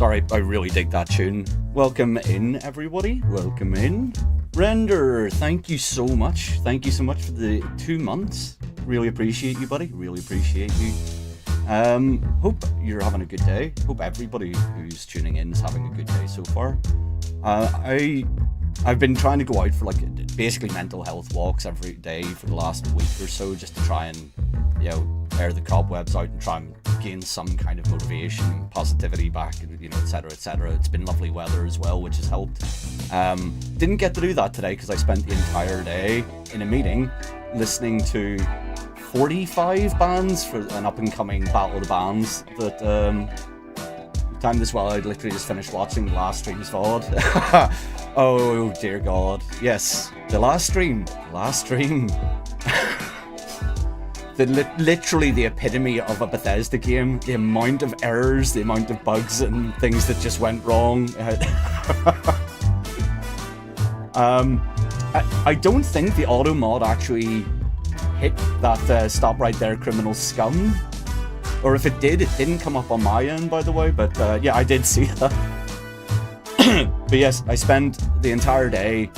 Sorry, I really dig that tune. Welcome in, everybody. Welcome in. Render, thank you so much. Thank you so much for the 2 months. Really appreciate you, buddy. Really appreciate you. Hope you're having a good day. Hope everybody who's tuning in is having a good day so far. I've been trying to go out for like basically mental health walks every day for the last week or so, just to try and, you know, air the cobwebs out and try and gain some kind of motivation, positivity back, you know, etc, etc. It's been lovely weather as well, which has helped. Didn't get to do that today because I spent the entire day in a meeting listening to 45 bands for an up-and-coming Battle of the Bands that timed as well. I literally just finished watching the last stream's VOD. Oh dear God, yes, the last stream. Literally the epitome of a Bethesda game. The amount of errors, the amount of bugs and things that just went wrong. I don't think the auto mod actually hit that stop right there criminal scum. Or if it did, it didn't come up on my end, by the way, but yeah, I did see that. But yes, I spent the entire day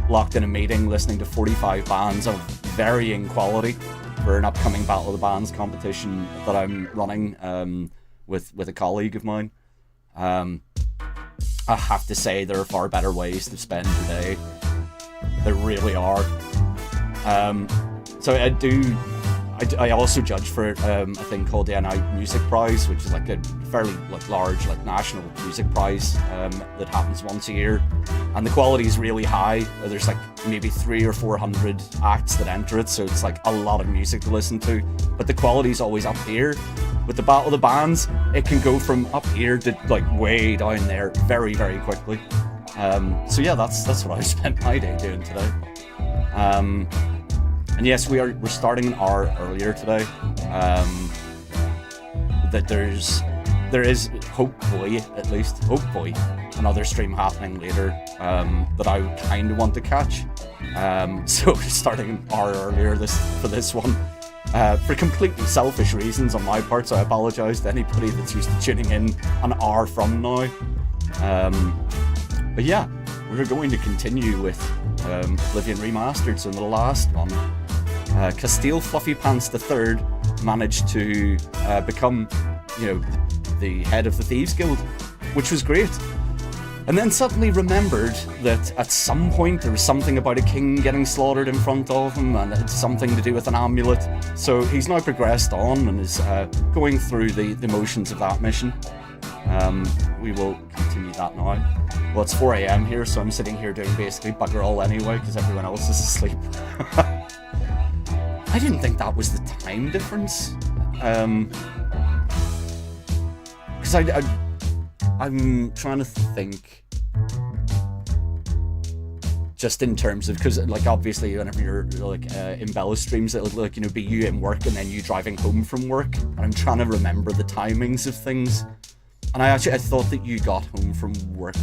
locked in a meeting listening to 45 bands of varying quality for an upcoming Battle of the Bands competition that I'm running with a colleague of mine. I have to say there are far better ways to spend the day. There really are. So I also judge for a thing called the NI Music Prize, which is like a fairly large national music prize that happens once a year, and the quality is really high. There's like maybe 300 or 400 acts that enter it, so it's like a lot of music to listen to, but the quality is always up here. With the Battle of the Bands, it can go from up here to like way down there very, very quickly. So yeah, that's what I've spent my day doing today. And yes, we're starting an hour earlier today. That there is hopefully another stream happening later that I kind of want to catch. So we're starting an hour earlier for this one. For completely selfish reasons on my part, so I apologise to anybody that's used to tuning in an hour from now. But yeah, we're going to continue with Oblivion Remastered. So in the last one, Castiel Fluffypants III managed to become, you know, the head of the Thieves Guild, which was great. And then suddenly remembered that at some point there was something about a king getting slaughtered in front of him, and it's something to do with an amulet. So he's now progressed on and is going through the motions of that mission. We will continue that now. Well, it's 4 AM here, so I'm sitting here doing basically bugger all anyway, because everyone else is asleep. I didn't think that was the time difference. Because I'm trying to think just in terms of, because like obviously whenever you're like in Bella streams, it'll like, you know, be you in work and then you driving home from work, and I'm trying to remember the timings of things. And I thought that you got home from work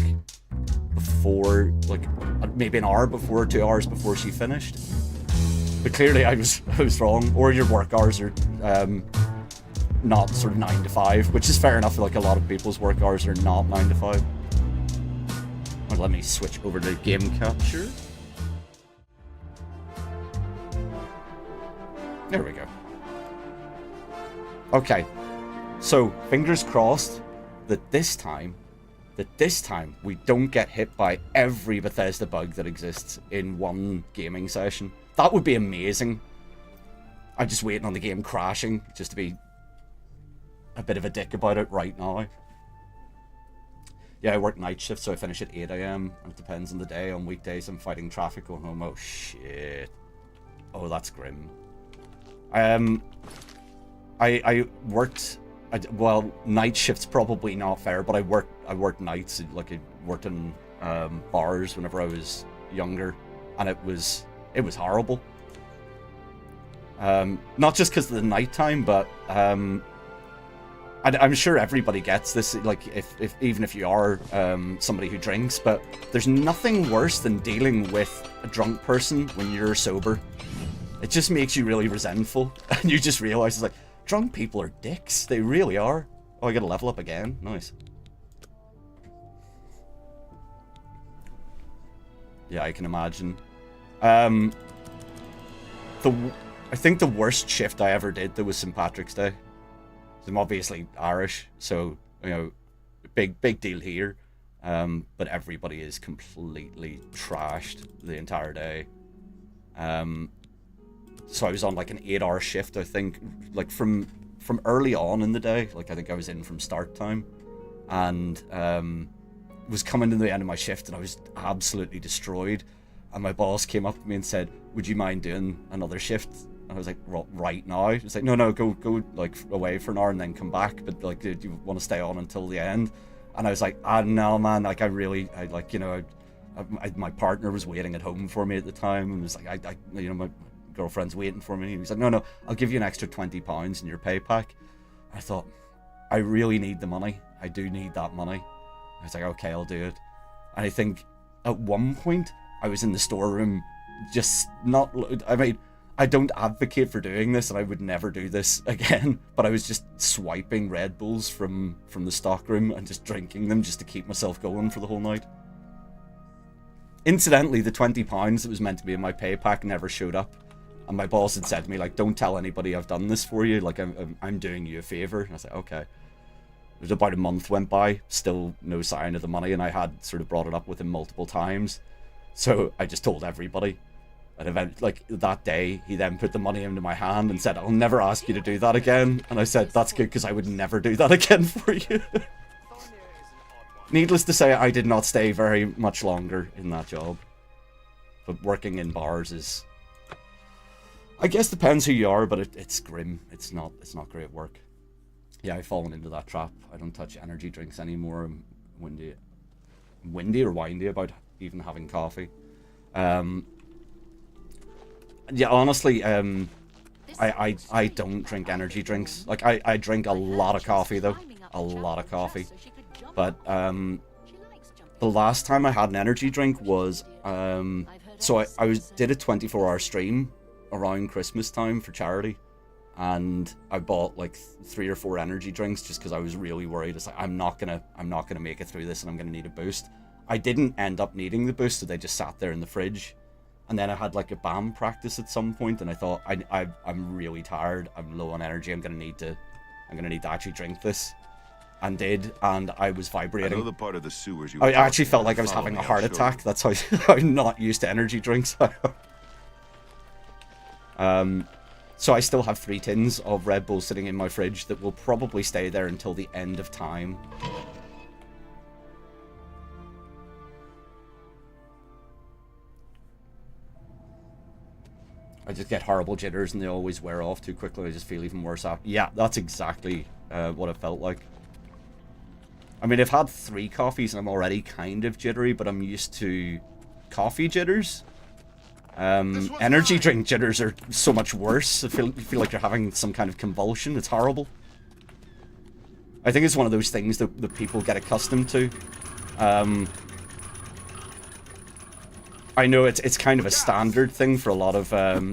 before, like maybe an hour before, 2 hours before she finished. But clearly I was wrong, or your work hours are not sort of 9 to 5, which is fair enough. Like a lot of people's work hours are not 9 to 5. Well, let me switch over to game capture. There we go. Okay, so fingers crossed that this time we don't get hit by every Bethesda bug that exists in one gaming session. That would be amazing. I'm just waiting on the game crashing just to be a bit of a dick about it right now. Yeah, I work night shift, so I finish at 8 AM, and it depends on the day. On weekdays, I'm fighting traffic going home. Oh, shit. Oh, that's grim. I worked... well, night shift's probably not fair, but I worked nights. Like, I worked in bars whenever I was younger, and it was horrible. Not just because of the nighttime, but I'm sure everybody gets this, like, if even if you are somebody who drinks, but there's nothing worse than dealing with a drunk person when you're sober. It just makes you really resentful, and you just realize it's like, drunk people are dicks. They really are. Oh, I gotta level up again. Nice. Yeah, I can imagine. I think the worst shift I ever did, though, was St. Patrick's Day. I'm obviously Irish, so, you know, big deal here. But everybody is completely trashed the entire day. So I was on like an 8-hour shift, I think, like from early on in the day. Like I think I was in from start time, and was coming to the end of my shift, and I was absolutely destroyed. And my boss came up to me and said, "Would you mind doing another shift?" And I was like, "Right now?" He was like, "No, go like away for an hour and then come back. But like, do you want to stay on until the end?" And I was like, no, man. Like, I like, you know, my partner was waiting at home for me at the time, and was like, you know, my girlfriend's waiting for me. He was like, no, I'll give you an extra £20 in your pay pack. I thought, I really need the money. I do need that money. I was like, okay, I'll do it. And I think at one point I was in the storeroom, just not. I mean, I don't advocate for doing this, and I would never do this again, but I was just swiping Red Bulls from the stockroom and just drinking them just to keep myself going for the whole night. Incidentally, the £20 that was meant to be in my pay pack never showed up, and my boss had said to me, like, don't tell anybody I've done this for you, like, I'm doing you a favour. And I said, okay. It was about a month went by, still no sign of the money, and I had sort of brought it up with him multiple times, so I just told everybody. And like that day, he then put the money into my hand and said, "I'll never ask you to do that again." And I said, "That's good, because I would never do that again for you." Needless to say, I did not stay very much longer in that job. But working in bars is, I guess, depends who you are, but it's grim. It's not great work. Yeah, I've fallen into that trap. I don't touch energy drinks anymore. I'm windy or windy about even having coffee. Yeah, honestly, I don't drink energy drinks. Like, I drink a lot of coffee, though. A lot of coffee. But, the last time I had an energy drink was, so I did a 24-hour stream around Christmas time for charity. And I bought, like, 3 or 4 energy drinks just because I was really worried. It's like, I'm not gonna make it through this, and I'm gonna need a boost. I didn't end up needing the boost, so they just sat there in the fridge. And then I had like a BAM practice at some point, and I thought, I'm really tired, I'm low on energy, I'm gonna need to actually drink this, and did, and I was vibrating. I know the part of the sewers I actually felt like I was having a heart attack. That's how I'm not used to energy drinks. So I still have 3 tins of Red Bull sitting in my fridge that will probably stay there until the end of time. I just get horrible jitters, and they always wear off too quickly. I just feel even worse after. Yeah, that's exactly what it felt like. I mean, I've had 3 coffees, and I'm already kind of jittery, but I'm used to coffee jitters. Energy drink jitters are so much worse. You feel like you're having some kind of convulsion. It's horrible. I think it's one of those things that people get accustomed to. I know it's kind of a standard thing for a lot of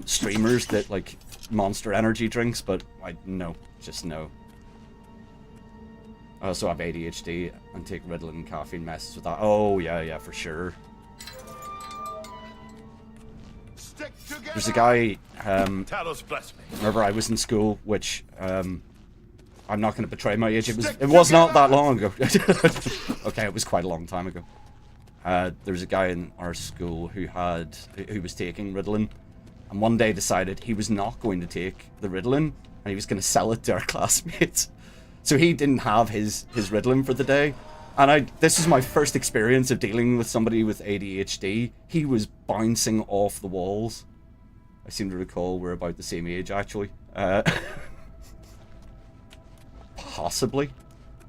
streamers that like Monster energy drinks, but just no. I also have ADHD and take Ritalin and caffeine messes with that. Oh yeah, for sure. There's a guy, whenever I was in school, which, I'm not going to betray my age, it was not that long ago. Okay, it was quite a long time ago. There was a guy in our school who was taking Ritalin, and one day decided he was not going to take the Ritalin, and he was going to sell it to our classmates. So he didn't have his Ritalin for the day. And this is my first experience of dealing with somebody with ADHD. He was bouncing off the walls. I seem to recall we're about the same age, actually. Possibly.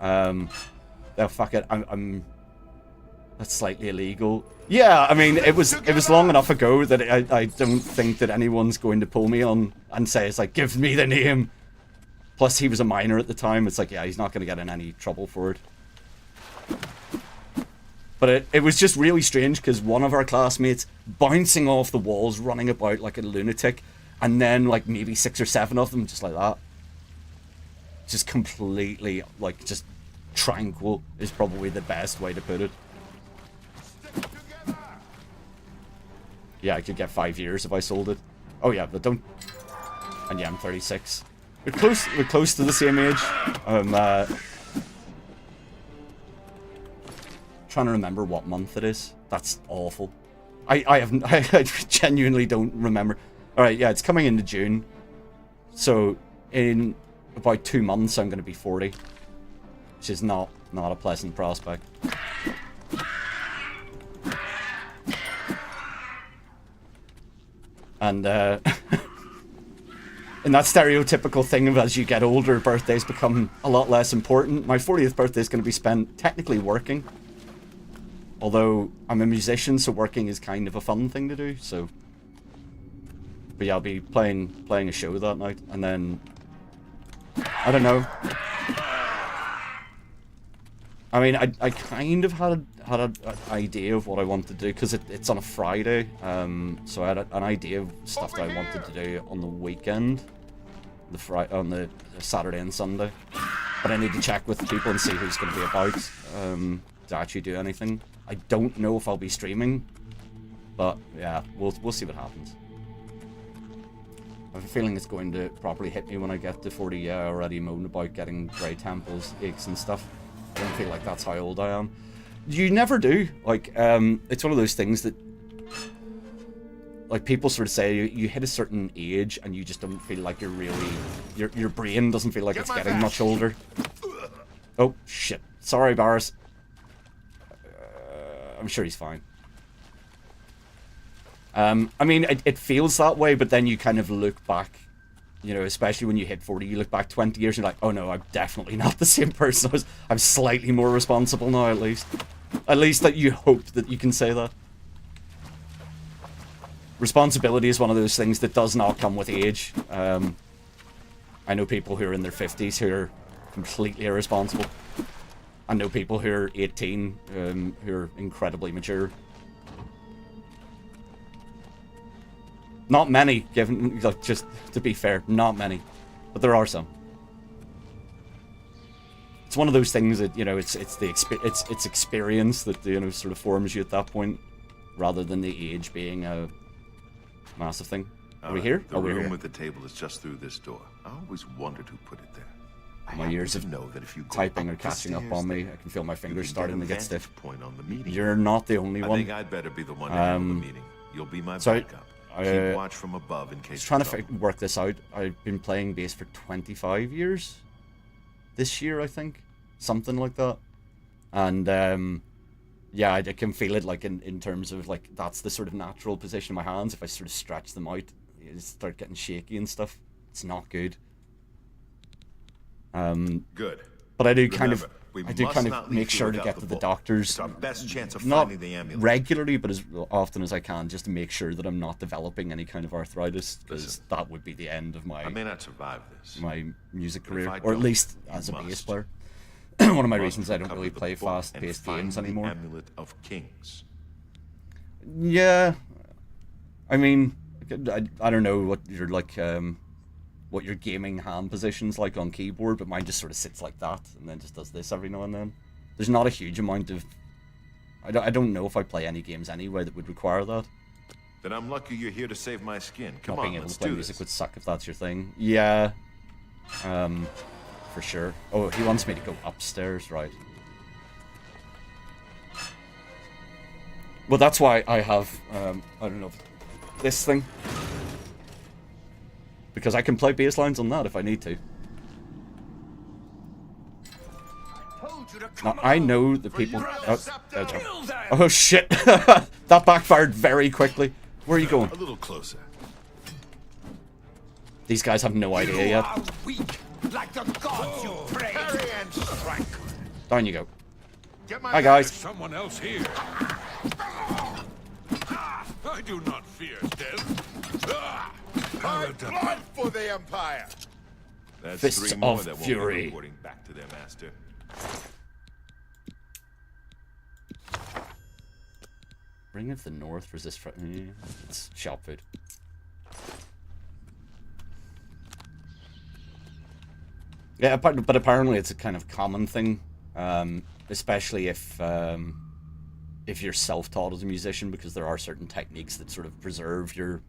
Oh, fuck it. That's slightly illegal. Yeah, I mean, it was long enough ago that I don't think that anyone's going to pull me on and say, it's like, give me the name. Plus, he was a minor at the time. It's like, yeah, he's not going to get in any trouble for it. But it was just really strange, because one of our classmates bouncing off the walls, running about like a lunatic, and then like maybe 6 or 7 of them just like that. Just completely, like, just tranquil is probably the best way to put it. Yeah, I could get 5 years if I sold it. Oh yeah, but don't... And yeah, I'm 36. We're close to the same age. Trying to remember what month it is. That's awful. I genuinely don't remember. Alright, yeah, it's coming into June. So, in about 2 months, I'm going to be 40. Which is not a pleasant prospect. And, in that stereotypical thing of as you get older, birthdays become a lot less important. My 40th birthday is going to be spent technically working. Although I'm a musician, so working is kind of a fun thing to do, so... But yeah, I'll be playing a show that night, and then... I don't know. I mean, I kind of had an idea of what I wanted to do, because it's on a Friday, so I had an idea of stuff that I wanted to do on the weekend. On the Saturday and Sunday. But I need to check with people and see who's going to be about, to actually do anything. I don't know if I'll be streaming, but yeah, we'll see what happens. I have a feeling it's going to properly hit me when I get to 40. Yeah, I already moaned about getting grey temples, aches and stuff. I don't feel like that's how old I am. You never do. Like, it's one of those things that, like, people sort of say you hit a certain age and you just don't feel like you're really, your brain doesn't feel like it's getting much older. Oh, shit. Sorry, Barris. I'm sure he's fine. I mean, it feels that way, but then you kind of look back, you know, especially when you hit 40, you look back 20 years and you're like, oh no, I'm definitely not the same person. I'm slightly more responsible now, at least. At least that you hope that you can say that. Responsibility is one of those things that does not come with age. I know people who are in their 50s who are completely irresponsible. I know people who are 18 who are incredibly mature. Not many, given, like, just to be fair, not many, but there are some. It's one of those things that, you know, it's experience that, you know, sort of forms you at that point, rather than the age being a massive thing. Are we here? The room with the table is just through this door. I always wondered who put it there. My ears of typing are catching up on me. I can feel my fingers starting to get stiff. You're not the only one. I think I'd better be the one to handle the meeting. You'll be my backup. Keep watch from above in case. I was trying to work this out. I've been playing bass for 25 years. This year, I think. Something like that. And, yeah, I can feel it, like, in terms of, like, that's the sort of natural position of my hands. If I sort of stretch them out, they start getting shaky and stuff. It's not good. Good. But I do kind of make sure to get to the doctors, our best chance of not finding the amulet. regularly, but as often as I can, just to make sure that I'm not developing any kind of arthritis, because that would be the end of my I may not survive this. my music career, or at least as a bass player. One of my reasons I don't really play fast-paced games anymore. Amulet of Kings. Yeah, I mean, I don't know what you're like. What your gaming hand position's like on keyboard, but mine just sort of sits like that and then just does this every now and then. There's not a huge amount of... I don't know if I play any games anyway that would require that. Then I'm lucky you're here to save my skin. Come Not on, being able let's to play do music this. would suck if that's your thing. Yeah. For sure. Oh, he wants me to go upstairs, right. Well, that's why I have, I don't know, this thing. Because I can play bass lines on that if I need to. Now, I know the people... Oh shit! That backfired very quickly. Where are you going? A little closer. These guys have no idea yet. Like the gods you pray. Down you go. Hi guys. Someone else here. I do not fear death. My blood for the Empire! That's Fists 3 more of that won't Fury. be reporting back to their master. Ring of the North, resist... It's shop food. Yeah, but apparently it's a kind of common thing. Especially if... if you're self-taught as a musician, because there are certain techniques that sort of preserve your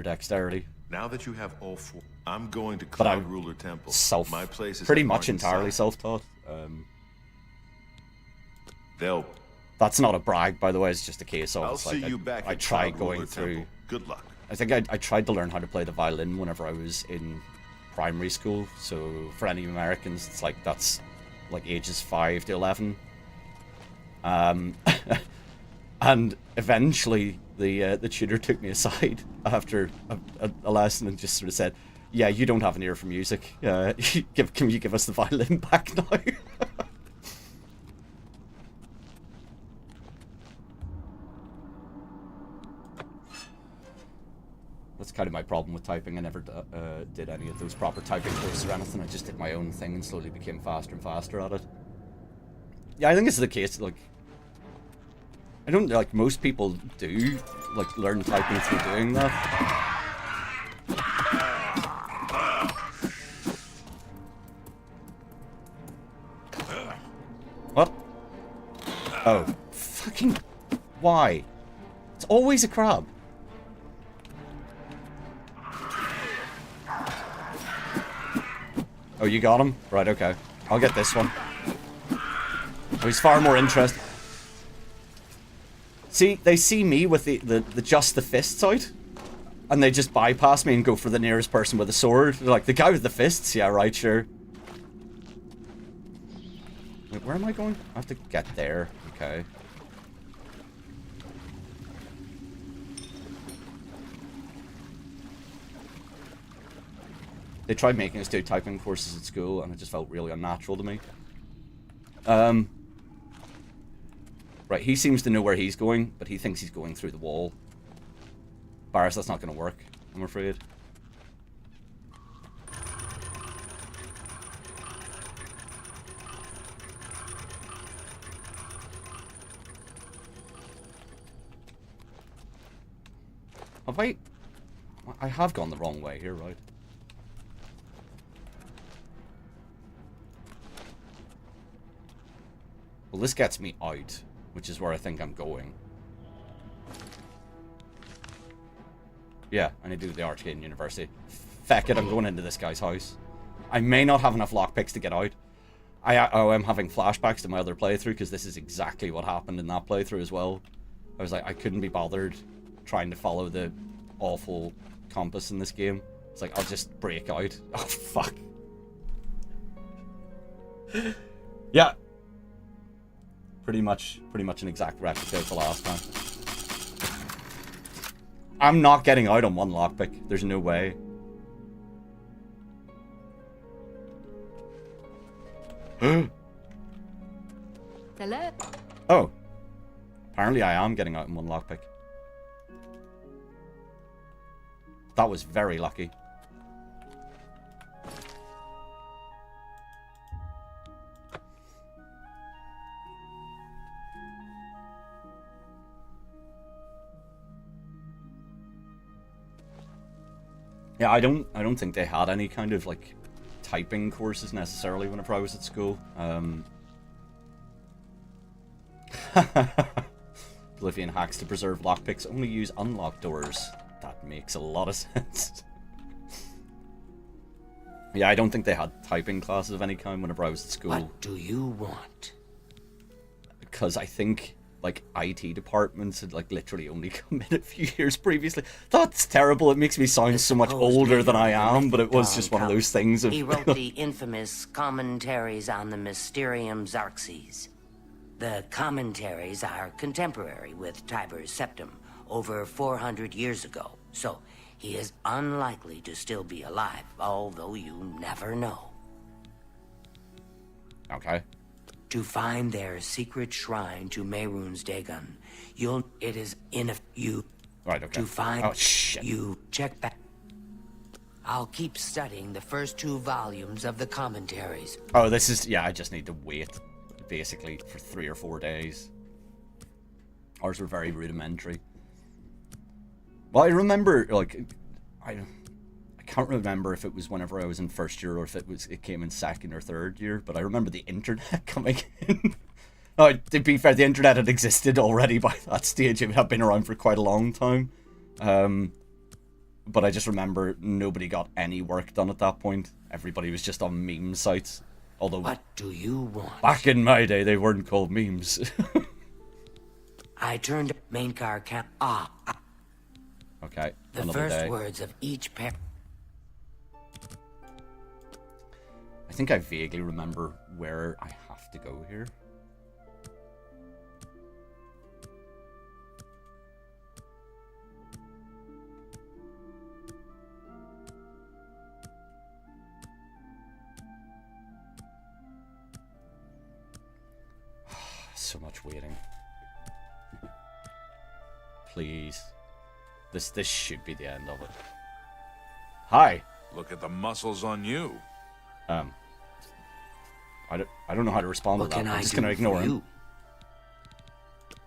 dexterity. Now that you have all four, I'm going to But Cloud Ruler Temple. My place is pretty at much Martin's entirely side. self-taught. They'll. That's not a brag, by the way. It's just a case of I'll it's see like you back I at tried Cloud going Ruler through. Temple. Good luck. I think I tried to learn how to play the violin whenever I was in primary school. So for any Americans, it's like that's like ages 5 to 11. And eventually the tutor took me aside after a lesson and just sort of said, "Yeah, you don't have an ear for music. Can you give us the violin back now?" That's kind of my problem with typing. I never did any of those proper typing courses or anything. I just did my own thing and slowly became faster and faster at it. Yeah, I think this is the case. Like, I don't like most people do like learn typing through doing that. What? Oh, fucking why? It's always a crab. Oh, you got him? Right, okay. I'll get this one. Oh, he's far more interested. See, they see me with the just the fists out, and they just bypass me and go for the nearest person with a sword. They're like, the guy with the fists? Yeah, right, sure. Wait, where am I going? I have to get there. Okay. They tried making us do typing courses at school, and it just felt really unnatural to me. Right, he seems to know where he's going, but he thinks he's going through the wall. Barris, that's not going to work, I'm afraid. Have I have gone the wrong way here, right? Well, this gets me out, which is where I think I'm going. Yeah, I need to do the arcade in university. Feck it, I'm going into this guy's house. I may not have enough lockpicks to get out. I am having flashbacks to my other playthrough, because this is exactly what happened in that playthrough as well. I was like, I couldn't be bothered trying to follow the awful compass in this game. It's like, I'll just break out. Oh, fuck. Yeah. Pretty much an exact replica of the last time. I'm not getting out on one lockpick. There's no way. Hello? Oh. Apparently I am getting out in one lockpick. That was very lucky. Yeah, I don't think they had any kind of like typing courses necessarily whenever I was at school. Oblivion hacks to preserve lockpicks only use unlocked doors. That makes a lot of sense. Yeah, I don't think they had typing classes of any kind whenever I was at school. What do you want? Because I think like IT departments had like literally only come in a few years previously. That's terrible. It makes me sound so much older than I am, but it was just one of those things of... He wrote the infamous Commentaries on the Mysterium Xarxes. The commentaries are contemporary with Tiber's Septum, over 400 years ago, so he is unlikely to still be alive, although you never know. Okay. To find their secret shrine to Mehrunes Dagon, it is in you. Right, okay. To find... Oh, shit. You check back. I'll keep studying the first 2 volumes of the commentaries. Oh, this is... Yeah, I just need to wait, basically, for 3 or 4 days. Ours were very rudimentary. Well, I remember, like... I can't remember if it was whenever I was in first year or if it came in second or third year, but I remember the internet coming in. No, to be fair, the internet had existed already by that stage. It had been around for quite a long time. But I just remember nobody got any work done at that point. Everybody was just on meme sites. Although, what do you want? Back in my day, they weren't called memes. I turned main car cam. Okay, the another first day. words of each pair. I think I vaguely remember where I have to go here. So much waiting. Please. This should be the end of it. Hi. Look at the muscles on you. I don't know how to respond What to that. can I'm I just do gonna ignore for him. you?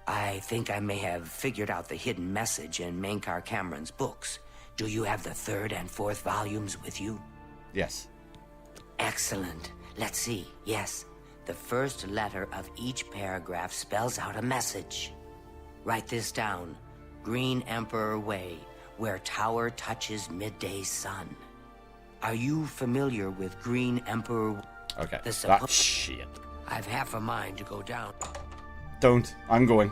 I think I may have figured out the hidden message in Mainkar Cameron's books. Do you have the 3rd and 4th volumes with you? Yes. Excellent. Let's see. Yes. The first letter of each paragraph spells out a message. Write this down. Green Emperor Way, where tower touches midday sun. Are you familiar with Green Emperor? Okay. The Shit. I've half a mind to go down. Don't. I'm going.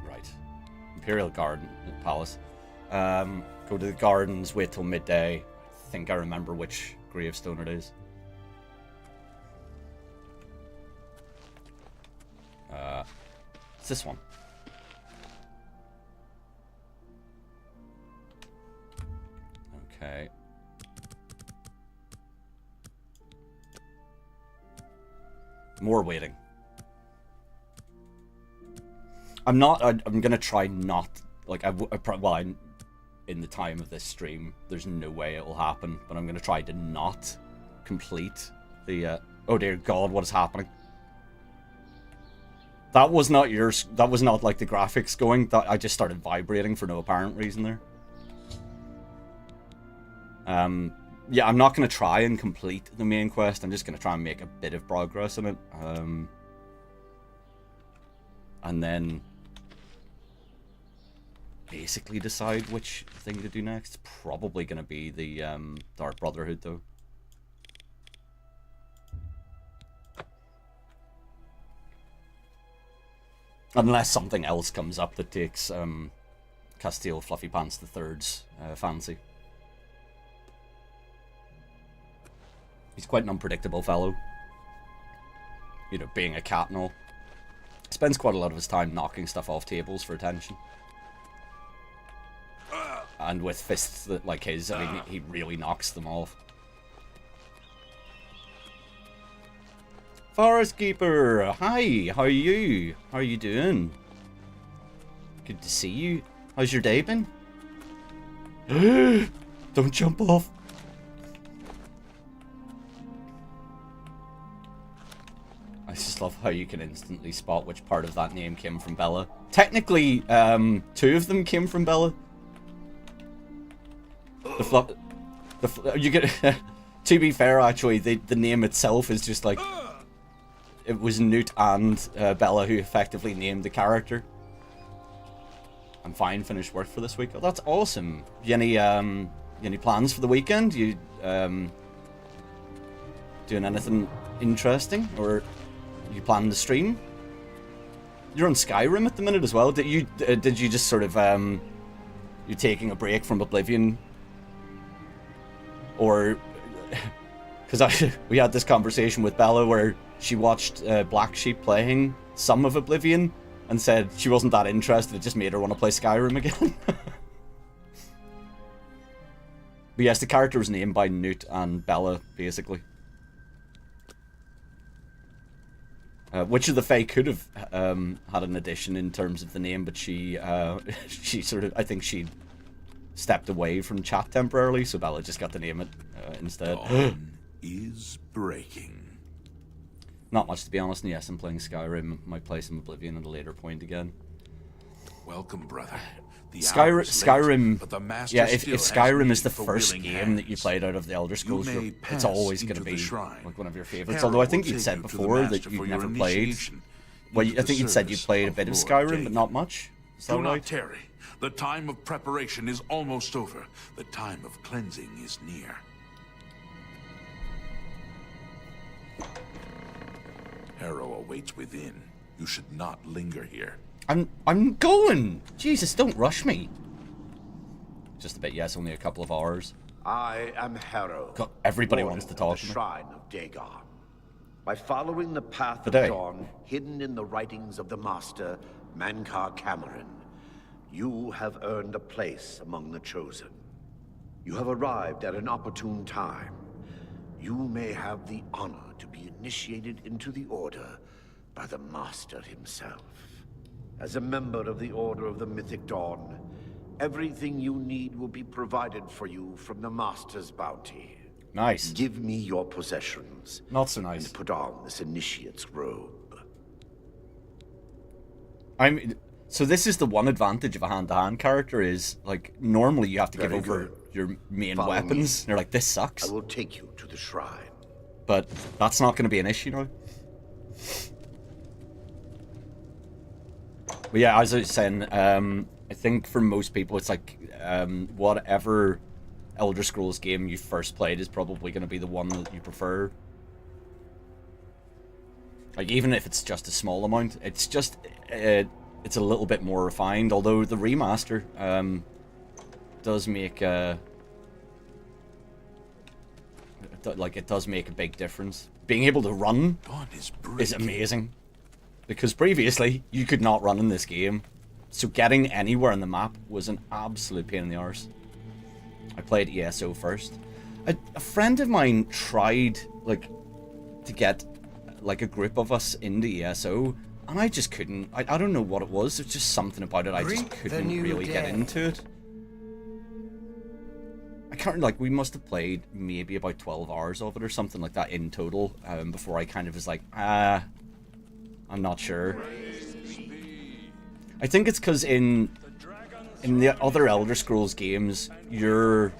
Right. Imperial Garden Palace. Go to the gardens, wait till midday. I think I remember which gravestone it is. It's this one. Okay. More waiting. I'm gonna try not, like, in the time of this stream, there's no way it will happen, but I'm gonna try to not complete the, oh dear God, what is happening? That was not yours, that was not, like, the graphics going, that I just started vibrating for no apparent reason there. Yeah, I'm not gonna try and complete the main quest, I'm just gonna try and make a bit of progress in it, and then basically decide which thing to do next. It's probably gonna be the Dark Brotherhood though. Unless something else comes up that takes Castiel Fluffypants III's fancy. He's quite an unpredictable fellow. You know, being a cat and all. Spends quite a lot of his time knocking stuff off tables for attention. And with fists that, like his, I mean, he really knocks them off. Forest Keeper! Hi! How are you? How are you doing? Good to see you. How's your day been? Don't jump off! I just love how you can instantly spot which part of that name came from Bella. Technically, 2 of them came from Bella. You get. To be fair, actually, the name itself is just like, it was Newt and Bella who effectively named the character. I'm fine. Finished work for this week. Oh, that's awesome. You any plans for the weekend? You doing anything interesting, or you planning to stream? You're on Skyrim at the minute as well. Did you just sort of you're taking a break from Oblivion? Or, because we had this conversation with Bella where she watched Black Sheep playing some of Oblivion and said she wasn't that interested, it just made her want to play Skyrim again. But yes, the character was named by Newt and Bella, basically. Witch of the Fae could have had an addition in terms of the name, but she sort of, I think she stepped away from chat temporarily, so Bella just got to name it instead. Dawn is breaking. Not much, to be honest, and yes, I'm playing Skyrim. Might play some Oblivion at a later point again. Welcome, brother. Skyrim, but the Master yeah, if still has Skyrim is need the for first willing game that you hands. played out of the Elder Scrolls, may it's pass always going to into the be shrine. like one of your favorites. Harrow Although I will think you'd take said you to the before that Master you'd for your never played. initiation Well, into I the think you'd said you service played a of bit of Lord Skyrim, Dagon. but not much. Is that Do not right? tarry. The time of preparation is almost over. The time of cleansing is near. Harrow awaits within. You should not linger here. I'm going. Jesus, don't rush me. Just a bit. Yes, only a couple of hours. I am Harrow. God, everybody Warden wants to of talk the to me. Shrine of Dagon. By following the path Today. of dawn, hidden in the writings of the Master, Mankar Cameron, you have earned a place among the Chosen. You have arrived at an opportune time. You may have the honor to be initiated into the Order by the Master himself. As a member of the Order of the Mythic Dawn, everything you need will be provided for you from the Master's bounty. Nice. Give me your possessions. Not so nice. And put on this initiate's robe. So this is the one advantage of a hand-to-hand character is, like, normally you have to give Very over good. your main Follow weapons. me. And you're like, this sucks. I will take you to the shrine. But that's not going to be an issue now. But yeah, as I was saying, I think for most people it's like whatever Elder Scrolls game you first played is probably going to be the one that you prefer. Like, even if it's just a small amount, it's just it's a little bit more refined. Although the remaster does make it does make a big difference. Being able to run Dawn is amazing, because previously you could not run in this game, so getting anywhere on the map was an absolute pain in the arse. I played ESO first. A friend of mine tried to get like a group of us into ESO, and I just couldn't. I don't know what it was. There's just something about it. I just couldn't really get into it. I can't, we must have played maybe about 12 hours of it or something like that in total, before I kind of was like, I'm not sure. I think it's because in the other Elder Scrolls games, your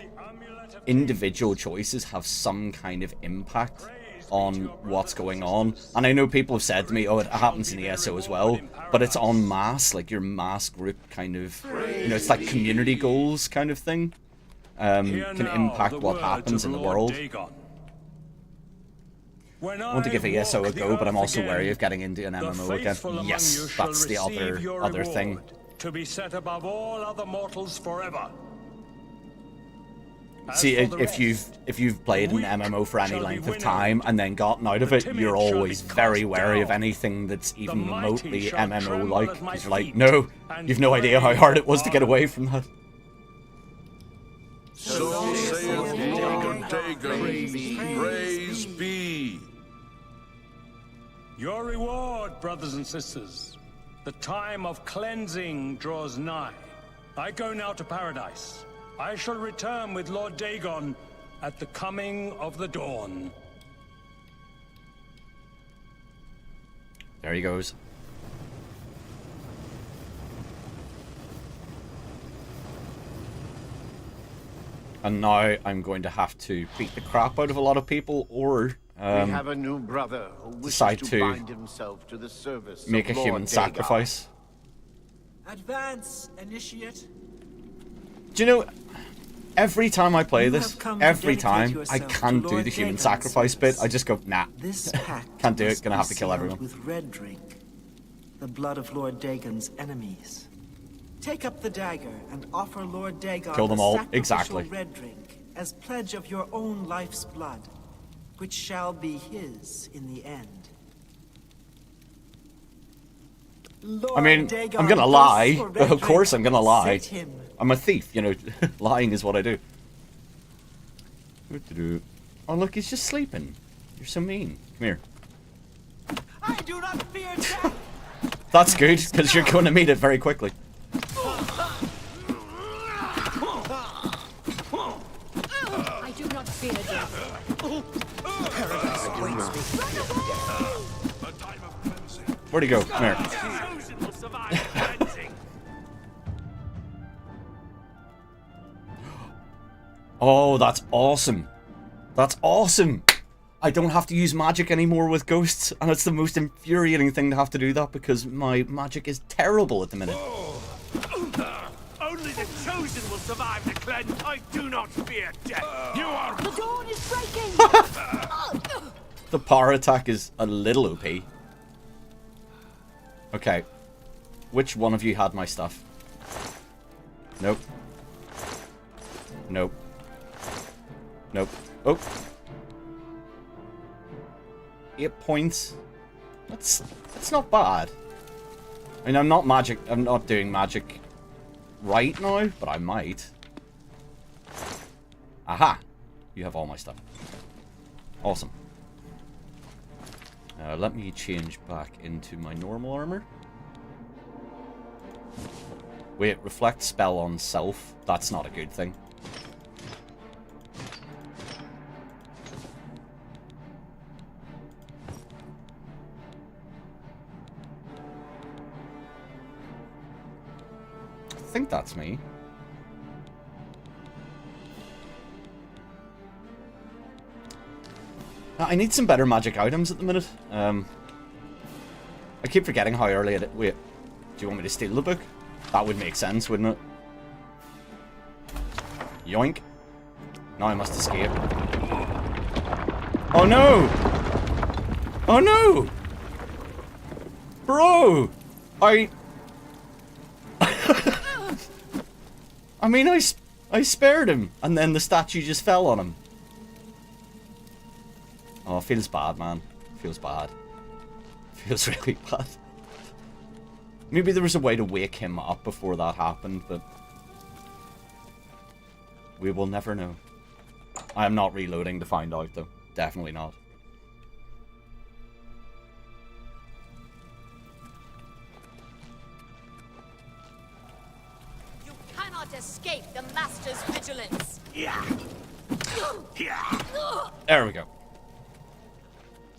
individual choices have some kind of impact on what's going on. And I know people have said to me, oh, it happens in ESO as well, but it's en masse, like your mass group kind of, it's like community goals kind of thing. Can impact what happens in the world. I want to give ESO a go, but I'm also wary of getting into an MMO again. Yes, that's the other thing. To be set above all other mortals forever. See, if you've played an MMO for any length of time and then gotten out of it, you're always very wary of anything that's even remotely MMO-like. Because you're like, no, you've no idea how hard it was to get away from that. So saith Lord Dagon, praise be. Your reward, brothers and sisters. The time of cleansing draws nigh. I go now to paradise. I shall return with Lord Dagon at the coming of the dawn. There he goes. And now I'm going to have to beat the crap out of a lot of people, or we have a new brother who wishes decide to to bind himself to the service make a of Lord human Dagon. sacrifice. Advance, initiate. Do you know, every time I play this, come to every dedicate time, I yourself can't to do Lord the human Dagon's sacrifice bit. service. I just go, nah, This pact can't do it, must gonna be have to kill sealed everyone. with red drink, the blood of Lord Dagon's enemies. Take up the dagger and offer Lord Dagon Kill them the all, sacrificial exactly. red drink as pledge of your own life's blood, which shall be his in the end. I mean, Dagon I'm gonna thirsts lie. for red Of course I'm drink. gonna lie. Set him. I'm a thief, lying is what I do. Oh, look, he's just sleeping. You're so mean. Come here. I do not fear death. That's good, because you're going to meet it very quickly. I do not fear death. Where'd he go? Come here. Oh, that's awesome. That's awesome. I don't have to use magic anymore with ghosts, and it's the most infuriating thing to have to do that because my magic is terrible at the minute. Only the chosen will survive the cleanse. I do not fear death. You are... The dawn is breaking! The power attack is a little OP. Okay. Which one of you had my stuff? Nope. Nope. Nope. Oh. 8 points. That's not bad. I mean, I'm not doing magic right now, but I might. Aha! You have all my stuff. Awesome. Let me change back into my normal armor. Wait, reflect spell on self. That's not a good thing. I think that's me. I need some better magic items at the minute. I keep forgetting how early it is. Wait, do you want me to steal the book? That would make sense, wouldn't it? Yoink. Now I must escape. Oh no! Oh no! Bro! I mean, I spared him, and then the statue just fell on him. Oh, feels bad, man. Feels bad. Feels really bad. Maybe there was a way to wake him up before that happened, but we will never know. I am not reloading to find out, though. Definitely not. You cannot escape the Master's vigilance. There we go.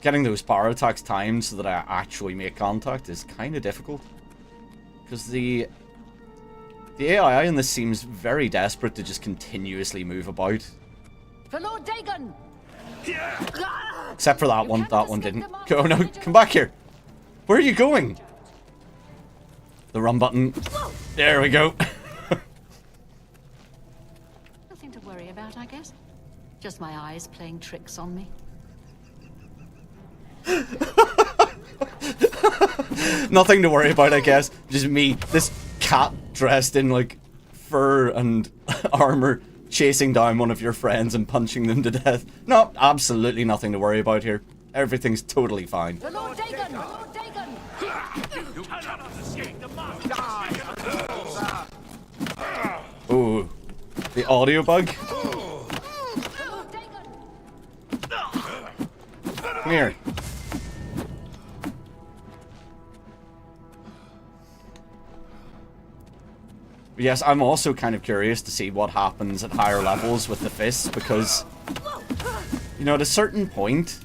Getting those power attacks timed so that I actually make contact is kind of difficult. Because the AI in this seems very desperate to just continuously move about. For Lord Dagon! Except for that one. That one didn't. Oh no, come back here. Where are you going? The run button. There we go. Nothing to worry about, I guess. Just my eyes playing tricks on me. Nothing to worry about, I guess. Just me, this cat dressed in like fur and armor, chasing down one of your friends and punching them to death. No, absolutely nothing to worry about here. Everything's totally fine. For Lord Dagon! Lord Dagon! You cannot escape the master. Ooh, the audio bug. Lord Dagon! Come here. Yes, I'm also kind of curious to see what happens at higher levels with the fists, because, you know, at a certain point,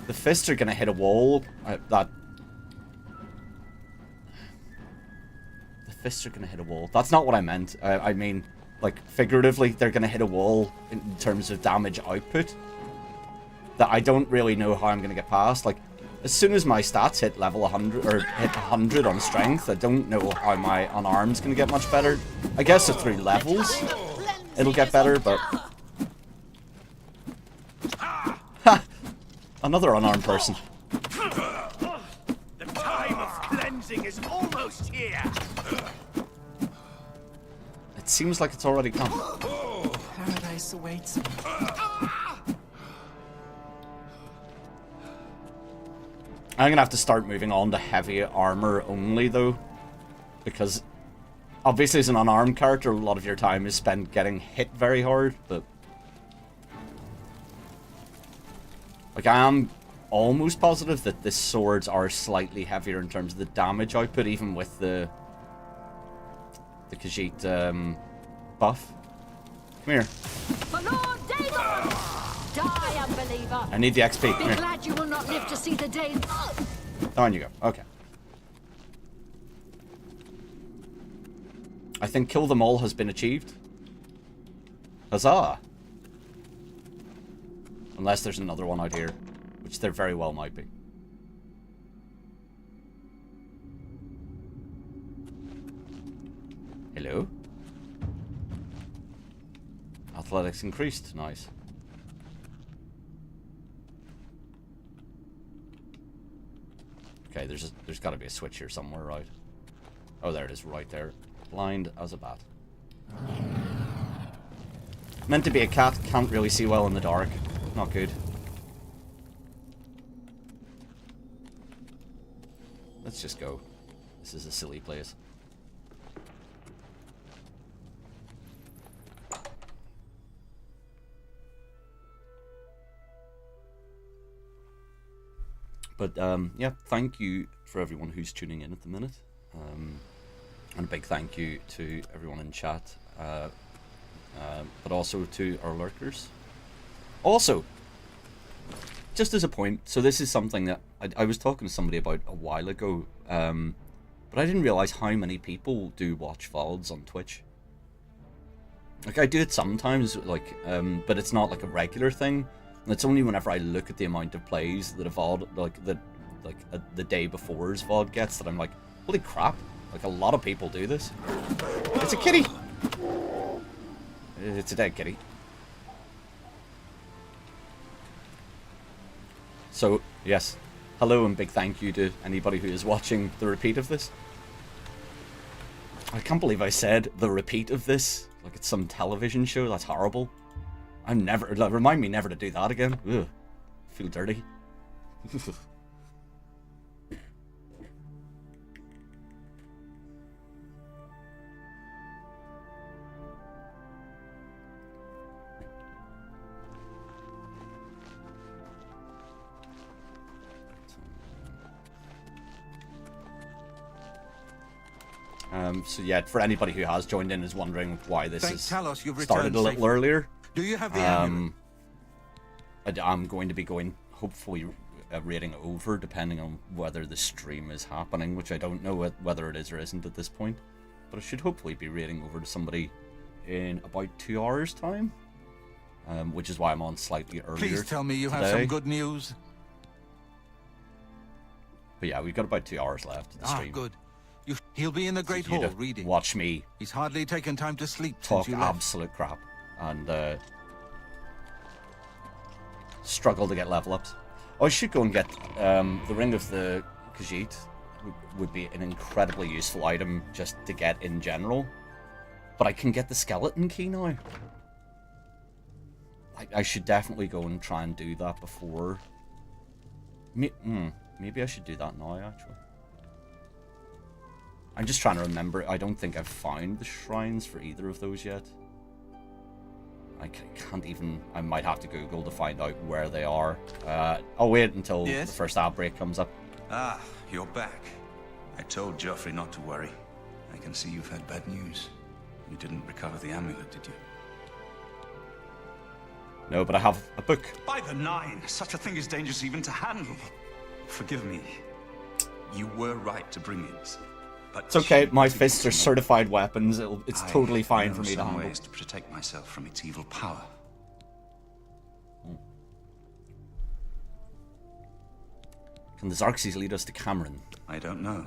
the fists are going to hit a wall The fists are going to hit a wall. That's not what I meant. I mean, like, figuratively, they're going to hit a wall in terms of damage output that I don't really know how I'm going to get past. Like, as soon as my stats hit level 100, or hit 100 on strength, I don't know how my unarmed's going to get much better. I guess if through levels, it'll get better, but... Ha! Another unarmed person. The time of cleansing is almost here. It seems like it's already come. Paradise awaits me. I'm gonna have to start moving on to heavy armor only, though, because obviously as an unarmed character, a lot of your time is spent getting hit very hard, but like, I am almost positive that the swords are slightly heavier in terms of the damage output, even with the Khajiit buff. Come here. For Lord Dagon! Die, unbeliever! I need the XP. Be Come here. glad you will not live to see the day. On you go. Okay. I think kill them all has been achieved. Huzzah! Unless there's another one out here, which there very well might be. Hello? Athletics increased. Nice. Okay, there's got to be a switch here somewhere, right? Oh, there it is, right there. Blind as a bat. Meant to be a cat, can't really see well in the dark. Not good. Let's just go. This is a silly place. But, yeah, thank you for everyone who's tuning in at the minute. And a big thank you to everyone in chat. But also to our lurkers. Also, just as a point, so this is something that I was talking to somebody about a while ago, but I didn't realize how many people do watch VODs on Twitch. Like, I do it sometimes, like, but it's not like a regular thing. And it's only whenever I look at the amount of plays that a VOD, the day before's VOD gets, that I'm like, holy crap, like a lot of people do this. It's a kitty! It's a dead kitty. So, yes, hello and big thank you to anybody who is watching the repeat of this. I can't believe I said the repeat of this, like it's some television show. That's horrible. I'm never, like, remind me never to do that again. Ugh, feel dirty. So yeah, for anybody who has joined in is wondering why this is started a little earlier. Do you have the amulet? I'm going to be going, hopefully, rating over, depending on whether the stream is happening, which I don't know whether it is or isn't at this point. But I should hopefully be rating over to somebody in about 2 hours' time, which is why I'm on slightly earlier. Please tell me you today. have some good news. But yeah, we've got about 2 hours left of the stream. Ah, good. He'll be in the Great Hall reading. Watch me. He's hardly taken time to sleep Talk since you left. absolute crap and struggle to get level ups. Oh, I should go and get the Ring of the Khajiit. Would be an incredibly useful item just to get in general. But I can get the skeleton key now. I should definitely go and try and do that before. Maybe I should do that now, actually. I'm just trying to remember. I don't think I've found the shrines for either of those yet. I can't even... I might have to Google to find out where they are. I'll wait until the first outbreak comes up. Ah, you're back. I told Joffrey not to worry. I can see you've had bad news. You didn't recover the amulet, did you? No, but I have a book. By the Nine! Such a thing is dangerous even to handle. Forgive me. You were right to bring it. But it's okay, my fists are certified weapons. It's totally fine for me to handle. Ways to protect myself from its evil power. Can the Xerxes lead us to Cameron? I don't know.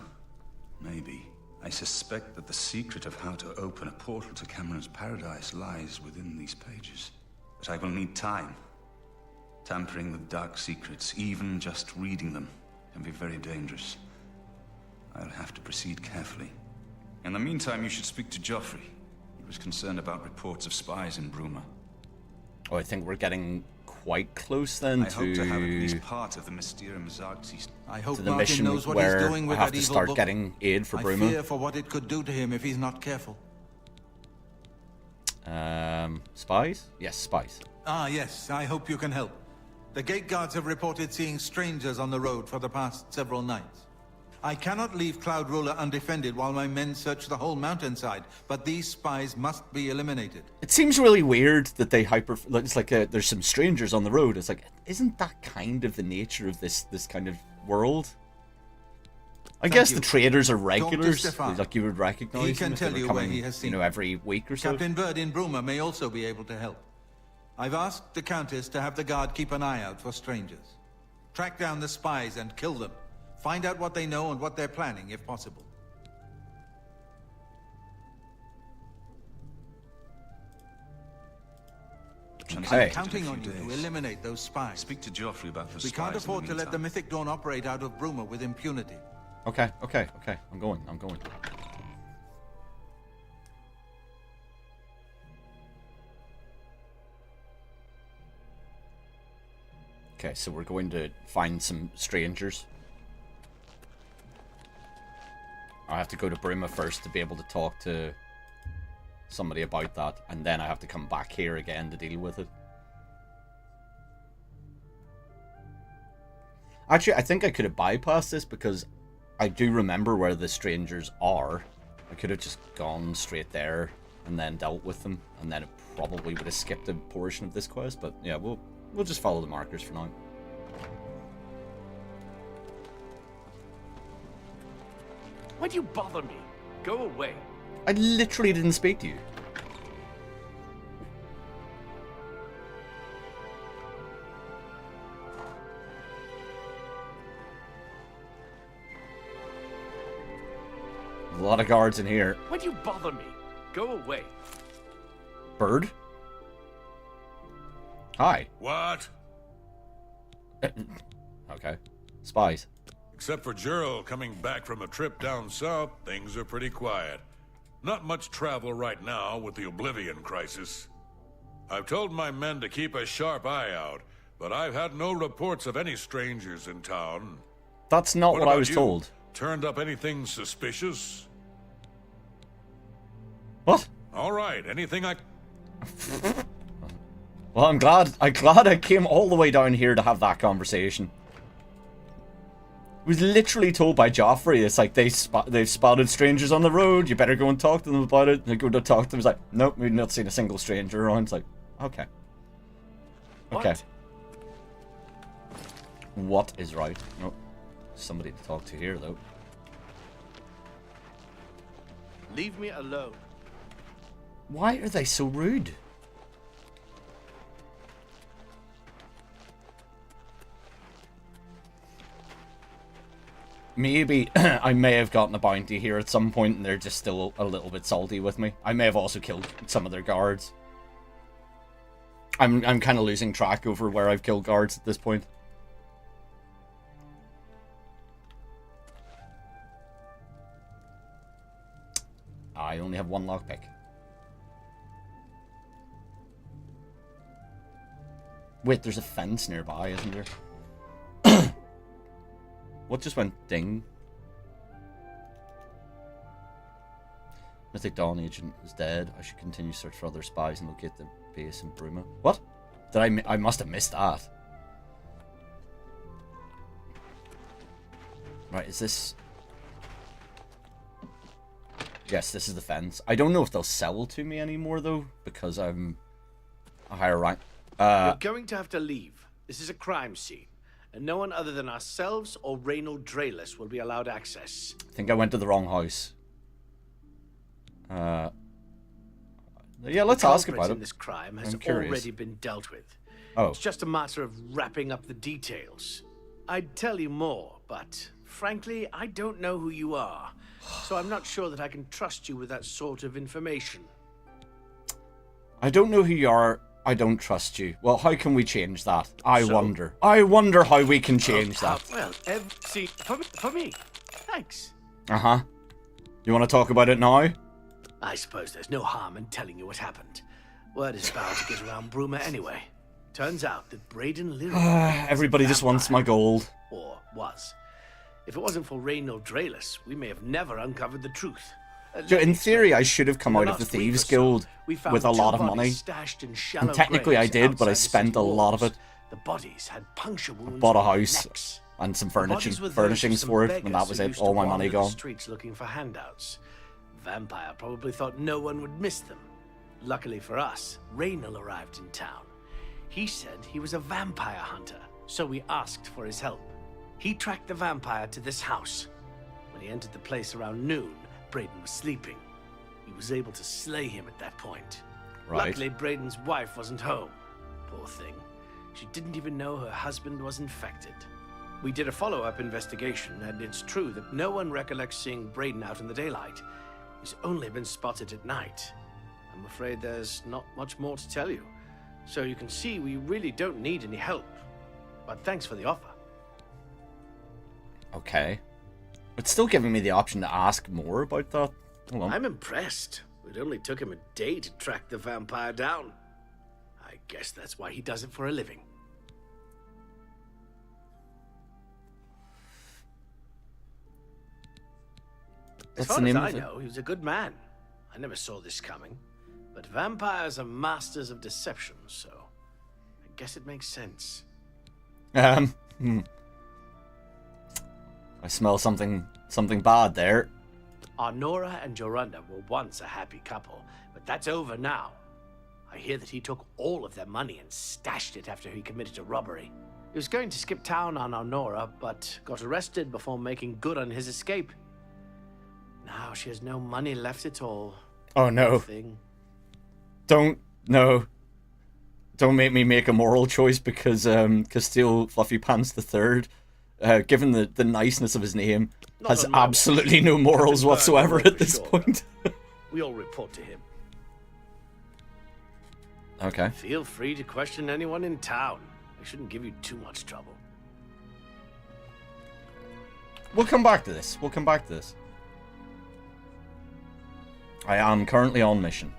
Maybe. I suspect that the secret of how to open a portal to Cameron's paradise lies within these pages. But I will need time. Tampering with dark secrets, even just reading them, can be very dangerous. I'll have to proceed carefully. In the meantime, you should speak to Joffrey. He was concerned about reports of spies in Bruma. Oh, I think we're getting quite close then I hope to have at least part of the Mysterium Xerxes. I hope to the Martin mission knows what where he's doing with I have that to evil start book. getting aid for Bruma. I fear for what it could do to him if he's not careful. Spies? Yes, spies. Ah, yes. I hope you can help. The gate guards have reported seeing strangers on the road for the past several nights. I cannot leave Cloud Ruler undefended while my men search the whole mountainside, but these spies must be eliminated. It seems really weird that they it's like there's some strangers on the road. It's like, isn't that kind of the nature of this kind of world? I guess the traders are regulars, like you would recognize He can them if they tell were you coming, where he has seen every week or so. Captain Bird in Bruma may also be able to help. I've asked the Countess to have the guard keep an eye out for strangers. Track down the spies and kill them. Find out what they know and what they're planning, if possible. Okay. I'm counting on you to eliminate those spies. Speak to Joffrey about the We spies. can't afford to let the Mythic Dawn operate out of Bruma with impunity. Okay. I'm going. Okay, so we're going to find some strangers. I have to go to Bruma first to be able to talk to somebody about that, and then I have to come back here again to deal with it. Actually, I think I could have bypassed this because I do remember where the strangers are. I could have just gone straight there and then dealt with them, and then it probably would have skipped a portion of this quest, but yeah, we'll just follow the markers for now. Why do you bother me? Go away. I literally didn't speak to you. A lot of guards in here. Why do you bother me? Go away. Bird? Hi. What? Okay. Spies. Except for Gerald coming back from a trip down south, things are pretty quiet. Not much travel right now with the Oblivion crisis. I've told my men to keep a sharp eye out, but I've had no reports of any strangers in town. That's not what I was told. Turned up anything suspicious? What? All right, anything I... Well, I'm glad I came all the way down here to have that conversation. I was literally told by Joffrey, it's like they've spotted strangers on the road, you better go and talk to them about it. I go to talk to them, it's like, nope, we've not seen a single stranger around. It's like, okay. Okay. What is right? Oh, somebody to talk to here, though. Leave me alone. Why are they so rude? Maybe I may have gotten a bounty here at some point and they're just still a little bit salty with me. I may have also killed some of their guards. I'm kind of losing track over where I've killed guards at this point. I only have one lockpick. Wait, there's a fence nearby, isn't there? What just went ding? Mythic Dawn agent is dead. I should continue search for other spies and locate the base in Bruma. What? Did I must have missed that. Right, is this... Yes, this is the fence. I don't know if they'll sell to me anymore, though, because I'm a higher rank. You're going to have to leave. This is a crime scene, and no one other than ourselves or Reynold Drayless will be allowed access. I think I went to the wrong house. Yeah, let's ask about it. This crime has already been dealt with. Oh. It's just a matter of wrapping up the details. I'd tell you more, but frankly, I don't know who you are, so I'm not sure that I can trust you with that sort of information. I don't know who you are. I don't trust you. Well, how can we change that? I wonder how we can change that. Well, see, for me. Thanks. Uh-huh. You want to talk about it now? I suppose there's no harm in telling you what happened. Word is bound to get around Bruma anyway. Turns out that Braden Lyric... Everybody just wants my gold. Or was. If it wasn't for Reynold Drayless, we may have never uncovered the truth. In theory, I should have come out of the Thieves Guild with a lot of money. And technically I did, but I spent a lot of it. The bodies had puncture wounds. I bought a house and some furnishings for it, and that was it. All my money gone. Streets looking for handouts. Vampire probably thought no one would miss them. Luckily for us, Reynold arrived in town. He said he was a vampire hunter, so we asked for his help. He tracked the vampire to this house. When he entered the place around noon, Braden was sleeping. He was able to slay him at that point. Right. Luckily, Braden's wife wasn't home. Poor thing. She didn't even know her husband was infected. We did a follow-up investigation, and it's true that no one recollects seeing Braden out in the daylight. He's only been spotted at night. I'm afraid there's not much more to tell you. So you can see we really don't need any help. But thanks for the offer. Okay. It's still giving me the option to ask more about that. Hold on. I'm impressed. It only took him a day to track the vampire down. I guess that's why he does it for a living. As far as I know, he was a good man. I never saw this coming. But vampires are masters of deception, so I guess it makes sense. I smell something bad there. Arnora and Jorunda were once a happy couple, but that's over now. I hear that he took all of their money and stashed it after he committed a robbery. He was going to skip town on Arnora, but got arrested before making good on his escape. Now she has no money left at all. Oh no. Nothing. Don't make me make a moral choice because Castiel Fluffypants III, given the niceness of his name, has absolutely no morals whatsoever at this point. We all report to him. Okay. Feel free to question anyone in town. They shouldn't give you too much trouble. We'll come back to this. I am currently on mission.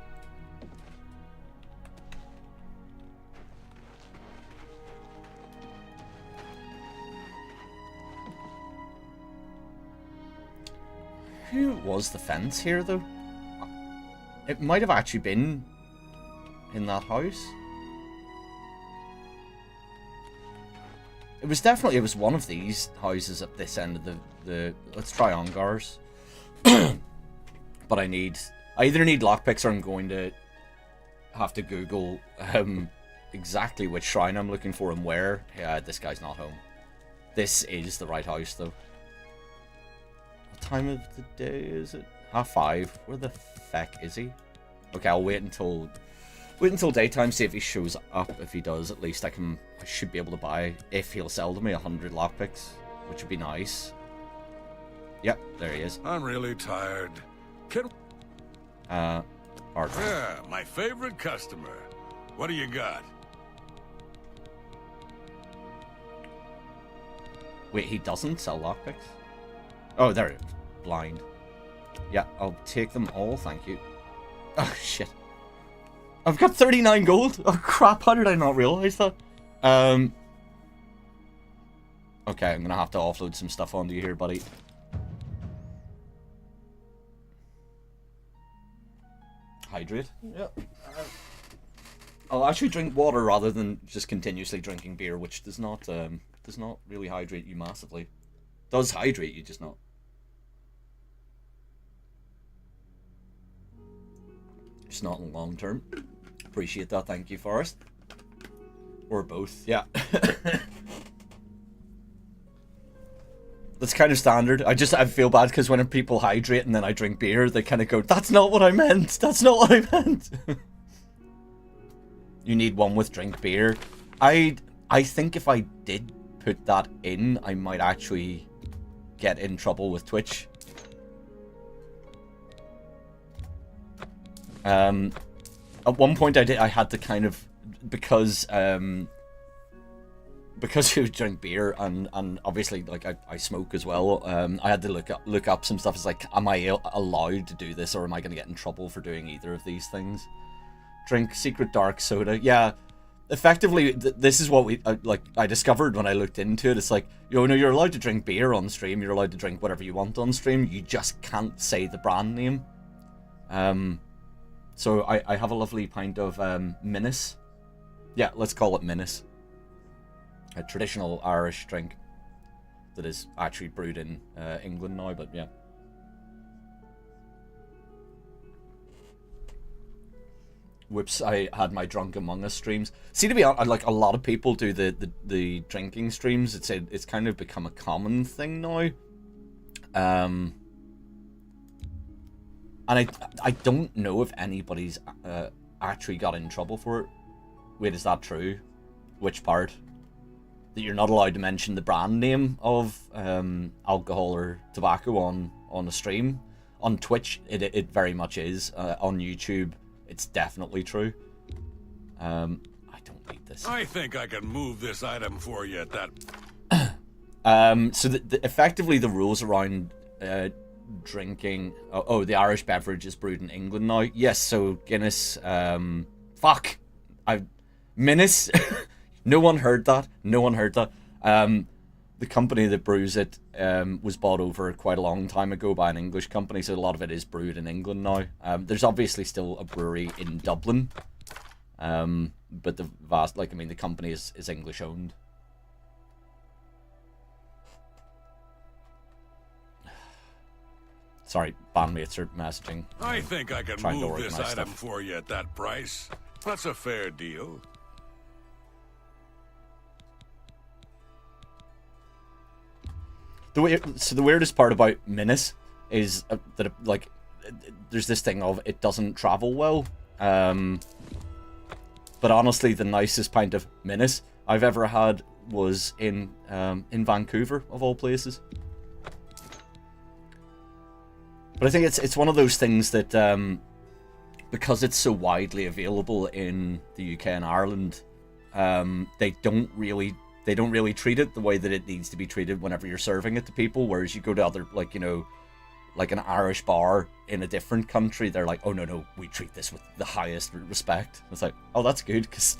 Who was the fence here, though? It might have actually been in that house. It was one of these houses at this end of the let's try Ongar's. But I either need lockpicks or I'm going to have to Google exactly which shrine I'm looking for and where. Yeah, this guy's not home. This is the right house, though. What time of the day is it? 5:30. Where the feck is he? Okay, I'll wait until daytime, see if he shows up. If he does, at least I should be able to buy, if he'll sell to me, 100 lockpicks, which would be nice. Yep, there he is. I'm really tired. Art. Yeah, my favorite customer. What do you got? Wait, he doesn't sell lockpicks? Oh, there it is. Blind. Yeah, I'll take them all, thank you. Oh, shit. I've got 39 gold! Oh, crap, how did I not realize that? Okay, I'm gonna have to offload some stuff onto you here, buddy. Hydrate? Yeah. I'll actually drink water rather than just continuously drinking beer, which does not really hydrate you massively. Does hydrate you, just not. Just not in the long term. Appreciate that, thank you, Forrest. Or both, yeah. That's kind of standard. I feel bad because when people hydrate and then I drink beer, they kind of go, "That's not what I meant. That's not what I meant." You need one with drink beer. I think if I did put that in, I might actually get in trouble with Twitch. At one point I had to kind of, because you drink beer and obviously like I smoke as well, I had to look up some stuff. It's like, am I allowed to do this, or am I going to get in trouble for doing either of these things? Drink secret dark soda. Yeah, effectively this is what I discovered when I looked into it. It's like, you know, you're allowed to drink beer on stream, you're allowed to drink whatever you want on stream, you just can't say the brand name. So I have a lovely pint of Minnis. Yeah, let's call it Minnis. A traditional Irish drink that is actually brewed in England now, but yeah. Whoops, I had my Drunk Among Us streams. See, to be honest, like, a lot of people do the drinking streams. It's kind of become a common thing now. And I don't know if anybody's actually got in trouble for it. Wait, is that true? Which part? That you're not allowed to mention the brand name of alcohol or tobacco on a stream? On Twitch, it very much is. On YouTube, it's definitely true. I don't need this. I think I can move this item for you at that... So effectively the rules around drinking... Oh, the Irish beverage is brewed in England now. Yes, so Guinness... fuck! Guinness? No one heard that. No one heard that. The company that brews it was bought over quite a long time ago by an English company, so a lot of it is brewed in England now. There's obviously still a brewery in Dublin, but the vast, like, I mean, the company is English owned. Sorry, bandmates are messaging. I think I can move this item for you at that price. That's a fair deal. So the weirdest part about Guinness is that like there's this thing of it doesn't travel well. But honestly, the nicest pint of Guinness I've ever had was in Vancouver, of all places. But I think it's one of those things that because it's so widely available in the UK and Ireland, they don't really treat it the way that it needs to be treated whenever you're serving it to people. Whereas you go to other, like, you know, like an Irish bar in a different country, they're like, oh no, we treat this with the highest respect. It's like, oh, that's good, because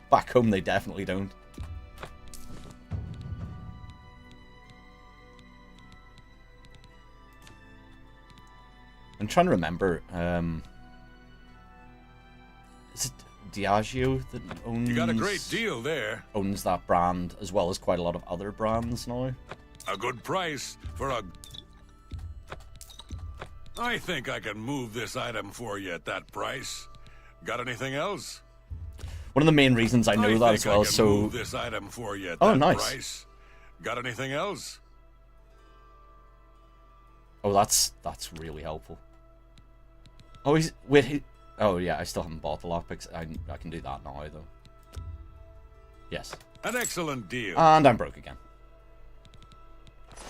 back home they definitely don't. I'm trying to remember, is it Diageo that owns... You got a great deal there. Owns that brand, as well as quite a lot of other brands now. A good price for a... I think I can move this item for you at that price. Got anything else? One of the main reasons I know that as well, so... move this item for you at that price. Got anything else? Oh, that's really helpful. Oh, wait, oh yeah, I still haven't bought the lockpicks. I can do that now, though. Yes. An excellent deal. And I'm broke again.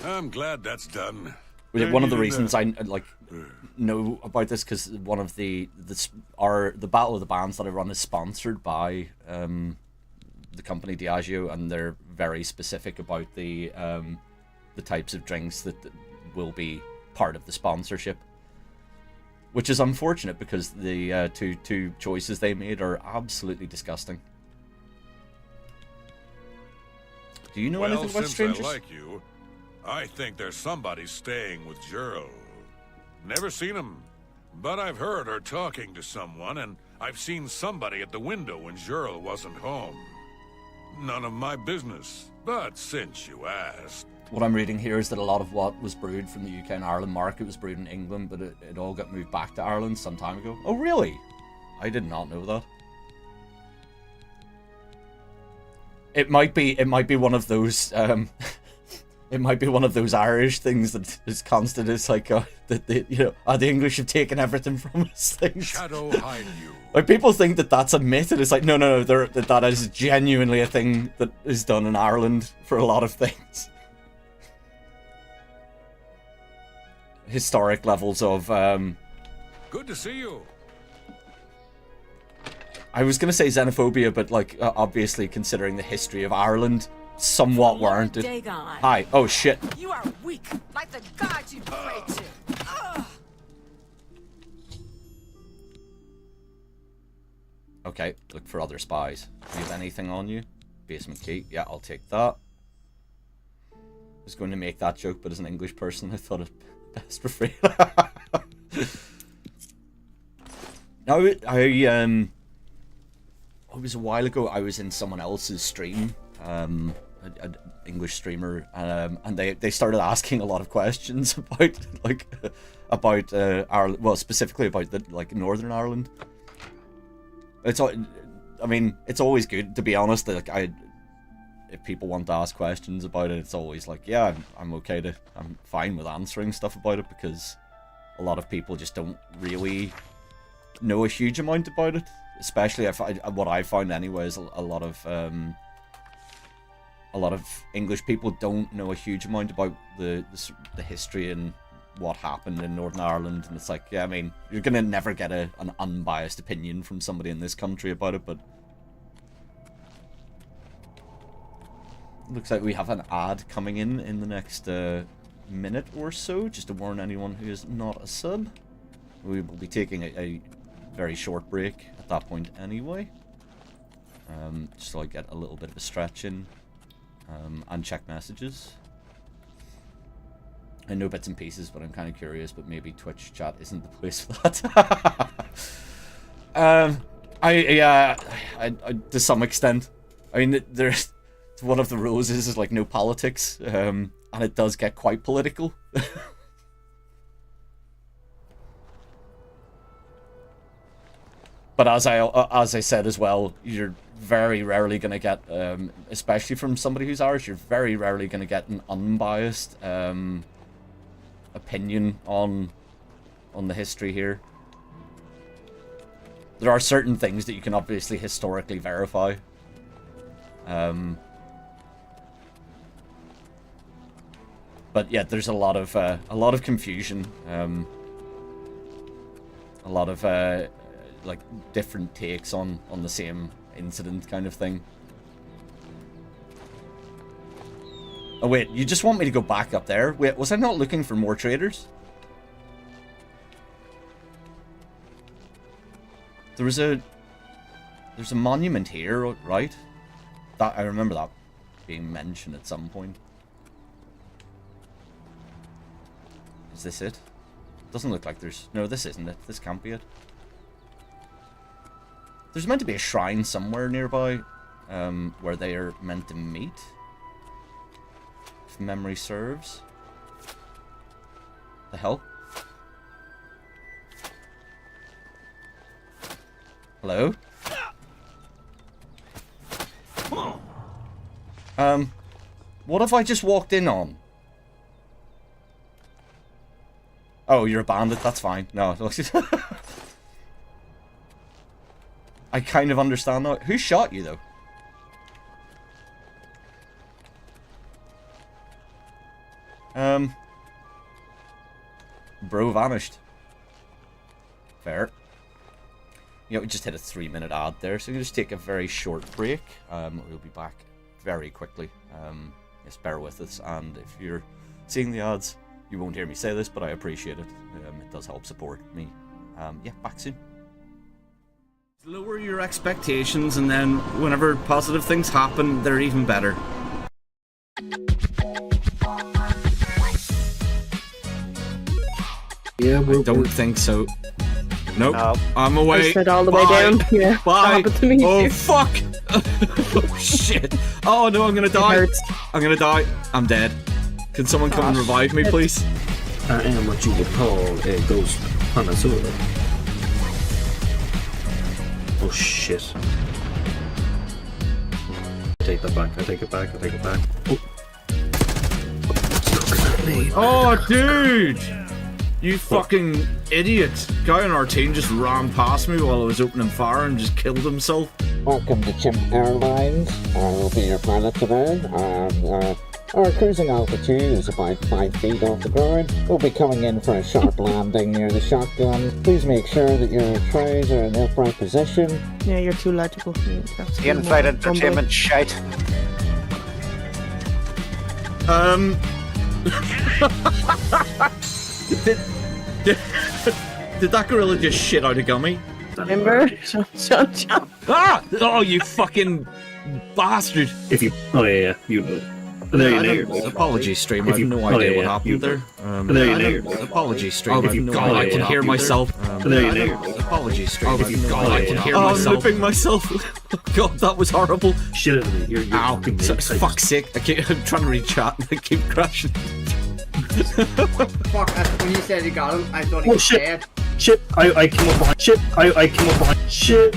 I'm glad that's done. One of the reasons I know about this, because one of the Battle of the Bands that I run is sponsored by the company Diageo, and they're very specific about the types of drinks that will be part of the sponsorship, which is unfortunate because the two choices they made are absolutely disgusting. Do you know anything about strangers? Since I like you, I think there's somebody staying with Gerald. Never seen him, but I've heard her talking to someone, and I've seen somebody at the window when Gerald wasn't home. None of my business, but since you asked... What I'm reading here is that a lot of what was brewed from the UK and Ireland market was brewed in England, but it all got moved back to Ireland some time ago. Oh, really? I did not know that. It might be one of those it might be one of those Irish things that is constant. It's like that the English have taken everything from us things. Shadow hide you. Like, people think that that's a myth, and it's like no, that is genuinely a thing that is done in Ireland for a lot of things. Historic levels of Good to see you. I was gonna say xenophobia, but like obviously considering the history of Ireland, somewhat warranted. Hi. Oh shit. You are weak, like the gods you pray to. Okay, look for other spies. Do you have anything on you? Basement key. Yeah, I'll take that. I was going to make that joke, but as an English person, I thought it best for free. No, it was a while ago. I was in someone else's stream, an English streamer, and they started asking a lot of questions about Ireland, well, specifically about Northern Ireland. It's always good, to be honest. Like, if people want to ask questions about it, it's always like, yeah, I'm fine with answering stuff about it, because a lot of people just don't really know a huge amount about it. Especially what I found anyway is a lot of English people don't know a huge amount about the history and what happened in Northern Ireland, and it's like, yeah, I mean, you're gonna never get an unbiased opinion from somebody in this country about it, but looks like we have an ad coming in the next minute or so, just to warn anyone who is not a sub. We will be taking a very short break at that point anyway, just so I get a little bit of a stretch in, and check messages. I know bits and pieces, but I'm kind of curious, but maybe Twitch chat isn't the place for that. I to some extent, I mean, there's one of the rules is like no politics, and it does get quite political. But as I said as well, you're very rarely going to get, especially from somebody who's Irish, you're very rarely going to get an unbiased opinion on the history here. There are certain things that you can obviously historically verify. But yeah, there's a lot of confusion, a lot of like different takes on the same incident kind of thing. Oh wait, you just want me to go back up there? Wait, was I not looking for more traders? There's a monument here, right? That I remember that being mentioned at some point. Is this it? Doesn't look like there's... No, this isn't it. This can't be it. There's meant to be a shrine somewhere nearby, where they are meant to meet, if memory serves. The hell? Hello? What have I just walked in on? Oh, you're a bandit, that's fine. No, I kind of understand that. Who shot you, though? Bro vanished. Fair. You know, we just hit a 3-minute ad there, so we'll just take a very short break. We'll be back very quickly. Just bear with us, and if you're seeing the ads, you won't hear me say this, but I appreciate it. It does help support me. Yeah, back soon. Lower your expectations, and then whenever positive things happen, they're even better. Yeah, I don't think so. Nope. I'm away. I said all the way down. Yeah. Bye. To me Oh, too. fuck. Oh, shit. Oh, no, I'm gonna die. I'm gonna die. I'm dead. Can someone come and revive me, please? I am what you would call a ghost connoisseur. Oh, shit. I take that back. I take it back. I take it back. Oh, dude! You fucking idiot. Guy on our team just ran past me while I was opening fire and just killed himself. Welcome to Chimp Airlines. I will be your pilot today. Our cruising altitude is about 5 feet off the ground. We'll be coming in for a sharp landing near the shotgun. Please make sure that your trays are in the upright position. Yeah, you're too legible. The in-flight entertainment shite. Did that gorilla just shit out a gummy? Remember? Shut. Ah! Oh, you fucking bastard! If you... Oh, yeah. You know. There you go. Apologies, stream. I have no idea what happened there. There you go. Apologies, stream. I have no idea. I can hear myself. There you go. Apologies, stream. I have no idea. I can hear myself. I'm lipping myself. God, that was horrible. Shit out of me. You're ow. Fuck's sake. I'm trying to read chat and I keep crashing. Fuck, when you said you got him, I thought he was dead. Shit, I came up behind. Shit, I came up behind. Shit.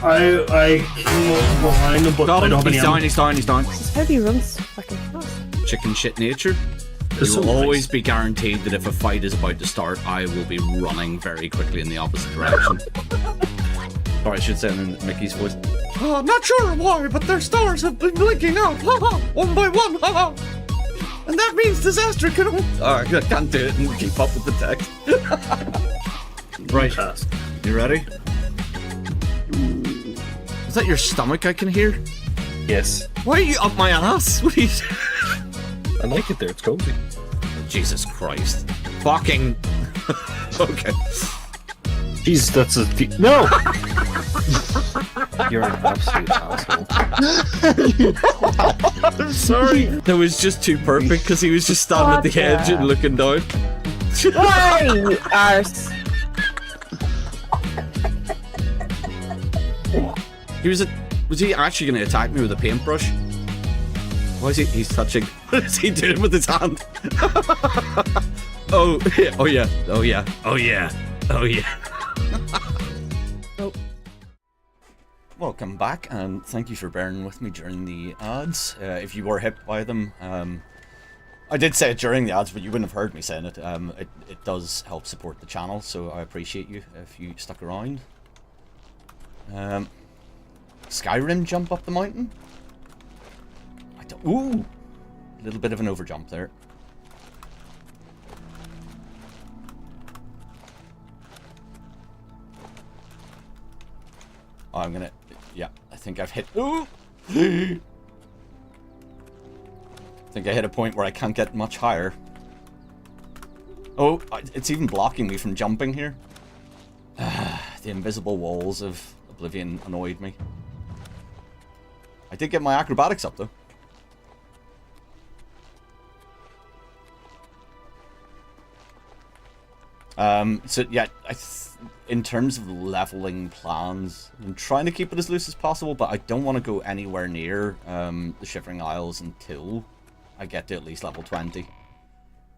I came up behind him, but I don't have any ammo. He's down. How do you run so fucking fast? Chicken shit nature. You will always be guaranteed that if a fight is about to start, I will be running very quickly in the opposite direction. Or I should say in Mickey's voice. Oh, not sure why, but their stars have been blinking out, one by one, and that means disaster can. I can't do it and keep up with the text. Right, you ready? Is that your stomach I can hear? Yes. Why are you up my ass? What are you... I like it there, it's cozy. Jesus Christ. Fucking... Okay. Jesus, that's a... No! You're an absolute asshole. I'm sorry. That was just too perfect because he was just standing at the edge and looking down. Why, you arse? Was he actually going to attack me with a paintbrush? Why is he? He's touching. What is he doing with his hand? Oh yeah. Welcome back, and thank you for bearing with me during the ads. If you were hit by them, I did say it during the ads, but you wouldn't have heard me saying it. It does help support the channel, so I appreciate you if you stuck around. Skyrim jump up the mountain? Ooh! A little bit of an overjump there. Oh, I'm gonna... Yeah, I think I've hit... Ooh! I think I hit a point where I can't get much higher. Oh, it's even blocking me from jumping here. The invisible walls of Oblivion annoyed me. I did get my acrobatics up, though. So yeah, in terms of leveling plans, I'm trying to keep it as loose as possible, but I don't want to go anywhere near the Shivering Isles until I get to at least level 20.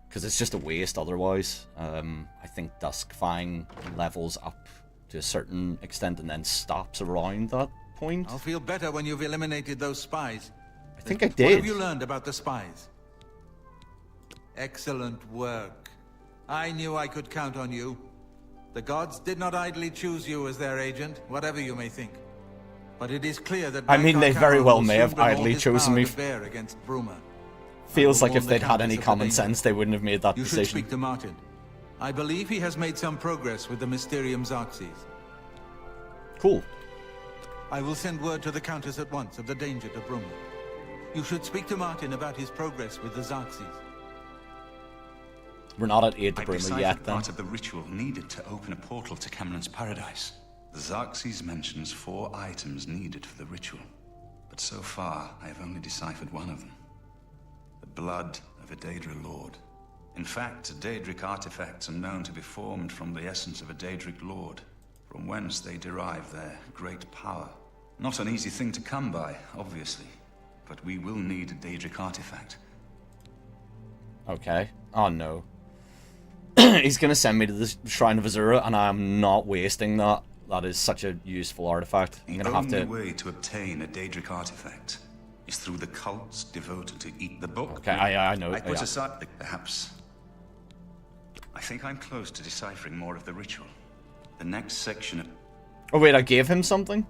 Because it's just a waste otherwise. I think Duskfang levels up to a certain extent and then stops around that point. I'll feel better when you've eliminated those spies. I think I did. What have you learned about the spies? Excellent work. I knew I could count on you. The gods did not idly choose you as their agent, whatever you may think. But it is clear that I mean, they very well may have idly idly chosen me. Against Bruma. Feels like if they'd had any common sense, they wouldn't have made that decision. You should speak to Martin. I believe he has made some progress with the Mysterium Xarxes. Cool. I will send word to the Countess at once of the danger to Bruma. You should speak to Martin about his progress with the Xarxes. We're not at aid to Bruma yet, then. Part of the ritual needed to open a portal to Cameron's paradise. The Xarxes mentions 4 items needed for the ritual. But so far, I have only deciphered one of them. The blood of a Daedra Lord. In fact, Daedric artifacts are known to be formed from the essence of a Daedric Lord, from whence they derive their great power. Not an easy thing to come by, obviously, but we will need a Daedric artifact. Okay. Oh no. He's gonna send me to the Shrine of Azura, and I'm not wasting that. That is such a useful artifact. I'm gonna have to... The only way to obtain a Daedric artifact is through the cults devoted to eat the book. Okay, I know. I put aside, perhaps. I think I'm close to deciphering more of the ritual. The next section of... Oh wait, I gave him something?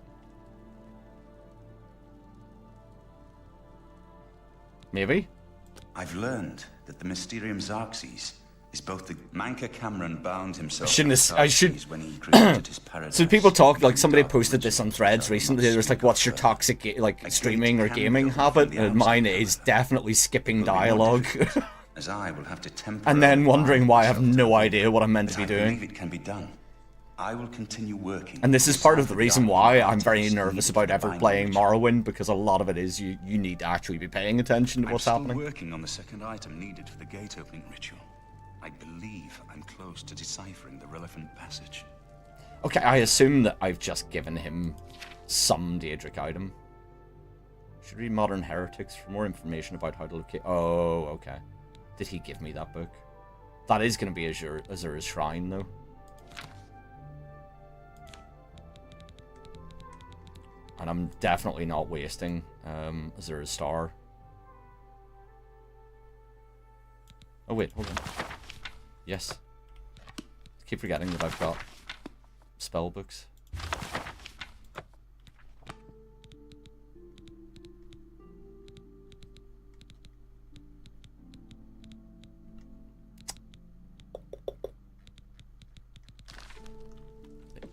Maybe? I've learned that the Mysterium Xarxes is both the Manka Cameron bound himself. I should. When he created his paradise. So people talk, like somebody posted this on Threads recently. There's like, what's your toxic streaming or gaming habit? And mine is definitely skipping dialogue. As I will have to and then wondering why I have no idea what I'm meant to be doing. It can be done. I will continue working. And this is part of the reason why I'm very nervous about ever playing Morrowind, because a lot of it is you need to actually be paying attention to what's happening. I'm still working on the second item needed for the gate opening ritual. I believe I'm close to deciphering the relevant passage. Okay, I assume that I've just given him some Daedric item. Should read Modern Heretics for more information about how to locate... Oh, okay. Did he give me that book? That is going to be Azura's Shrine, though. And I'm definitely not wasting Azura's Star. Oh wait, hold on. Yes. I keep forgetting that I've got spell books.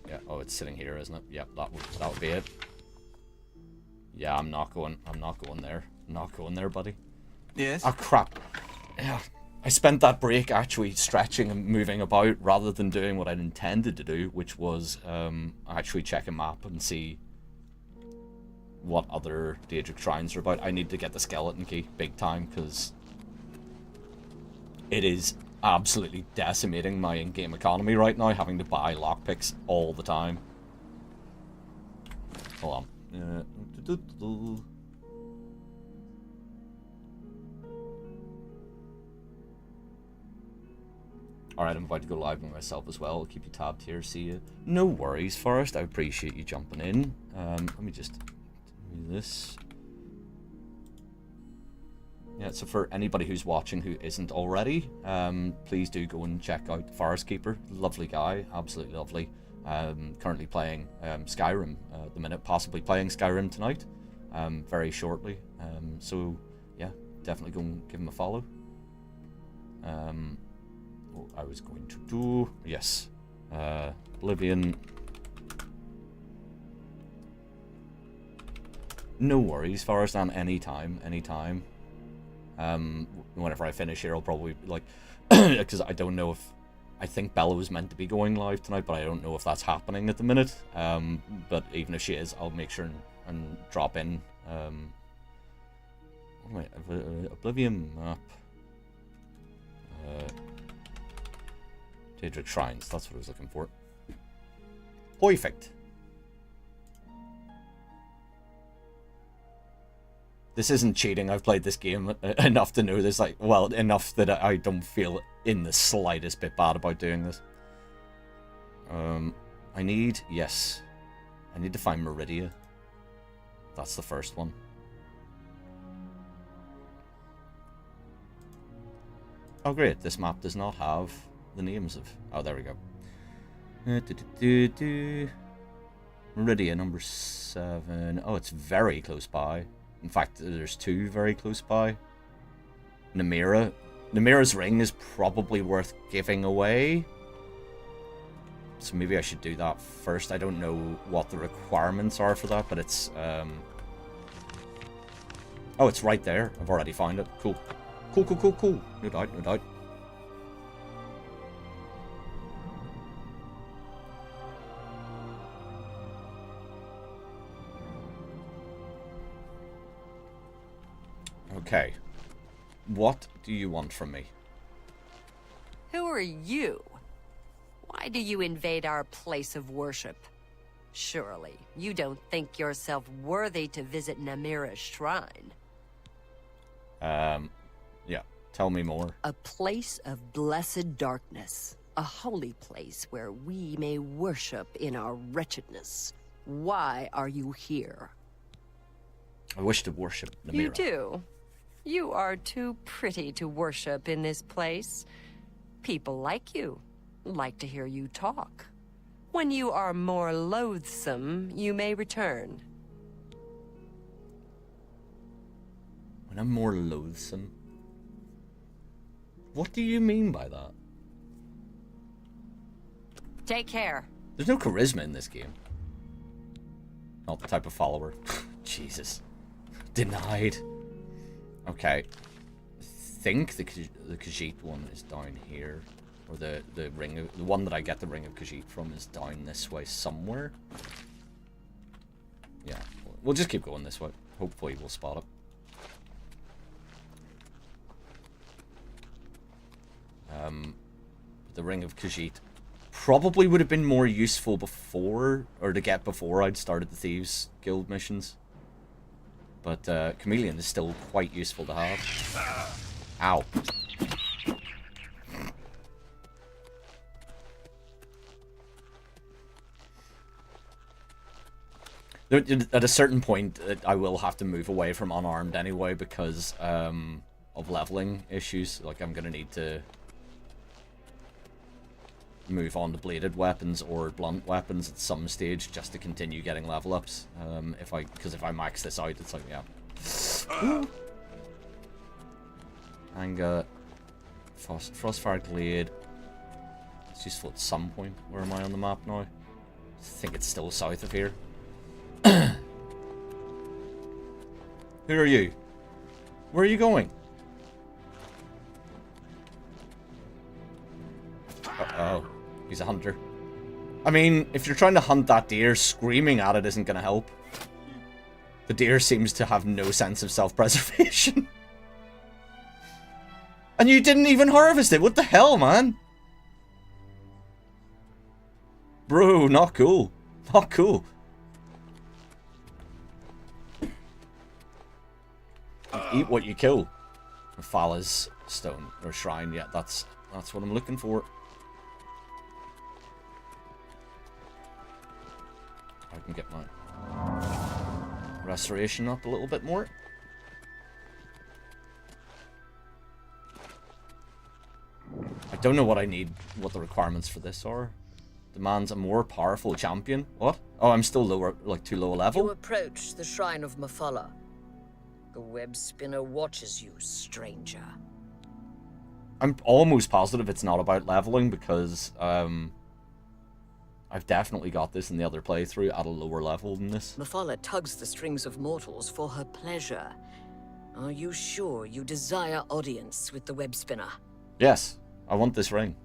Yeah, oh, it's sitting here, isn't it? Yep, that would be it. Yeah, I'm not going there. I'm not going there, buddy. Yes? Oh, crap. Yeah. I spent that break actually stretching and moving about rather than doing what I'd intended to do, which was actually check a map and see what other Daedric Shrines are about. I need to get the skeleton key big time because it is absolutely decimating my in-game economy right now, having to buy lockpicks all the time. Hold on. Alright, I'm about to go live with myself as well. I'll keep you tabbed here. See you. No worries, Forrest. I appreciate you jumping in. Let me just do this. Yeah, so for anybody who's watching who isn't already, please do go and check out Forest Keeper. Lovely guy. Absolutely lovely. Currently playing Skyrim at the minute. Possibly playing Skyrim tonight. Very shortly. So, yeah, definitely go and give him a follow. What I was going to do, yes, Oblivion. No worries, Forrest, on anytime. Whenever I finish here, I'll probably, like, because I don't know if, I think Bella was meant to be going live tonight, but I don't know if that's happening at the minute. But even if she is, I'll make sure and drop in. Wait, Oblivion map. Daedric Shrines, that's what I was looking for. Perfect. This isn't cheating. I've played this game enough to know this, like, well, enough that I don't feel in the slightest bit bad about doing this. I need to find Meridia. That's the first one. Oh great, this map does not have the names of... Oh, there we go. Meridia, number 7. Oh, it's very close by. In fact, there's 2 very close by. Namira. Namira's ring is probably worth giving away. So maybe I should do that first. I don't know what the requirements are for that, but it's... Oh, it's right there. I've already found it. Cool. Cool. No doubt. Okay. What do you want from me? Who are you? Why do you invade our place of worship? Surely, you don't think yourself worthy to visit Namira's shrine. Yeah. Tell me more. A place of blessed darkness. A holy place where we may worship in our wretchedness. Why are you here? I wish to worship Namira. You do. You are too pretty to worship in this place. People like you, like to hear you talk. When you are more loathsome, you may return. When I'm more loathsome? What do you mean by that? Take care. There's no charisma in this game. Not the type of follower. Jesus. Denied. Okay. I think the Khajiit one is down here. Or the ring of, the one that I get the ring of Khajiit from is down this way somewhere. Yeah. We'll just keep going this way. Hopefully we'll spot it. The ring of Khajiit probably would have been more useful before, or to get before I'd started the Thieves Guild missions. But Chameleon is still quite useful to have. Ow. At a certain point, I will have to move away from unarmed anyway because of leveling issues. Like, I'm going to need to move on to bladed weapons or blunt weapons at some stage just to continue getting level ups. Because if I max this out, it's like, yeah. Anger. Frostfire Glade. It's useful at some point. Where am I on the map now? I think it's still south of here. Who are you? Where are you going? Uh-oh. He's a hunter. I mean, if you're trying to hunt that deer, screaming at it isn't going to help. The deer seems to have no sense of self-preservation. And you didn't even harvest it. What the hell, man? Bro, not cool. Not cool. Eat what you kill. Fala's stone or shrine. Yeah, that's what I'm looking for. I can get my restoration up a little bit more. I don't know what I need, what the requirements for this are. Demands a more powerful champion. What? Oh, I'm still lower, like too low a level. You approach the shrine of Mafala. The web spinner watches you, stranger. I'm almost positive it's not about leveling because I've definitely got this in the other playthrough at a lower level than this. Mafala tugs the strings of mortals for her pleasure. Are you sure you desire audience with the web spinner? Yes, I want this ring.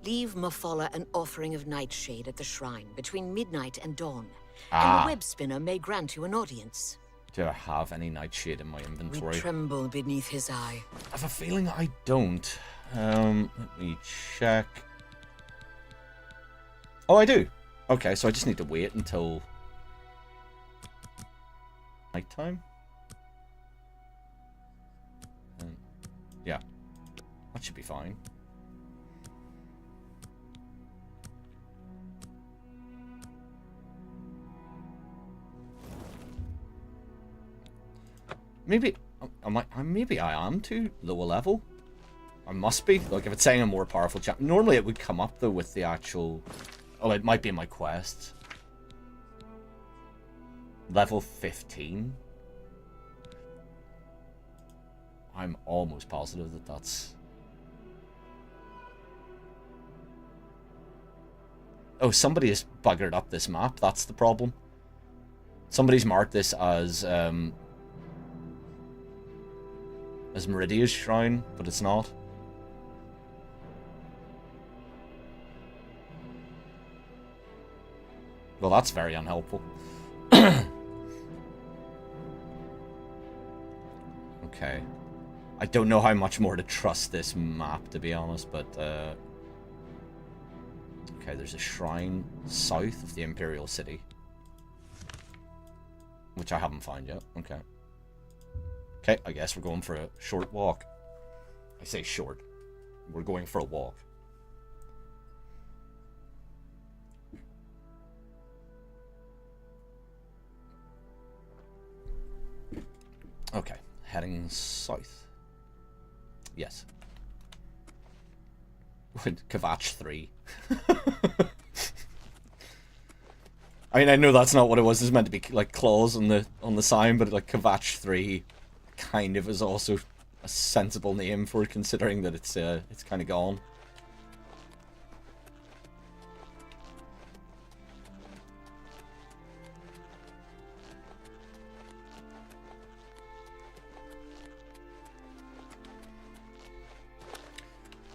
Leave Mafala an offering of nightshade at the shrine between midnight and dawn, Ah. and the web spinner may grant you an audience. Do I have any nightshade in my inventory? We tremble beneath his eye. I have a feeling I don't. Let me check. Oh, I do. Okay, so I just need to wait until nighttime. Yeah, that should be fine. Maybe maybe I am too low a level. I must be. Like, if it's saying a more powerful champ, normally it would come up though with the actual. Oh, it might be in my quest. Level 15. I'm almost positive that that's. Oh, somebody has buggered up this map. That's the problem. Somebody's marked this as Meridia's shrine, but it's not. Well, that's very unhelpful. Okay. I don't know how much more to trust this map, to be honest, but okay, there's a shrine south of the Imperial City, which I haven't found yet. Okay. Okay, I guess we're going for a short walk. I say short. We're going for a walk. Okay, heading south. Yes. Kvatch 3. I mean, I know that's not what it was. It's meant to be like claws on the sign, but like Kvatch 3 kind of is also a sensible name for it, considering that it's kind of gone.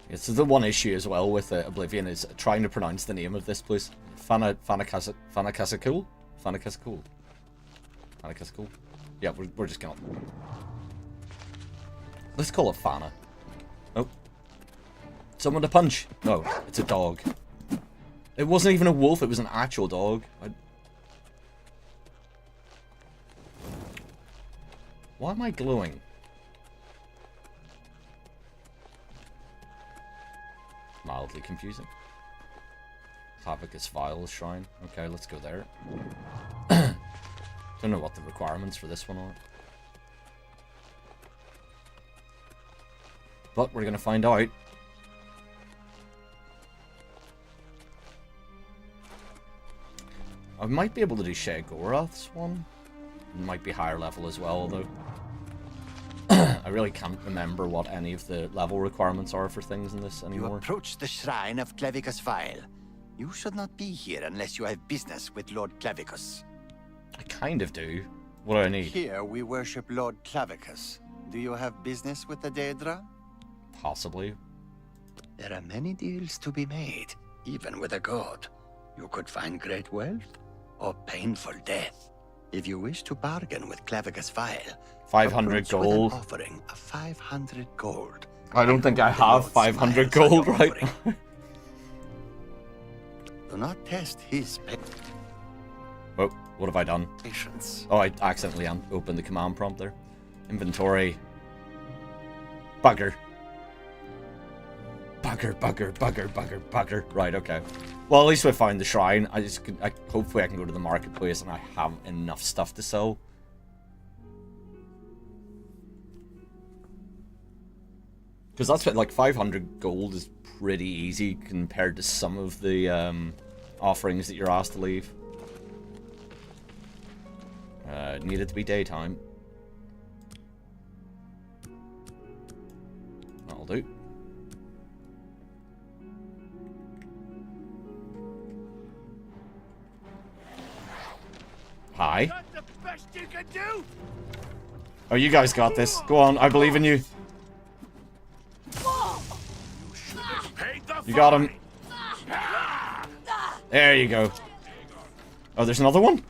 Yeah, so the one issue as well with Oblivion is trying to pronounce the name of this place. Fanakasakul? Fanakasakul. Fanakasakul? Yeah, we're just gonna... Let's call it Fana. Oh. Someone to punch. No, it's a dog. It wasn't even a wolf, it was an actual dog. Why am I glowing? Mildly confusing. Havocus Vial Shrine. Okay, let's go there. Don't know what the requirements for this one are. But we're going to find out. I might be able to do Sheogorath's one. It might be higher level as well, although I really can't remember what any of the level requirements are for things in this anymore. You approach the shrine of Clavicus Vile. You should not be here unless you have business with Lord Clavicus. I kind of do. What do I need? Here we worship Lord Clavicus. Do you have business with the Daedra? Possibly. There are many deals to be made, even with a god. You could find great wealth or painful death. If you wish to bargain with Clavicus Vile, 500 gold. Offering of 500 gold. I don't think I have 500 gold right now. Do not test his Oh, what have I done? patience. Oh, I accidentally opened the command prompt there. Inventory. Bugger. Bugger. Right, okay. Well, at least we found the shrine. Hopefully I can go to the marketplace and I have enough stuff to sell. Because that's what, like, 500 gold is pretty easy compared to some of the offerings that you're asked to leave. Needed to be daytime. That'll do. Hi. That's the best you can do. Oh, you guys got this. Go on, I believe in you. You got him. There you go. Oh, there's another one?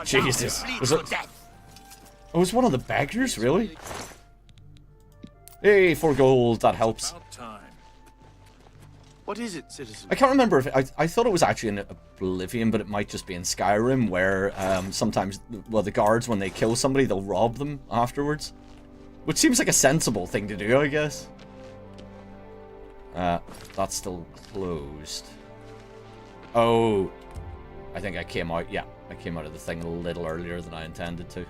Jesus. Was it? Oh, it was one of the beggars, really? Hey, 4 gold, that helps. What is it, citizen? I can't remember if I thought it was actually in Oblivion, but it might just be in Skyrim, where sometimes, well, the guards, when they kill somebody, they'll rob them afterwards. Which seems like a sensible thing to do, I guess. That's still closed. Oh, I think I came out, yeah, I came out of the thing a little earlier than I intended to.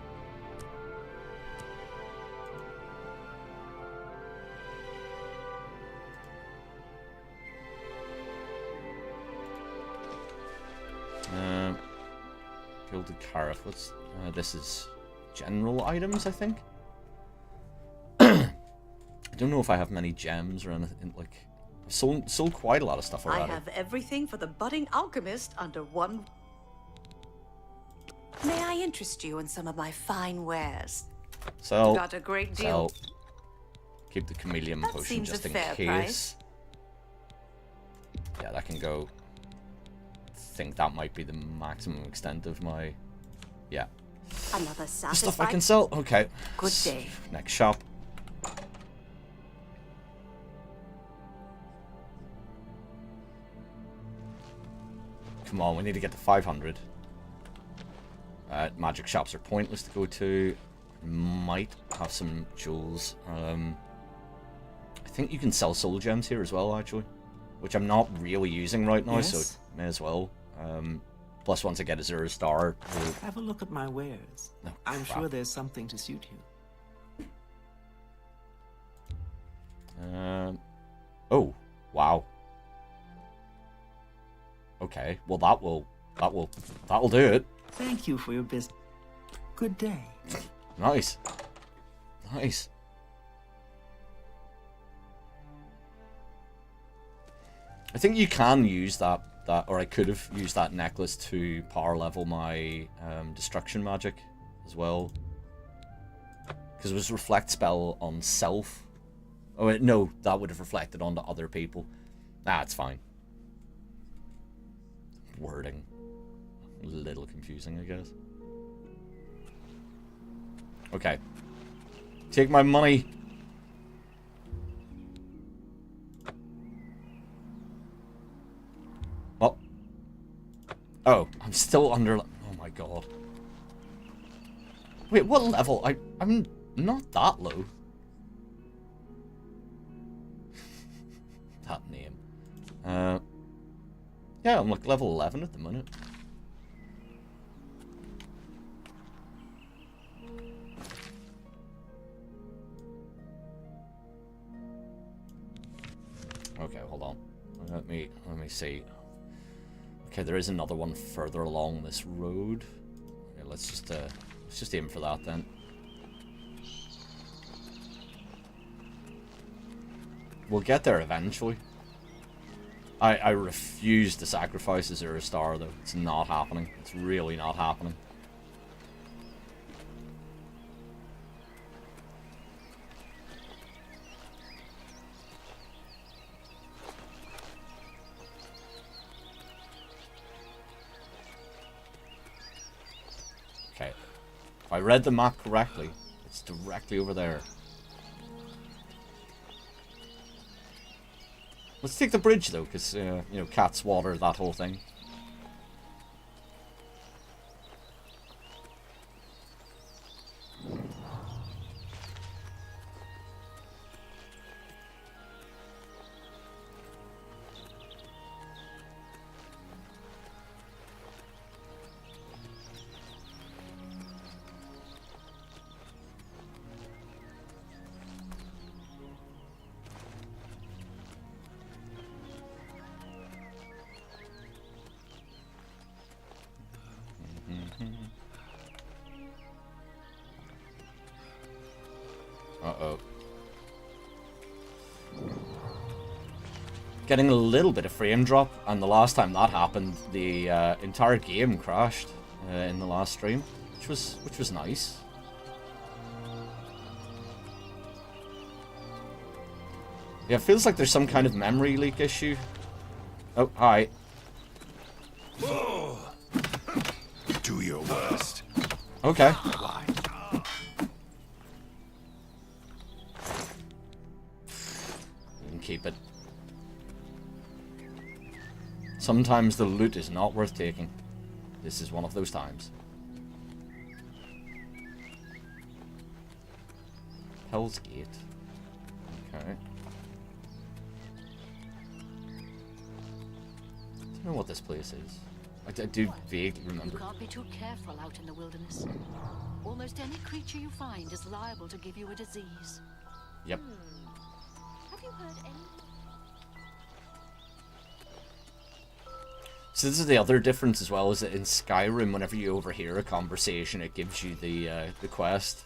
Gilded Carif. What's this is general items, I think. I don't know if I have many gems or anything. Like, I've sold quite a lot of stuff already. I have everything for the budding alchemist under one. May I interest you in some of my fine wares? Sell. Got a great deal. Sell. Keep the chameleon That potion seems just a in fair case. price. Yeah, that can go. I think that might be the maximum extent of my. Yeah. Another satisfied. Stuff I can sell. Okay. Good day. Next shop. Come on, we need to get to 500. Magic shops are pointless to go to. Might have some jewels. I think you can sell soul gems here as well, actually, which I'm not really using right now, Yes? so may as well. Plus, once I get a 0 star, we'll... Have a look at my wares. Oh, I'm crap. sure there's something to suit you. Oh, wow. Okay, well that'll do it. Thank you for your business. Good day. Nice. Nice. I think you can use that, or I could have used that necklace to power level my destruction magic as well. Because it was reflect spell on self. Oh wait, no, that would have reflected onto other people. Nah, it's fine. Wording. A little confusing, I guess. Okay. Take my money. Well. Oh, I'm still under... Oh my god. Wait, what level? I'm not that low. That name. Yeah, I'm like level 11 at the minute. Okay, hold on. Let me see. Okay, there is another one further along this road. Okay, let's just aim for that then. We'll get there eventually. I refuse to sacrifice a 0-star though. It's not happening. It's really not happening. Okay. If I read the map correctly, it's directly over there. Let's take the bridge though, because you know, cats, water, that whole thing. Uh-oh. Getting a little bit of frame drop, and the last time that happened, the entire game crashed in the last stream, which was nice. Yeah, it feels like there's some kind of memory leak issue. Oh, hi. Do your worst. Okay. You can keep it. Sometimes the loot is not worth taking. This is one of those times. Hell's Gate. Okay. I don't know what this place is. I do vaguely remember. You can't be too careful out in the wilderness. Almost any creature you find is liable to give you a disease. Yep. Have you heard any? So this is the other difference as well, is that in Skyrim, whenever you overhear a conversation, it gives you the quest.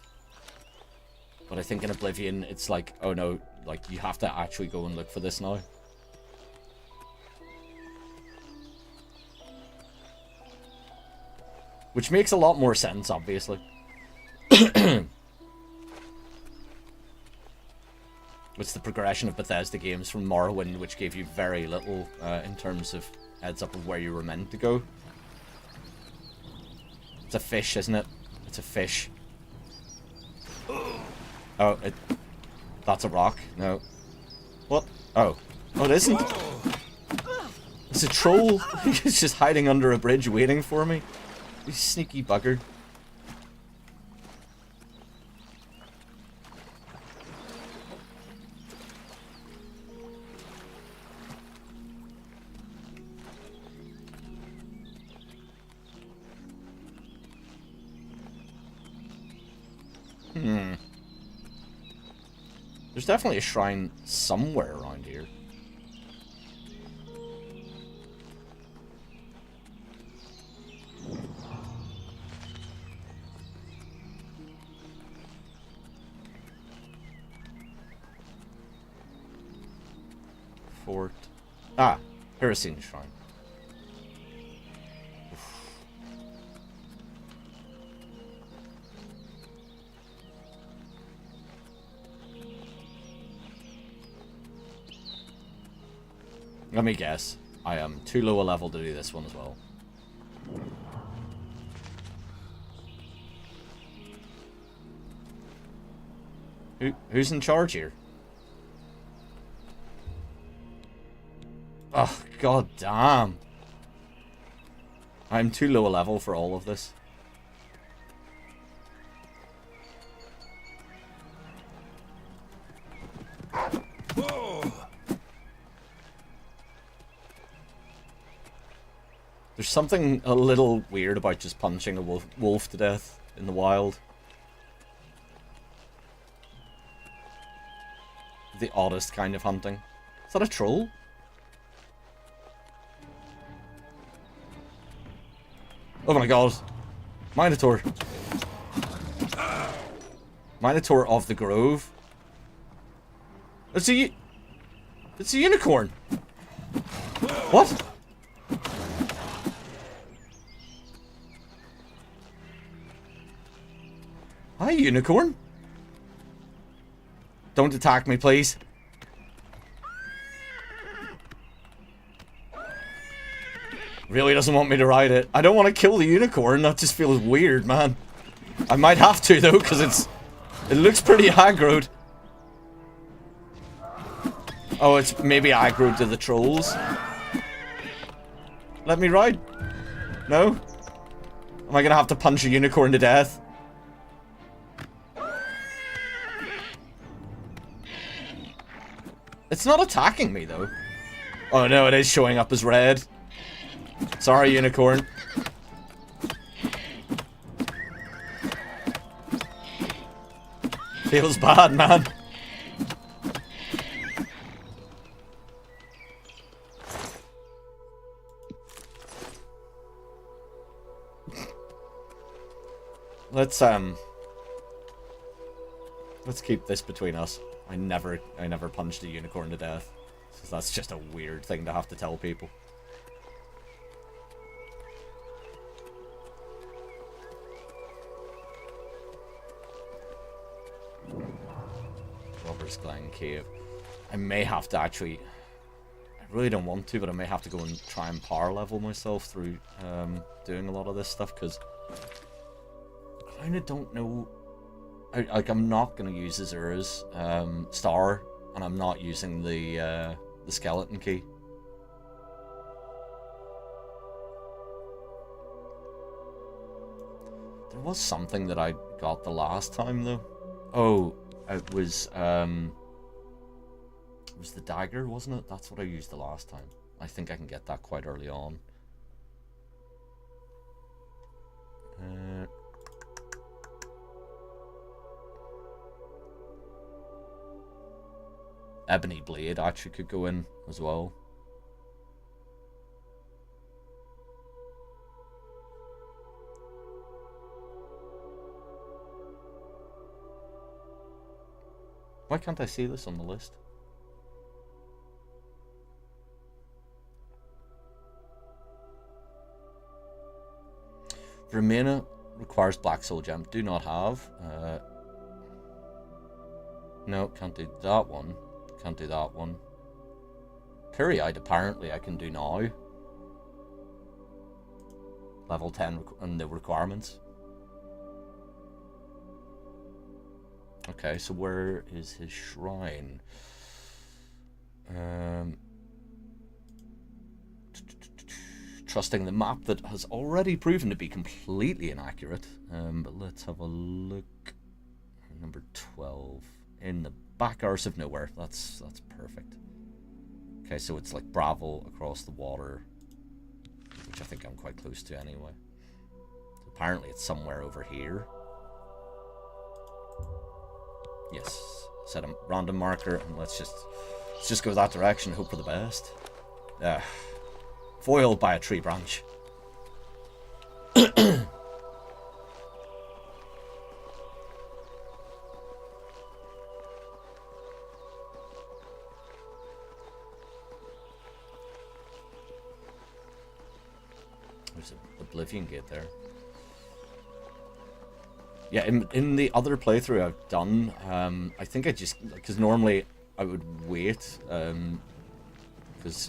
But I think in Oblivion, it's like, oh no, like you have to actually go and look for this now. Which makes a lot more sense, obviously. It's the progression of Bethesda games from Morrowind, which gave you very little in terms of heads up of where you were meant to go. It's a fish, isn't it? It's a fish. Oh, that's a rock. No. What? Oh. Oh, it isn't. It's a troll. He's just hiding under a bridge waiting for me. You sneaky bugger. There's definitely a shrine somewhere around here. Fort. Ah, Kerosene Shrine. Oof. Let me guess. I am too low a level to do this one as well. Who's in charge here? Oh, god damn. I'm too low a level for all of this. There's something a little weird about just punching a wolf to death in the wild. The oddest kind of hunting. Is that a troll? Oh my god. Minotaur. Minotaur of the Grove. It's a unicorn. What? Hi, unicorn. Don't attack me, please. Really doesn't want me to ride it. I don't want to kill the unicorn. That just feels weird, man. I might have to, though, because it looks pretty aggroed. Oh, it's maybe aggroed to the trolls. Let me ride. No? Am I going to have to punch a unicorn to death? It's not attacking me, though. Oh, no, it is showing up as red. Sorry, unicorn. Feels bad, man. Let's keep this between us. I never punched a unicorn to death. So that's just a weird thing to have to tell people. Robbers Glen Cave. I may have to actually... I really don't want to, but I may have to go and try and power level myself through doing a lot of this stuff, because I kind of don't know... I'm not going to use Azura's star, and I'm not using the skeleton key. There was something that I got the last time, though. Oh, it was the dagger, wasn't it? That's what I used the last time. I think I can get that quite early on. Ebony Blade actually could go in as well. Why can't I see this on the list? Vermina requires Black Soul Gem. Do not have. No, can't do that one. Can't do that one. Period, apparently I can do now. Level 10 and the requirements. Okay, so where is his shrine? Trusting the map that has already proven to be completely inaccurate. But let's have a look. Number 12. In the back arse of nowhere. That's perfect. Okay, so it's like Bravo across the water, which I think I'm quite close to anyway. So apparently it's somewhere over here. Yes, set a random marker, and let's just go that direction. Hope for the best. Foiled by a tree branch. There's an Oblivion Gate there. Yeah, in the other playthrough I've done, I think I just... Because normally I would wait, because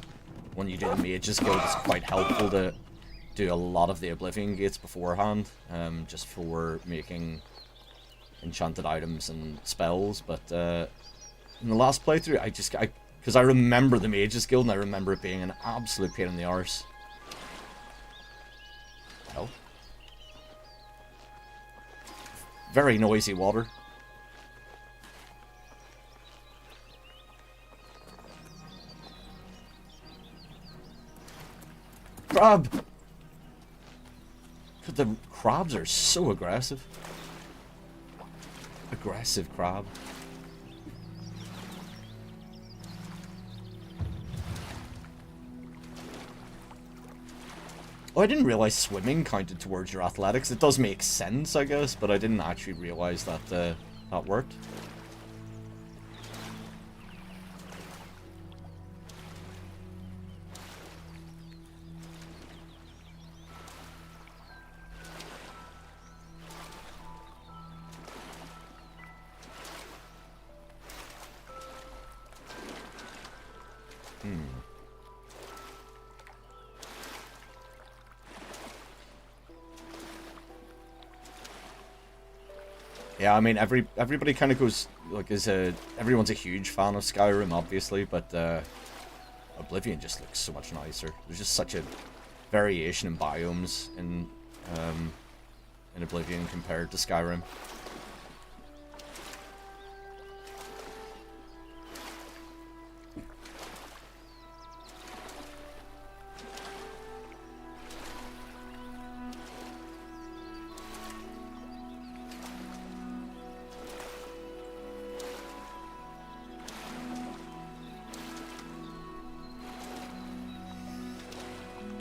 when you do the Mage's Guild, it's quite helpful to do a lot of the Oblivion Gates beforehand, just for making enchanted items and spells, but in the last playthrough, because I remember the Mage's Guild, and I remember it being an absolute pain in the arse. Hell. Very noisy water. Crab! The crabs are so aggressive. Aggressive crab. Oh, I didn't realize swimming counted towards your athletics. It does make sense, I guess, but I didn't actually realize that that worked. Yeah, I mean, everybody kind of goes, like, everyone's a huge fan of Skyrim, obviously, but Oblivion just looks so much nicer. There's just such a variation in biomes in Oblivion compared to Skyrim.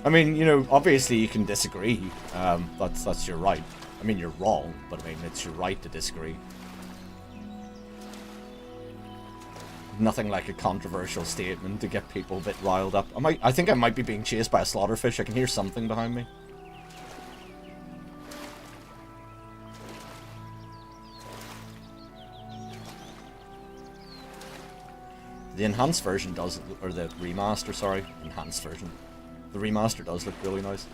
I mean, you know, obviously you can disagree. That's your right. I mean, you're wrong, but I mean, it's your right to disagree. Nothing like a controversial statement to get people a bit riled up. I think I might be being chased by a slaughterfish. I can hear something behind me. The enhanced version does, or the remaster, sorry, enhanced version. The remaster does look really nice.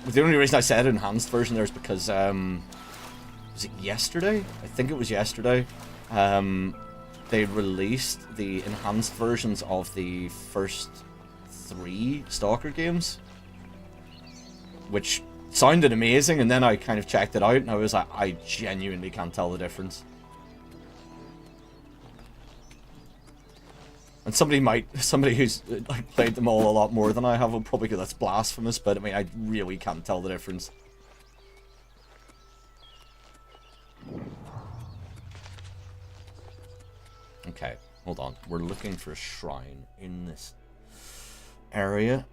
But the only reason I said enhanced version there is because, was it yesterday? I think it was yesterday. They released the enhanced versions of the first 3 Stalker games, which sounded amazing, and then I kind of checked it out, and I was like, I genuinely can't tell the difference. And somebody who's like played them all a lot more than I have will probably go, that's blasphemous, but I mean, I really can't tell the difference. Okay, hold on. We're looking for a shrine in this area.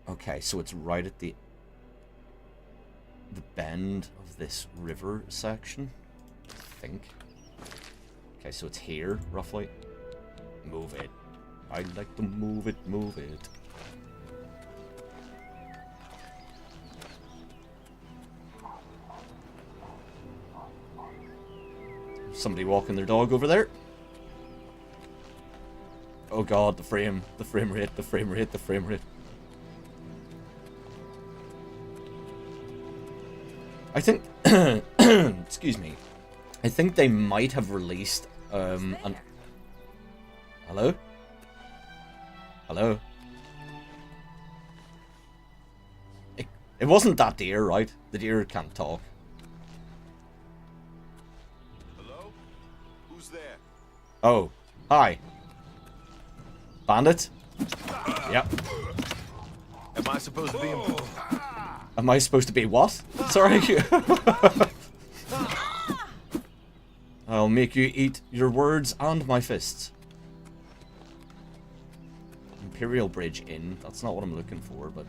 Okay, so it's right at the bend of this river section, I think. Okay, so it's here, roughly. Move it. I'd like to move it, move it. Somebody walking their dog over there. Oh god, the frame rate, the frame rate, the frame rate. I think, excuse me, I think they might have released, Hello? Hello? It wasn't that deer, right? The deer can't talk. Hello? Who's there? Oh, hi. Bandit? Yep. Am I supposed to be in... Am I supposed to be what? Sorry. I'll make you eat your words and my fists. Imperial Bridge Inn. That's not what I'm looking for, but...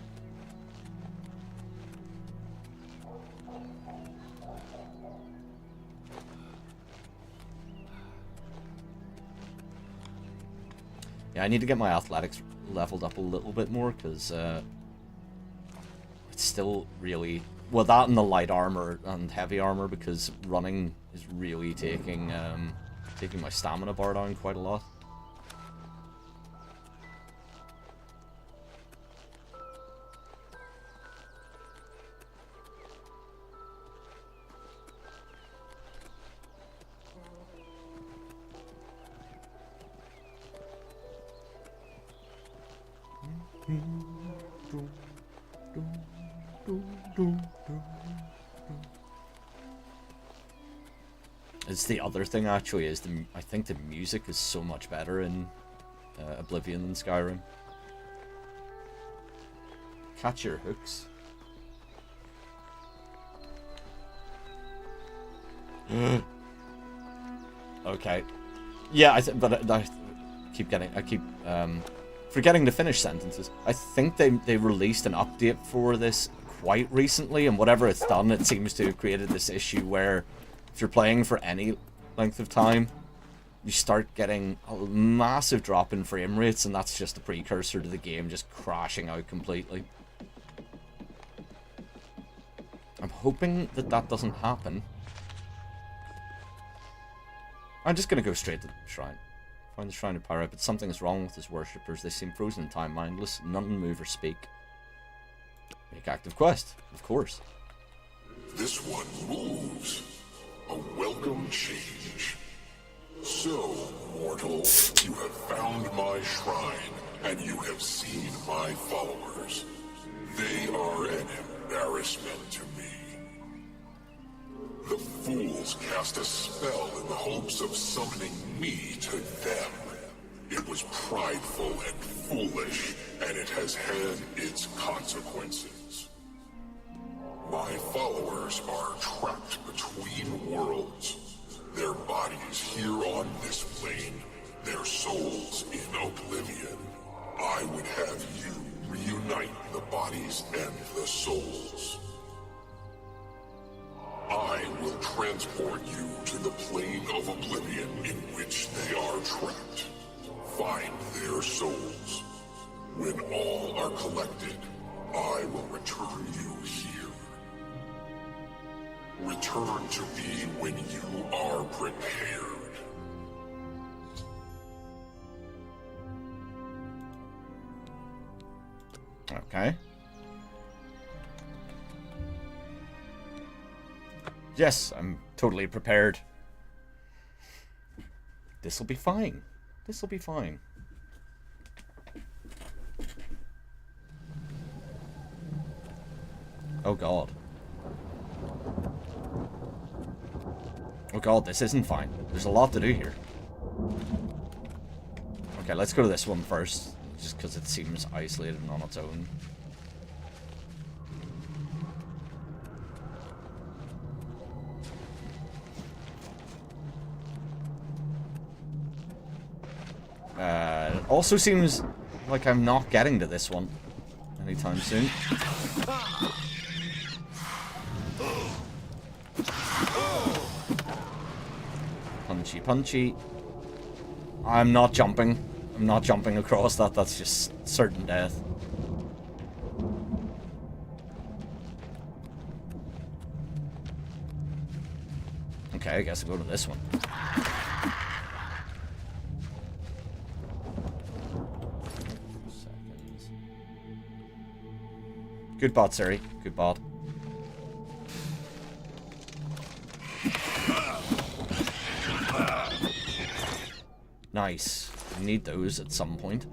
Yeah, I need to get my athletics leveled up a little bit more, because it's still really... Well, that and the light armor and heavy armor, because running is really taking my stamina bar down quite a lot. It's the other thing, actually, is I think the music is so much better in Oblivion than Skyrim. Catch your hooks. Okay. Yeah, but I keep forgetting to finish sentences. I think they released an update for this quite recently, and whatever it's done, it seems to have created this issue where if you're playing for any length of time, you start getting a massive drop in frame rates, and that's just a precursor to the game just crashing out completely. I'm hoping that that doesn't happen. I'm just gonna go straight to the shrine. Find the shrine of Pyro, but something is wrong with his worshippers. They seem frozen in time, mindless, none move or speak. Make active quest, of course. This one moves. A welcome change. So, mortal, you have found my shrine, and you have seen my followers. They are an embarrassment to me. The fools cast a spell in the hopes of summoning me to them. It was prideful and foolish, and it has had its consequences. My followers are trapped between worlds. Their bodies here on this plane, their souls in oblivion. I would have you reunite the bodies and the souls. I will transport you to the plane of oblivion in which they are trapped. Find their souls. When all are collected, I will return you here. Return to me when you are prepared. Okay. Yes, I'm totally prepared. This'll be fine. This'll be fine. Oh god. Oh god, this isn't fine. There's a lot to do here. Okay, let's go to this one first, just because it seems isolated and on its own. It also seems like I'm not getting to this one anytime soon. Punchy, punchy. I'm not jumping. I'm not jumping across that. That's just certain death. Okay, I guess I'll go to this one. Good bot, Siri. Good bot. Nice. I need those at some point.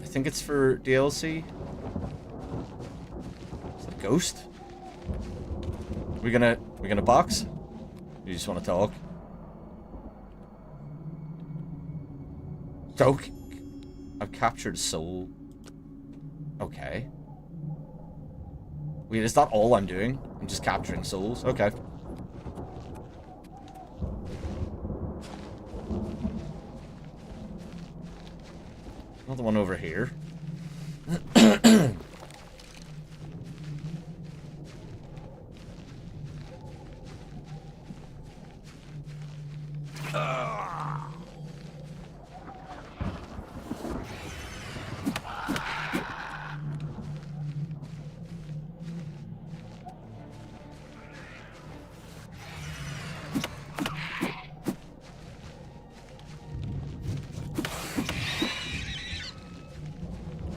I think it's for DLC. Is that a ghost? We gonna box? You just want to talk? Talk. I've captured soul. Okay. Wait, is that all I'm doing? I'm just capturing souls? Okay. Another one over here.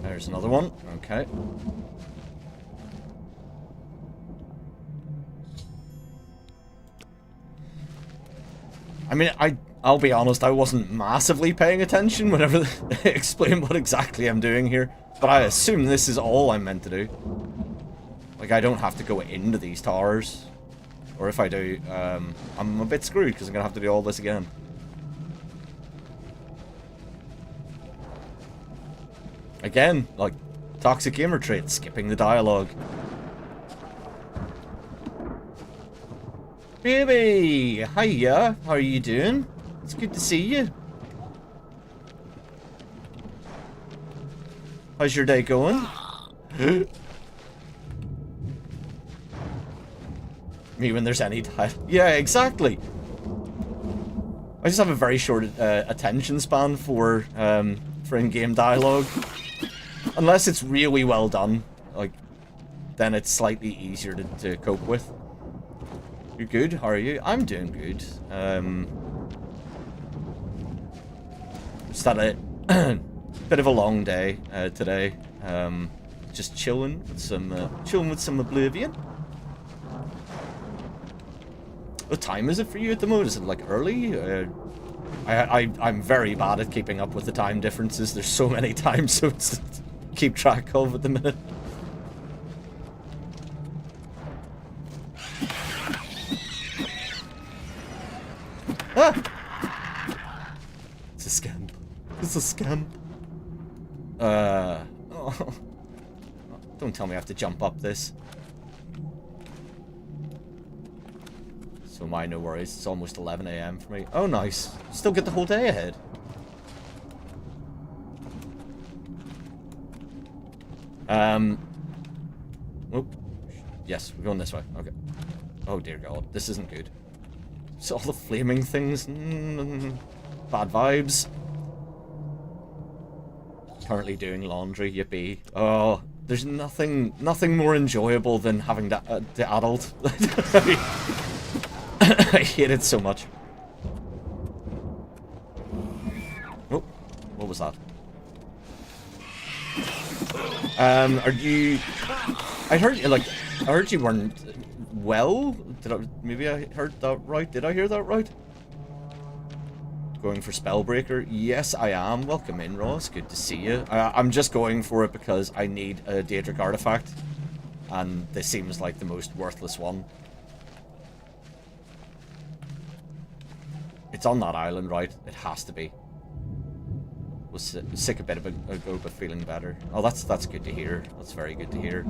There's another one. Okay. I mean, I'll be honest, I wasn't massively paying attention whenever they explain what exactly I'm doing here. But I assume this is all I'm meant to do. Like, I don't have to go into these towers. Or if I do, I'm a bit screwed because I'm going to have to do all this again. Again, like, toxic gamer trait, skipping the dialogue. Baby! Hiya! How are you doing? It's good to see you. How's your day going? Me when there's any time. Yeah, exactly. I just have a very short attention span for in-game dialogue. Unless it's really well done, like, then it's slightly easier to cope with. You're good? How are you? I'm doing good. Just had a bit of a long day today. Just chilling with some Oblivion. What time is it for you at the moment? Is it like early? I'm very bad at keeping up with the time differences. There's so many time zones to keep track of at the minute. Ah! It's a scamp. It's a scamp. Oh. Don't tell me I have to jump up this. So no worries. It's almost 11 AM for me. Oh, nice. Still get the whole day ahead. Oh. Yes, we're going this way. Okay. Oh, dear God. This isn't good. It's all the flaming things. Bad vibes. Currently doing laundry. Yippee. Oh, there's nothing more enjoyable than having the adult. I hate it so much. Oh, what was that? Are you... I heard you weren't well? Maybe I heard that right? Did I hear that right? Going for Spellbreaker? Yes, I am. Welcome in, Ross. Good to see you. I'm just going for it because I need a Daedric artifact. And this seems like the most worthless one. It's on that island, right? It has to be. Was sick a bit ago, but feeling better. Oh, that's good to hear. That's very good to hear.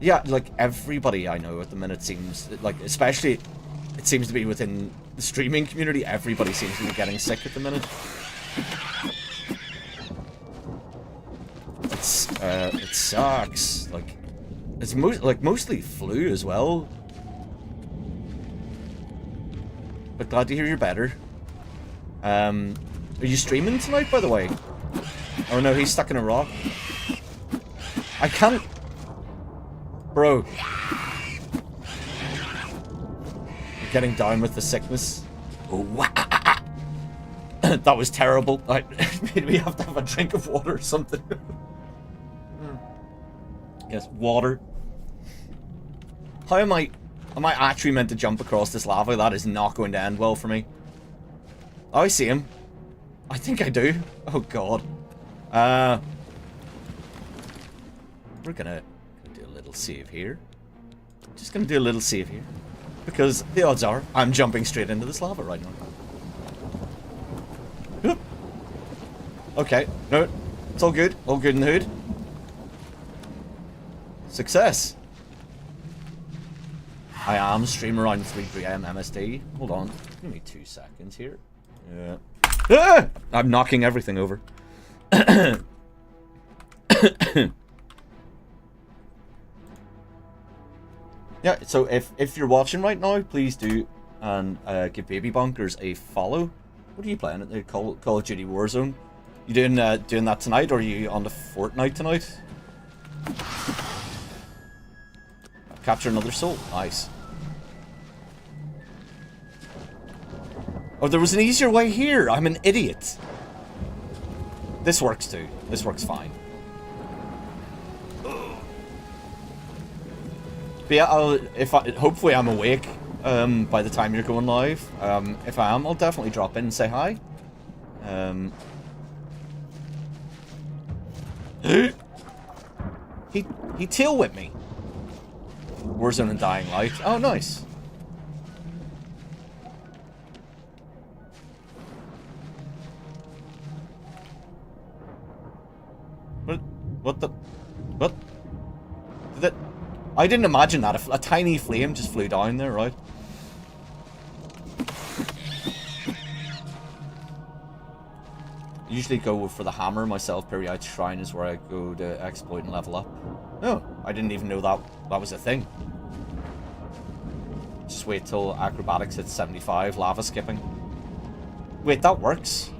Yeah, like, everybody I know at the minute seems... Like, especially... It seems to be within the streaming community, everybody seems to be getting sick at the minute. It sucks. Like, it's mostly flu as well. But glad to hear you're better. Are you streaming tonight, by the way? Oh no, he's stuck in a rock. I can't... Bro. You're getting down with the sickness. Oh, that was terrible. Maybe we have to have a drink of water or something. Yes, water. How am I actually meant to jump across this lava? That is not going to end well for me. Oh, I see him. I think I do. Oh, God. We're gonna do a little save here. Just gonna do a little save here. Because the odds are I'm jumping straight into this lava right now. Okay. No. It's all good. All good in the hood. Success. I am streaming around 3 PM MSD. Hold on. Give me 2 seconds here. Yeah. Ah! I'm knocking everything over. Yeah, so if you're watching right now, please do and give Baby Bonkers a follow. What are you playing at Call of Duty Warzone? You doing that tonight, or are you on the Fortnite tonight? Capture another soul. Nice. Oh, there was an easier way here. I'm an idiot. This works too. This works fine. But yeah, hopefully I'm awake by the time you're going live. If I am, I'll definitely drop in and say hi. He tail whipped me. Warzone and Dying Light. Oh, nice. What the? What? I didn't imagine that. A tiny flame just flew down there, right? Usually go for the hammer myself. Periodic Shrine is where I go to exploit and level up. Oh, I didn't even know that was a thing. Just wait till acrobatics hits 75, lava skipping. Wait, that works?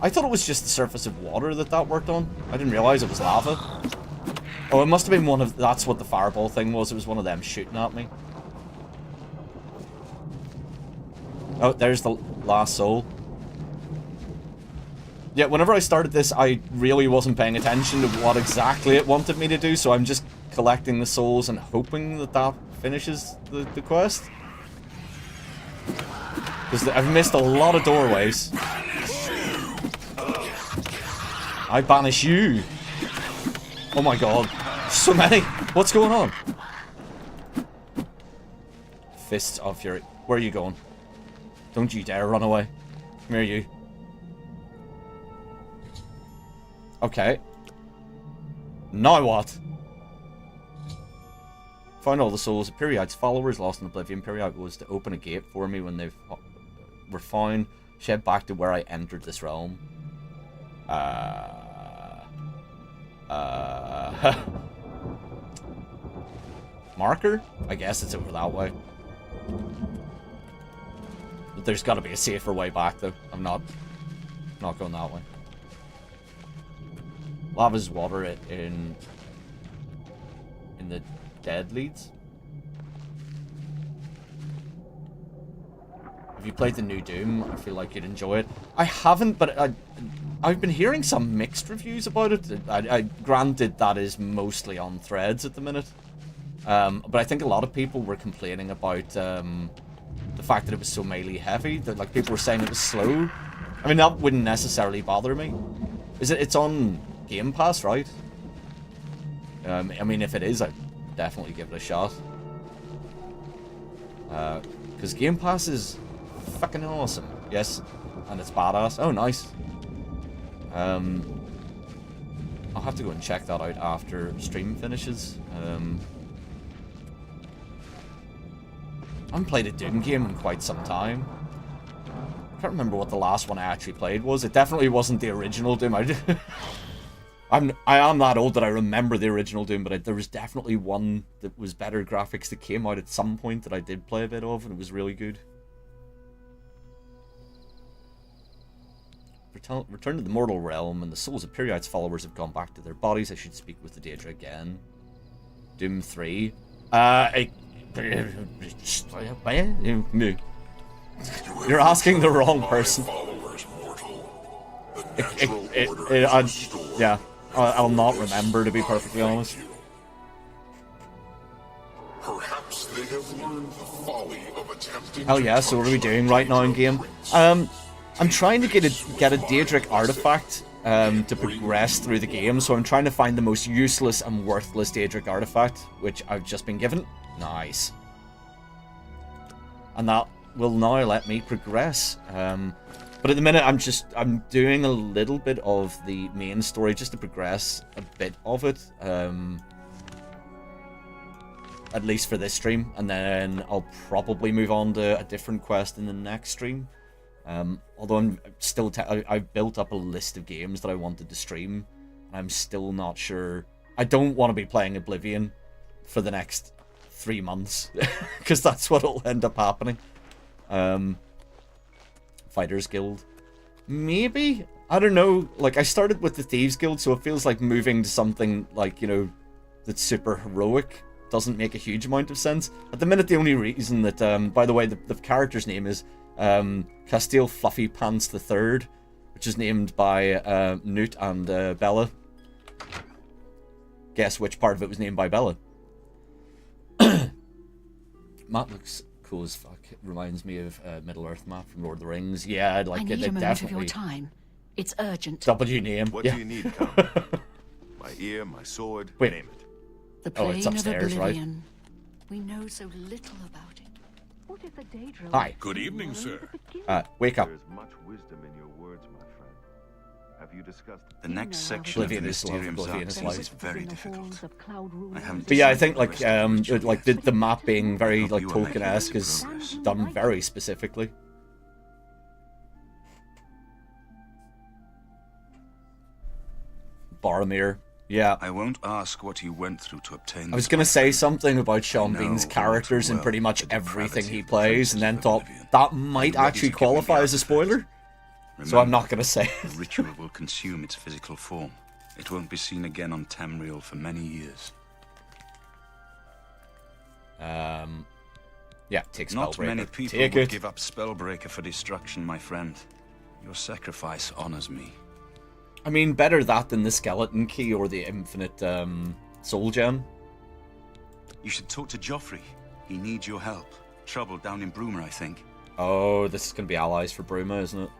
I thought it was just the surface of water that worked on. I didn't realize it was lava. Oh, it must have been one of... That's what the fireball thing was. It was one of them shooting at me. Oh, there's the last soul. Yeah, whenever I started this, I really wasn't paying attention to what exactly it wanted me to do, so I'm just collecting the souls and hoping that finishes the quest. Because I've missed a lot of doorways. I banish you. Oh my god. So many. What's going on? Fists of Fury. Where are you going? Don't you dare run away. Come here, you. Okay. Now what? Found all the souls of Period's followers lost in Oblivion. Period was to open a gate for me when they were found. Shed back to where I entered this realm. Marker? I guess it's over that way. But there's got to be a safer way back, though. I'm not going that way. Lava's water in the dead leads. Have you played the new Doom? I feel like you'd enjoy it. I haven't, but I've been hearing some mixed reviews about it. Granted, that is mostly on threads at the minute. But I think a lot of people were complaining about the fact that it was so melee heavy. That like people were saying it was slow. I mean, that wouldn't necessarily bother me. It's on Game Pass, right? I mean, if it is, I'd definitely give it a shot. Because Game Pass is fucking awesome. Yes, and it's badass. Oh, nice. I'll have to go and check that out after stream finishes. I haven't played a Doom game in quite some time. I can't remember what the last one I actually played was. It definitely wasn't the original Doom. I am that old that I remember the original Doom, but there was definitely one that was better graphics that came out at some point that I did play a bit of, and it was really good. Return to the mortal realm, and the souls of Period's followers have gone back to their bodies. I should speak with the Daedra again. Doom 3. You're asking the wrong person. Yeah, I'll not remember, to be perfectly honest. Perhaps they have learned the folly of attempting. Oh yeah, so what are we doing right now in game? I'm trying to get a Daedric artifact to progress through the game, so I'm trying to find the most useless and worthless Daedric artifact, which I've just been given. Nice. And that will now let me progress. But at the minute, I'm doing a little bit of the main story just to progress a bit of it. At least for this stream, and then I'll probably move on to a different quest in the next stream. Although I'm still, I've built up a list of games that I wanted to stream, and I'm still not sure. I don't want to be playing Oblivion for the next 3 months, because that's what'll end up happening. Fighters Guild, maybe? I don't know. Like, I started with the Thieves Guild, so it feels like moving to something like, you know, that's super heroic doesn't make a huge amount of sense. At the minute, the only reason that, by the way, the character's name is Castiel Fluffypants III, which is named by Newt and Bella. Guess which part of it was named by Bella. Map looks cool as fuck. It reminds me of Middle-earth map from Lord of the Rings. Yeah, I'd like I need it. a moment Definitely. of your time. It's urgent. W name. What yeah. do you need, Count? My ear, my sword, Wait. name it. The Oh, plane it's upstairs, of right? Oblivion. We know so little about it. What if the Daedra... Hi. Good evening, sir. Wake up. There is much wisdom in your words, my friend. Have you discussed The next section of the Oblivion is love, Mysterium Oblivion is Zark life. is very difficult. I haven't But yeah, I think decided like the map being very like you are making Tolkien-esque is progress. done very specifically. Boromir. Yeah. I won't ask what you went through to obtain. I was going to say something about Sean Bean's characters in pretty much everything he plays, and then thought that might actually qualify as a spoiler. So I'm not going to say it. The ritual will consume its physical form. It won't be seen again on Tamriel for many years. Yeah, take Spellbreaker. Not many people would give up Spellbreaker for destruction, my friend. Your sacrifice honors me. I mean, better that than the Skeleton Key or the Infinite Soul Gem. You should talk to Joffrey. He needs your help. Trouble down in Bruma, I think. Oh, this is going to be allies for Bruma, isn't it?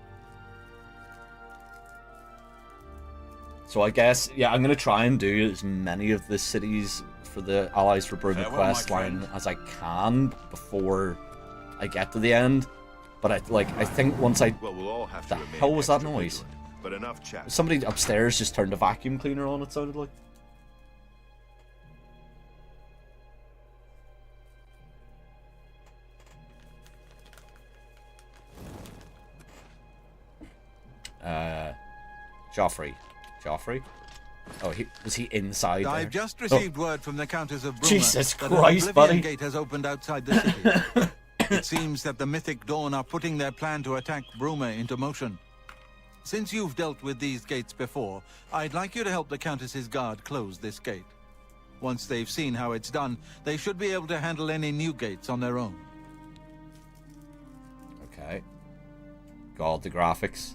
So I guess, yeah, I'm going to try and do as many of the cities for the Allies for Bruma quest line as I can before I get to the end. But I think once I... Well, we'll all have the to hell was that noise? But enough chat. Somebody upstairs just turned a vacuum cleaner on, it sounded like. Joffrey. Oh, was he inside I've there? just received word from the Countess of Bruma Jesus that Christ, an Oblivion buddy. Gate has opened outside the city. It seems that the Mythic Dawn are putting their plan to attack Bruma into motion. Since you've dealt with these gates before, I'd like you to help the Countess's guard close this gate. Once they've seen how it's done, they should be able to handle any new gates on their own. Okay. God, the graphics.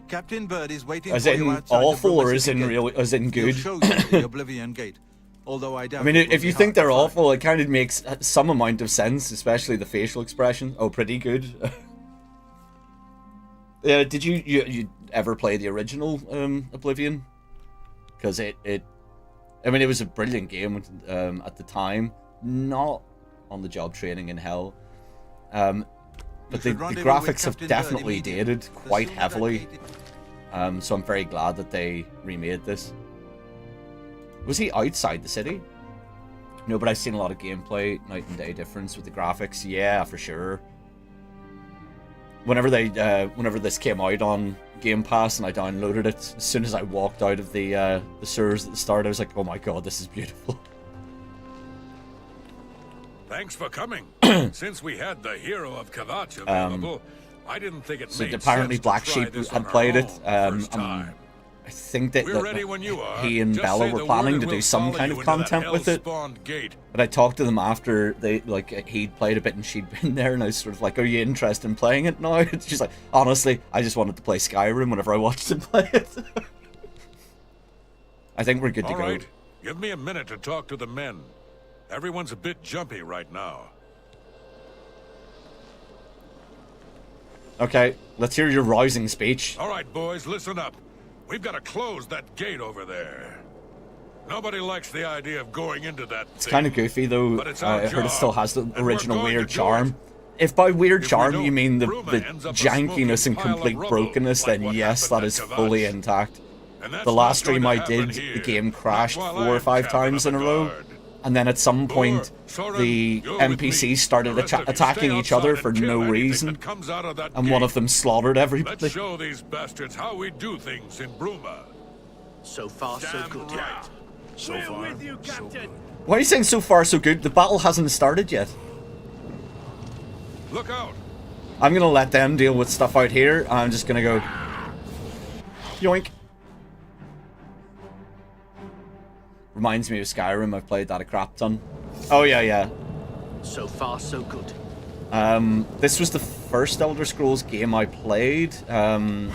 Captain Bird is waiting As for in you outside awful the Bruma or as City in gate. real, as in good? He'll show you the Oblivion Gate, although I doubt I mean, it will if you be think hard to they're find. awful, it kind of makes some amount of sense, especially the facial expression. Oh, pretty good. Did you ever play the original Oblivion? Because I mean, it was a brilliant game at the time. Not on the job training in hell. But the graphics have definitely dated quite heavily. So I'm very glad that they remade this. Was he outside the city? No, but I've seen a lot of gameplay, night and day difference with the graphics. Yeah, for sure. Whenever this came out on Game Pass and I downloaded it, as soon as I walked out of the sewers at the start, I was like, oh my god, this is beautiful. Thanks for coming. Since we had the hero of Kavach available, I didn't think it So made apparently sense Black to try Sheep this had on played our it. own first time. I think that, We're ready when you are. he and Just Bella say were the planning word to and do we'll some follow kind you of into that content with it. hell-spawned gate. But I talked to them after he'd played a bit and she'd been there, and I was sort of like, "Are you interested in playing it now?" She's like, "Honestly, I just wanted to play Skyrim whenever I watched him play it." I think we're good to All go. right, give me a minute to talk to the men. Everyone's a bit jumpy right now. Okay, let's hear your rousing speech. All right, boys, listen up. We've got to close that gate over there. Nobody likes the idea of going into that It's kind of goofy though. But it's our I heard it still job, has the and original we're going weird to do charm. If by weird If we charm don't, you mean the Bruma ends up a jankiness and smoking pile of complete rubble, brokenness, like then what yes, that happened is at fully Kavach. intact. And that's The last not going stream to I happen did, here. the game crashed Not 4 while or 5 I'm captain times of in a the row. guard. And then at some point, Soren, the you're with me. NPCs started The rest of you attacking stay each other outside for and kill no anything reason. that comes out of that And one gate. of them slaughtered everybody. Let's show these bastards how we do things in Bruma. So far, so good. Right. So far, with you, Captain. Why are you saying so far so good? The battle hasn't started yet. Look out! I'm gonna let them deal with stuff out here. I'm just gonna go... Yoink. Reminds me of Skyrim. I've played that a crap ton. Oh yeah, yeah. So far, so good. This was the first Elder Scrolls game I played. So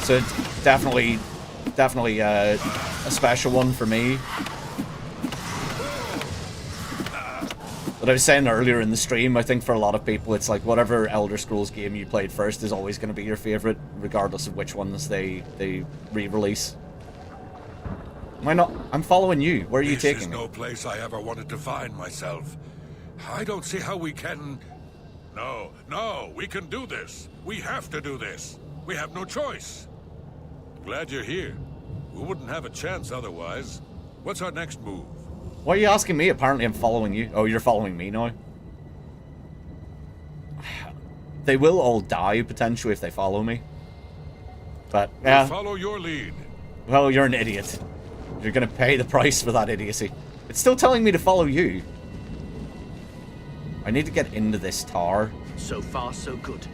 it's definitely a special one for me. But I was saying earlier in the stream, I think for a lot of people, it's like whatever Elder Scrolls game you played first is always going to be your favorite, regardless of which ones they re-release. Am I not? I'm following you. Where are you taking me? This is no place I ever wanted to find myself. I don't see how we can... No, we can do this. We have to do this. We have no choice. Glad you're here. We wouldn't have a chance otherwise. What's our next move? Why are you asking me? Apparently I'm following you. Oh, you're following me now. They will all die, potentially, if they follow me. But, yeah. We'll follow your lead. Well, you're an idiot. You're gonna pay the price for that idiocy. It's still telling me to follow you. I need to get into this tower. So far, so good.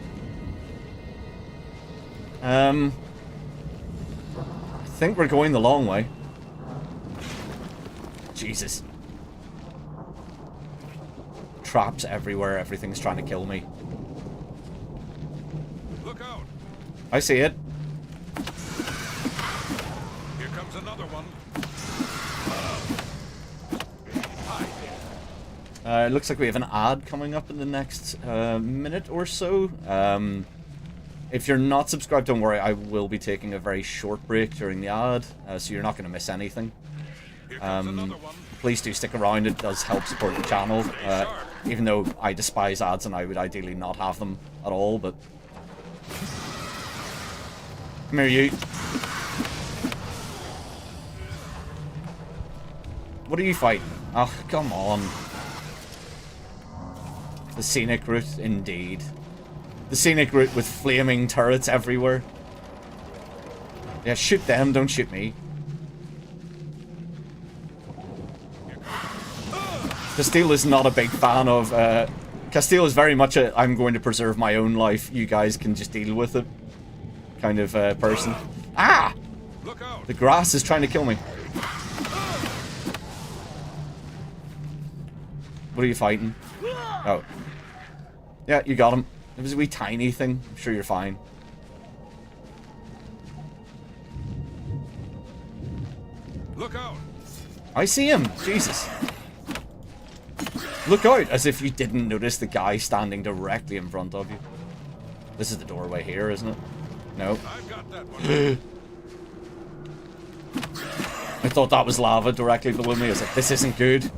I think we're going the long way. Jesus. Traps everywhere, everything's trying to kill me. Look out! I see it. Here comes another one. It looks like we have an ad coming up in the next minute or so. If you're not subscribed, don't worry. I will be taking a very short break during the ad, so you're not going to miss anything. Please do stick around. It does help support the channel. Even though I despise ads and I would ideally not have them at all, but... Come here, you. What are you fighting? Oh, come on. The scenic route, indeed. The scenic route with flaming turrets everywhere. Yeah, shoot them, don't shoot me. Castiel is not a big fan of... Castiel is very much a I'm going to preserve my own life, you guys can just deal with it kind of person. Ah! The grass is trying to kill me. What are you fighting? Oh. Yeah, you got him. It was a wee tiny thing. I'm sure you're fine. Look out! I see him! Jesus. Look out! As if you didn't notice the guy standing directly in front of you. This is the doorway here, isn't it? No. I've got that one. I thought that was lava directly below me. I was like, this isn't good.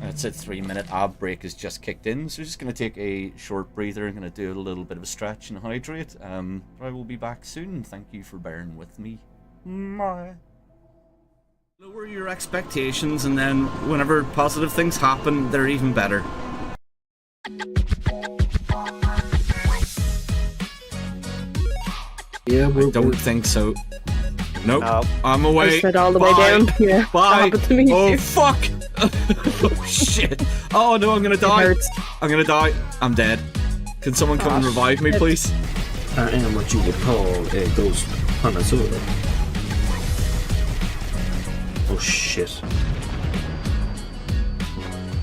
It's a 3-minute ab break has just kicked in, so we're just going to take a short breather. I'm going to do a little bit of a stretch and hydrate. I will be back soon. Thank you for bearing with me. Bye. Lower your expectations, and then whenever positive things happen, they're even better. Yeah, I don't think so. Nope. No. I'm away. I slid all the Bye. way down. Yeah. Bye. That happened to me Oh, too. fuck. Oh, shit. Oh, no, I'm gonna die. I'm gonna die. I'm dead. Can someone come and revive me, please? I am what you would call a ghost connoisseur. Oh, shit.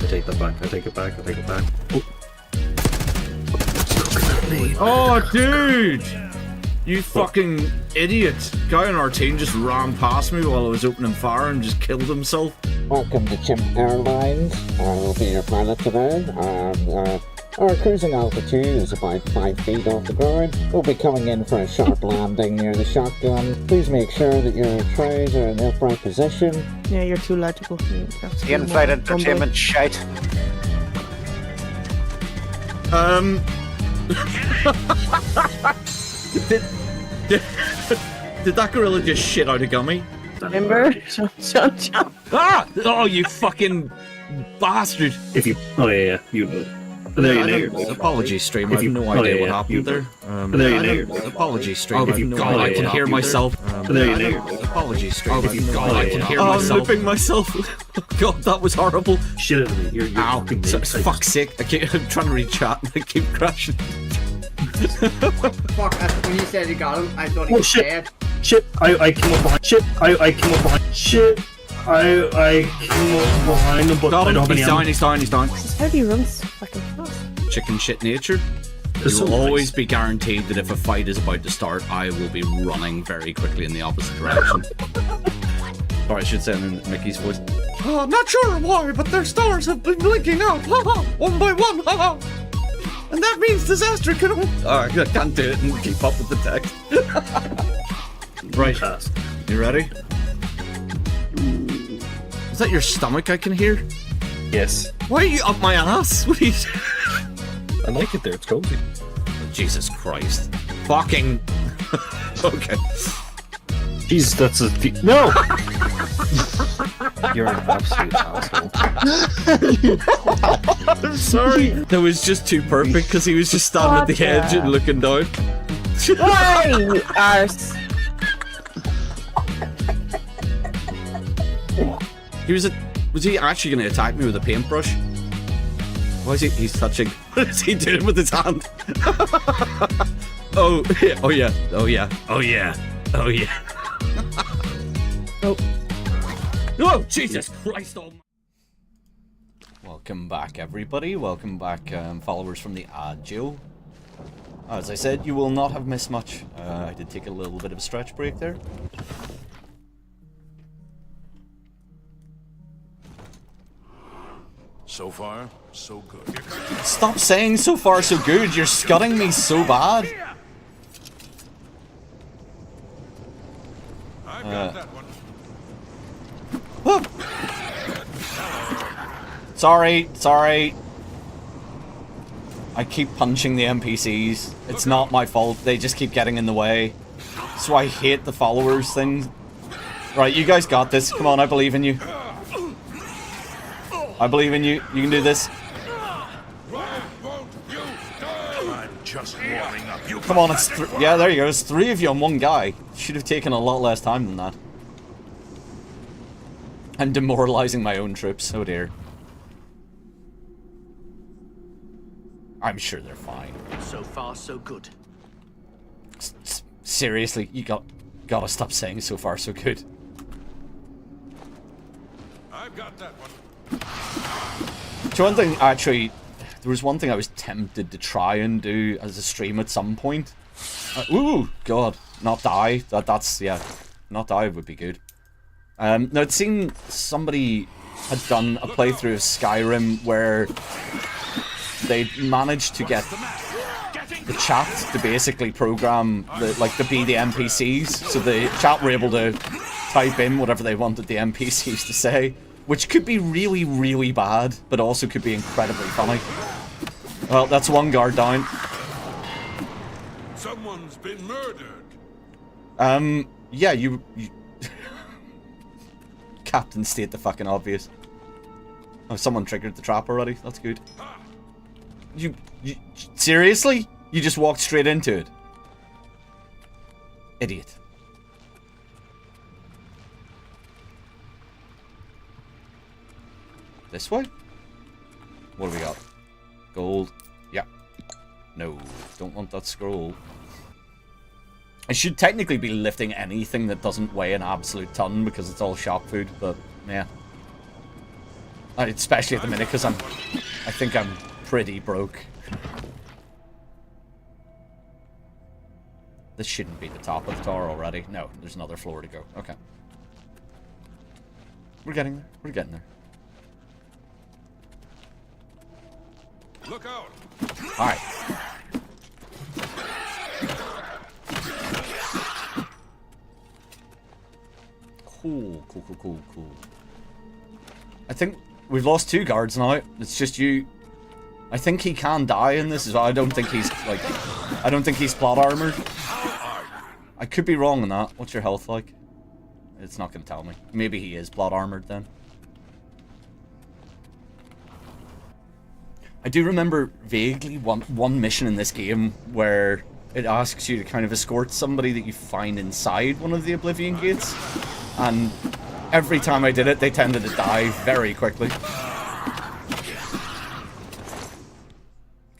I take that back. I take it back. I take it back. Oh. Oh, dude! You fucking idiot. Guy on our team just ran past me while I was opening fire and just killed himself. Welcome to Chimp Airlines. I will be your pilot today. Our cruising altitude is about 5 feet off the ground. We'll be coming in for a sharp landing near the shotgun. Please make sure that your trays are in the upright position. Yeah, you're too legible for me. The in-flight entertainment shite. Did that gorilla just shit out a gummy? Remember? Shut. Ah! Oh, you fucking bastard! If you... Oh, yeah. You know. There you go. Apologies, stream. I have no idea what happened there. There you go. Apologies, stream. Oh, I have no idea. I can hear myself. There you go. Apologies, stream. I have no idea. I can hear myself. I'm looping myself. God, that was horrible. Shit out of me. You're Ow. Fuck's sake. I'm trying to read chat and I keep crashing. Fuck, when you said you got him, I thought he was dead. Shit, I came up behind. Shit, I came up behind. Shit, I came up behind him, but I don't have any ammo. He's down. How do you run so fucking fast? Chicken shit nature. You will always be guaranteed that if a fight is about to start, I will be running very quickly in the opposite direction. Or I should say in Mickey's voice. Oh, not sure why, but their stars have been blinking out. One by one. And that means disaster can... I can't do it and keep up with the text. Right. You ready? Is that your stomach I can hear? Yes. Why are you up my ass? What are you... I like it there, it's cozy. Oh, Jesus Christ. Fucking... Okay. Jesus, that's a... No! You're an absolute asshole. I'm sorry. That was just too perfect because he was just standing at the edge and looking down. Why, you arse? Was he actually going to attack me with a paintbrush? Why is he? He's touching. What is he doing with his hand? Oh yeah. Oh yeah. Oh yeah. Oh yeah. Oh yeah. Oh. Oh Jesus Christ! Welcome back, everybody. Welcome back, followers from the Agio. As I said, you will not have missed much. I did take a little bit of a stretch break there. So far, so good. Stop saying so far so good. You're scudding me so bad. I got that one. Whoop. Sorry. I keep punching the NPCs. It's not my fault. They just keep getting in the way. So I hate the followers thing. Right, you guys got this. Come on, I believe in you. I believe in you. You can do this. I'm just warming up. You Come on, it's yeah, there you go. It's 3 of you on 1 guy. Should have taken a lot less time than that. I'm demoralizing my own troops. Oh dear. I'm sure they're fine. So far, so good. Seriously, you gotta stop saying so far so good. I've got that one. So one thing, actually, there was one thing I was tempted to try and do as a stream at some point. Ooh, God, not die. That's yeah, not die would be good. Now it seemed somebody had done a playthrough of Skyrim where they managed to get the chat to basically program to be the NPCs, so the chat were able to type in whatever they wanted the NPCs to say, which could be really, really bad, but also could be incredibly funny. Well, that's 1 guard down. Someone's been murdered. Yeah, you Captain state the fucking obvious. Oh, someone triggered the trap already. That's good. You seriously? You just walked straight into it. Idiot. This way? What do we got? Gold. Yeah. No, don't want that scroll. I should technically be lifting anything that doesn't weigh an absolute ton because it's all shop food, but yeah. Especially at the minute because I think I'm pretty broke. This shouldn't be the top of the tower already. No, there's another floor to go. Okay. We're getting there. We're getting there. Look out! Alright. Cool. I think we've lost 2 guards now. It's just you. I think he can die in this as well. I don't think he's plot armored. I could be wrong on that. What's your health like? It's not going to tell me. Maybe he is plot armored then. I do remember vaguely one mission in this game where it asks you to kind of escort somebody that you find inside one of the Oblivion gates. And every time I did it, they tended to die very quickly.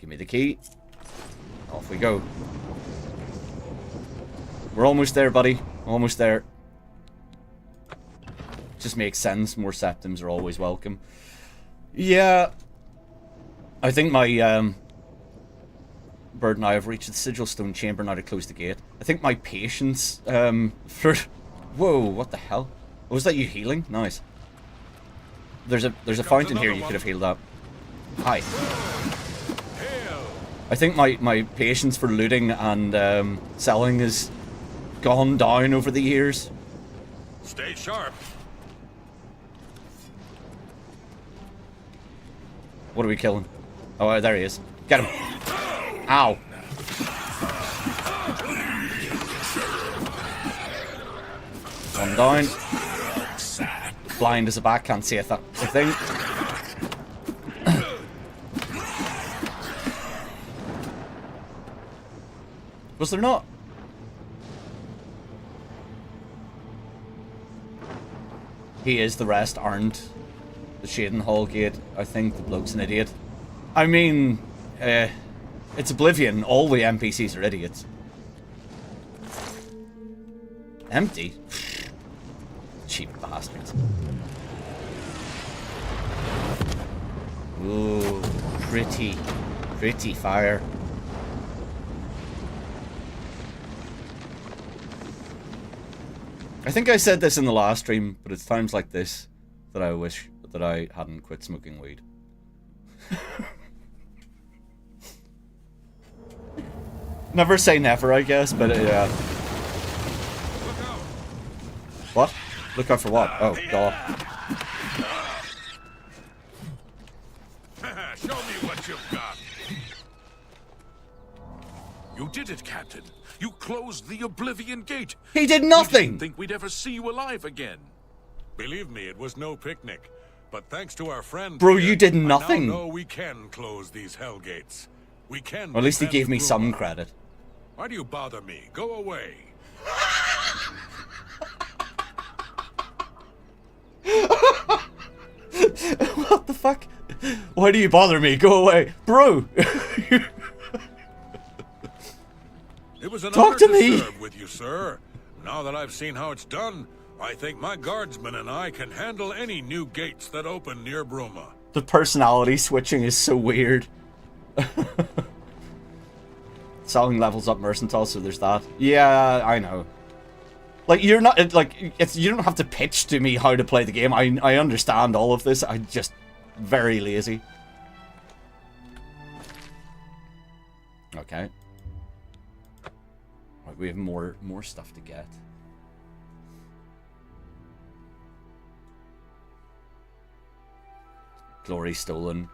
Give me the key. Off we go. We're almost there, buddy. Almost there. Just makes sense. More septums are always welcome. Yeah. I think my bird and I have reached the sigil stone chamber now to close the gate. I think my patience for whoa, what the hell? Was that you healing? Nice. There's a fountain here you could have healed up. Hi. I think my patience for looting and selling has gone down over the years. Stay sharp. What are we killing? Oh, there he is. Get him. Ow. One down. Blind as a bat, can't see a thing. Was there not he is, the rest aren't. The Shadenhall gate, I think the bloke's an idiot. I mean, it's Oblivion. All the NPCs are idiots. Empty? Cheap bastards. Ooh, pretty fire. I think I said this in the last stream, but it's times like this that I wish that I hadn't quit smoking weed. Never say never, I guess, but yeah. What? Look out for what? Oh, God. Show me what you've got. You did it, Captain. You closed the Oblivion Gate. He did nothing! We didn't think we'd ever see you alive again. Believe me, it was no picnic. But thanks to our friend... Bro, you did nothing. I now know we can close these hell gates. We can... Well, at least he gave me some credit. Why do you bother me? Go away. What the fuck? Why do you bother me? Go away. Bro! It was an Talk honor to me. serve with you, sir. Now that I've seen how it's done, I think my guardsmen and I can handle any new gates that open near Bruma. The personality switching is so weird. Song levels up Mercantile, so there's that. Yeah, I know. Like, you're not, like, you don't have to pitch to me how to play the game. I understand all of this. I'm just very lazy. Okay. Right, we have more stuff to get. Glory stolen.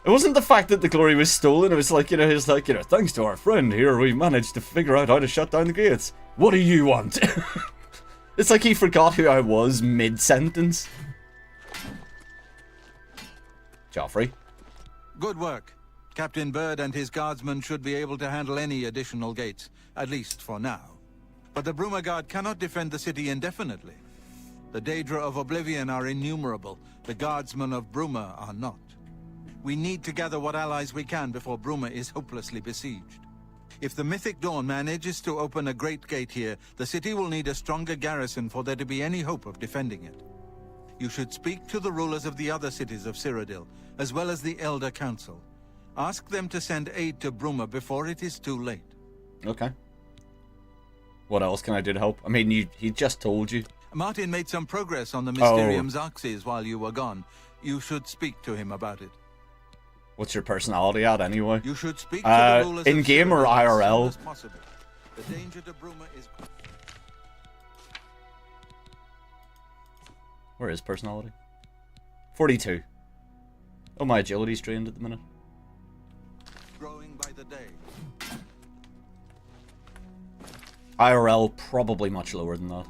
It wasn't the fact that the glory was stolen, it was like, you know, it's like, you know, thanks to our friend here, we managed to figure out how to shut down the gates. What do you want? It's like he forgot who I was mid-sentence. Joffrey. Good work. Captain Bird and his guardsmen should be able to handle any additional gates, at least for now. But the Bruma Guard cannot defend the city indefinitely. The Daedra of Oblivion are innumerable. The guardsmen of Bruma are not. We need to gather what allies we can before Bruma is hopelessly besieged. If the Mythic Dawn manages to open a great gate here, the city will need a stronger garrison for there to be any hope of defending it. You should speak to the rulers of the other cities of Cyrodiil, as well as the Elder Council. Ask them to send aid to Bruma before it is too late. Okay. What else can I do to help? I mean, he just told you. Martin made some progress on the Mysterium Xarxes while you were gone. You should speak to him about it. What's your personality at, anyway? You should speak to the rulers in-game or IRL? as soon as possible. The danger to Bruma is... Where is personality? 42. Oh, my agility's drained at the minute. Growing by the day. IRL probably much lower than that.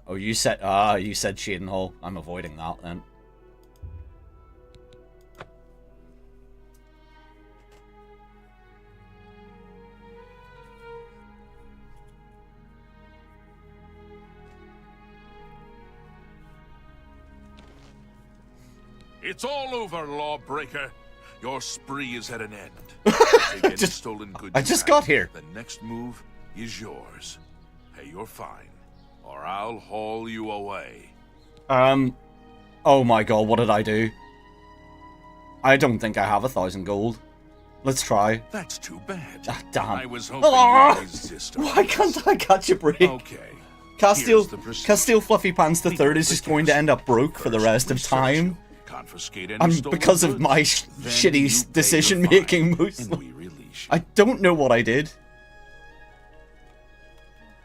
Oh, you said Shadenhall. I'm avoiding that then. It's all over, lawbreaker. Your spree is at an end. Take any stolen goods I just back. got here. The next move is yours. Pay your fine, or I'll haul you away. Oh my god, what did I do? I don't think I have 1,000 gold. Let's try. That's too bad. Ah, damn. I was hoping you'd resist. Why can't I catch a break? Okay. Castiel Fluffypants the Third is just going to end up broke for the rest of time. Confiscate any And stolen because of goods. my Then shitty you pay decision the fine, making and mostly. we release you. I don't know what I did.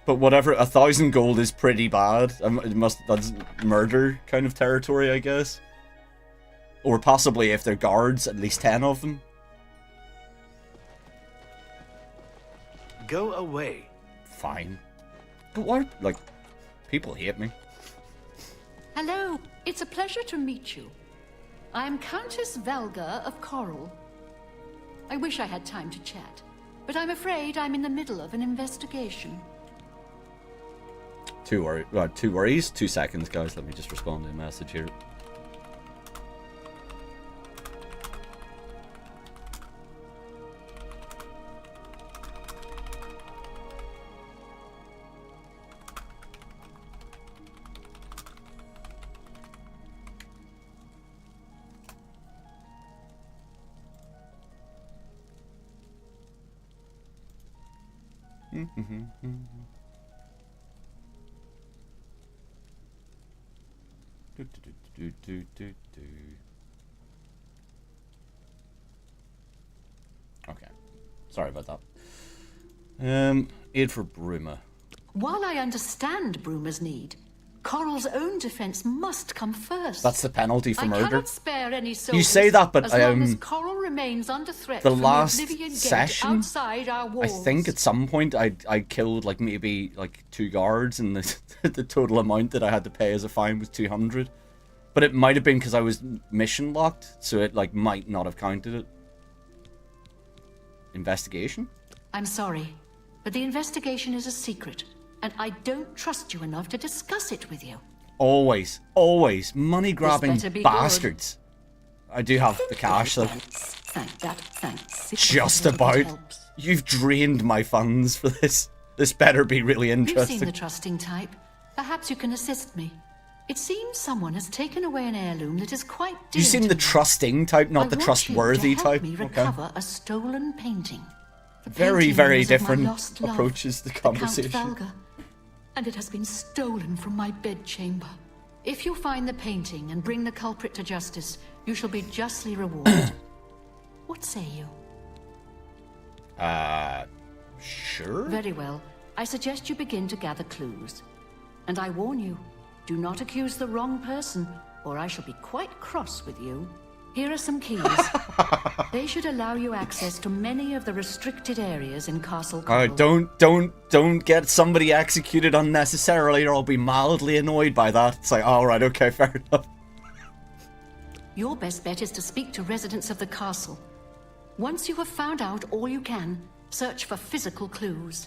But whatever, 1,000 gold is pretty bad. That's murder kind of territory, I guess. Or possibly if they're guards, at least 10 of them. Go away. Fine. But why, like, people hate me. Hello, it's a pleasure to meet you. I am Countess Velga of Coral. I wish I had time to chat, but I'm afraid I'm in the middle of an investigation. Two worries. 2 seconds, guys. Let me just respond to a message here. Okay. Sorry about that. Aid for Bruma. While I understand Bruma's need, Coral's own defense must come first. That's the penalty for I murder. cannot spare any soldiers. You say that, but as long as Coral remains under threat the from last the Oblivion Gate session, outside our I walls. think at some point I killed like maybe like 2 guards, and the total amount that I had to pay as a fine was 200. But it might have been because I was mission locked, so it like might not have counted it. Investigation? I'm sorry, but the investigation is a secret, and I don't trust you enough to discuss it with you. Always money grabbing bastards. I do have the cash though. Thanks. Just about. You've drained my funds for this. This better be really You've interesting. seen the trusting type. Perhaps you can assist me. It seems someone has taken away an heirloom that is quite dear. You've seen the trusting type, not the trustworthy I want type. you to help me recover a stolen painting. The Very, painting very is of my different lost love, approaches to the conversation. Count Valga, and it has been stolen from my bedchamber. If you find the painting and bring the culprit to justice, you shall be justly rewarded. What say you? Sure. Very well. I suggest you begin to gather clues. And I warn you, do not accuse the wrong person, or I shall be quite cross with you. Here are some keys. They should allow you access to many of the restricted areas in Castle Coral. Don't get somebody executed unnecessarily, or I'll be mildly annoyed by that. It's like, all right, okay, fair enough. Your best bet is to speak to residents of the castle. Once you have found out all you can, search for physical clues.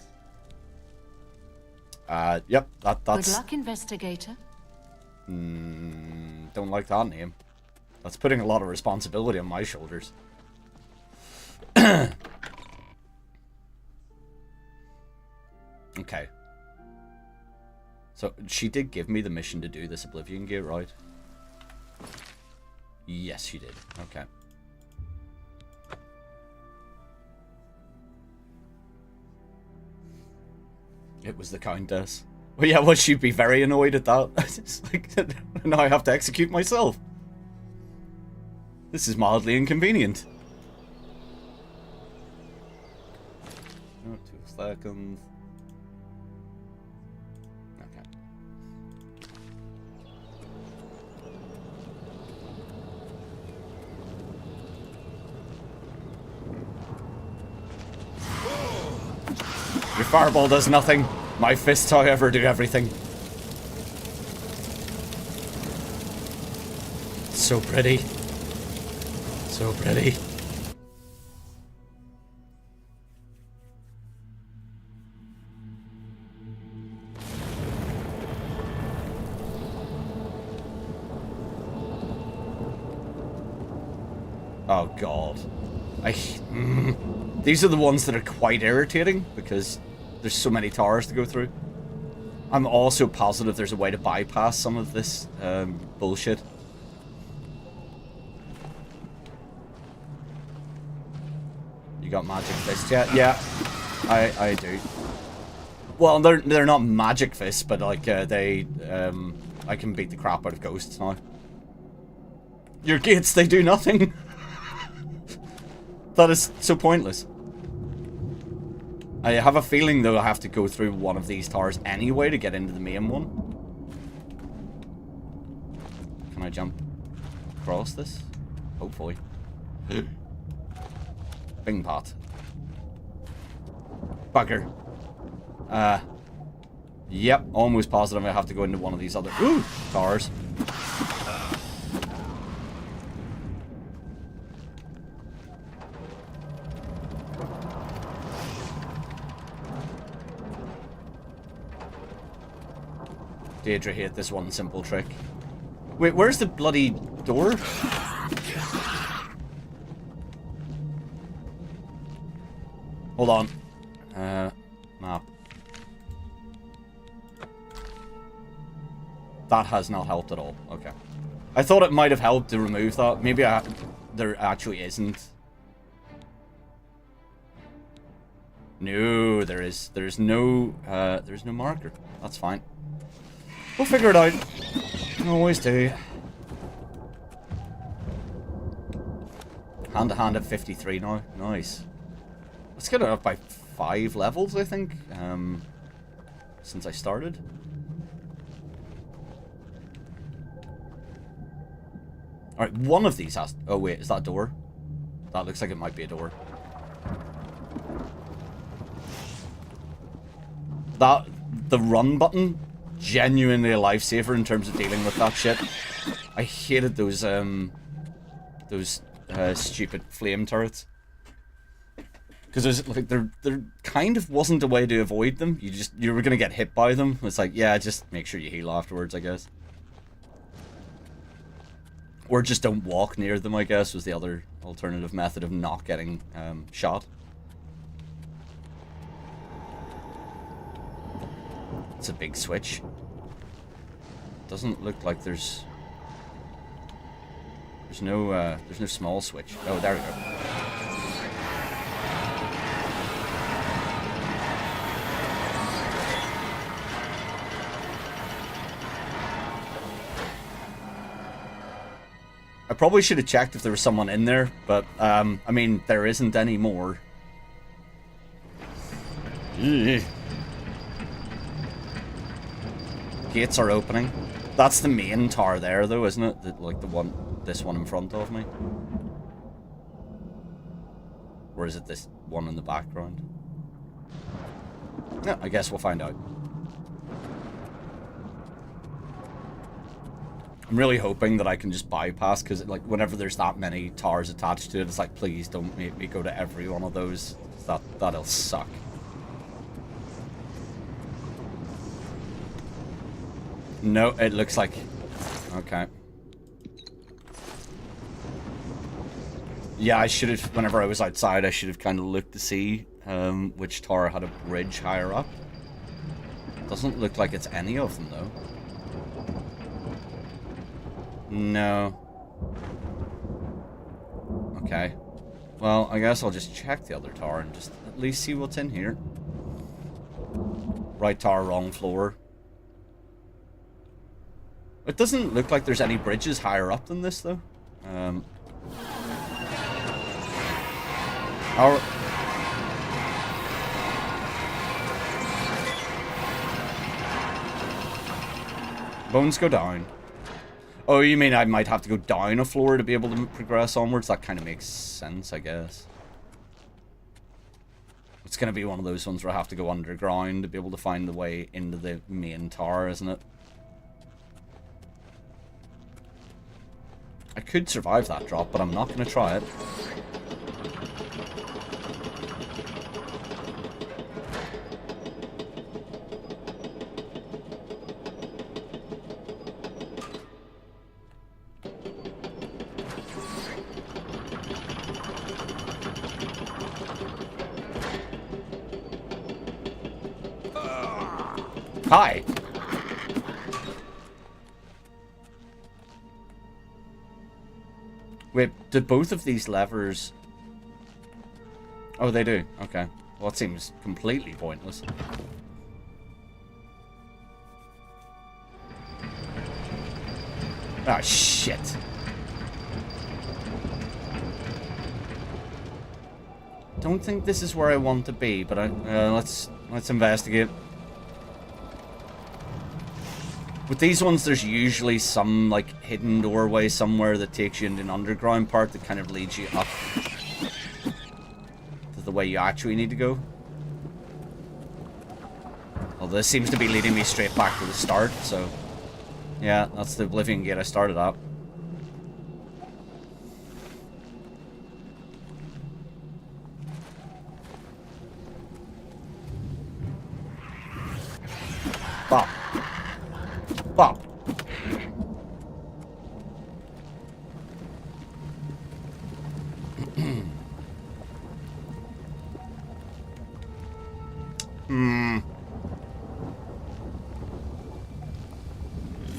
Yep, that's... Good luck, investigator. Don't like that name. That's putting a lot of responsibility on my shoulders. Okay. So, she did give me the mission to do this Oblivion Gate, right? Yes, she did. Okay. It was the Countess. Well, yeah, well, she'd be very annoyed at that. It's like, now I have to execute myself. This is mildly inconvenient. 2 seconds. Okay. Your fireball does nothing. My fists, however, do everything. So pretty. So pretty. Oh god. These are the ones that are quite irritating because there's so many towers to go through. I'm also positive there's a way to bypass some of this bullshit. You got magic fists yet? Yeah, I do. Well, they're not magic fists, but like I can beat the crap out of ghosts now. Your gates, they do nothing. That is so pointless. I have a feeling though I have to go through one of these towers anyway to get into the main one. Can I jump across this? Hopefully. Bing pot. Bugger. Yep, almost positive I have to go into one of these other towers. Daedra hate this one simple trick. Wait, where's the bloody door? Hold on. Map. That has not helped at all. Okay. I thought it might have helped to remove that. Maybe there actually isn't. No, there's no marker. That's fine. We'll figure it out. Always do. Hand to hand at 53 now. Nice. Let's get it up by 5 levels, I think. Since I started. Alright, one of these has... Oh, wait, is that a door? That looks like it might be a door. The run button, genuinely a lifesaver in terms of dealing with that shit. I hated those stupid flame turrets. Because like there kind of wasn't a way to avoid them. You were gonna get hit by them. It's like, yeah, just make sure you heal afterwards, I guess. Or just don't walk near them, I guess, was the other alternative method of not getting shot. It's a big switch. Doesn't look like there's no small switch. Oh, there we go. I probably should have checked if there was someone in there, but, I mean, there isn't anymore. Gates are opening. That's the main tower there, though, isn't it? Like this one in front of me. Or is it this one in the background? Yeah, I guess we'll find out. I'm really hoping that I can just bypass, because like whenever there's that many towers attached to it, it's like, please don't make me go to every one of those. That'll suck. No, it looks like... Okay. Yeah, I should have, whenever I was outside, I should have kind of looked to see which tower had a bridge higher up. Doesn't look like it's any of them, though. No. Okay. Well, I guess I'll just check the other tower and just at least see what's in here. Right tower, wrong floor. It doesn't look like there's any bridges higher up than this, though. Our... Bones go down. Oh, you mean I might have to go down a floor to be able to progress onwards? That kind of makes sense, I guess. It's going to be one of those ones where I have to go underground to be able to find the way into the main tower, isn't it? I could survive that drop, but I'm not going to try it. Hi. Wait, do both of these levers... Oh, they do. Okay. Well, it seems completely pointless. Ah, shit. Don't think this is where I want to be, but let's investigate. With these ones, there's usually some, like, hidden doorway somewhere that takes you into an underground part that kind of leads you up to the way you actually need to go. Well, this seems to be leading me straight back to the start, so... Yeah, that's the Oblivion Gate I started at. Bop. Bop.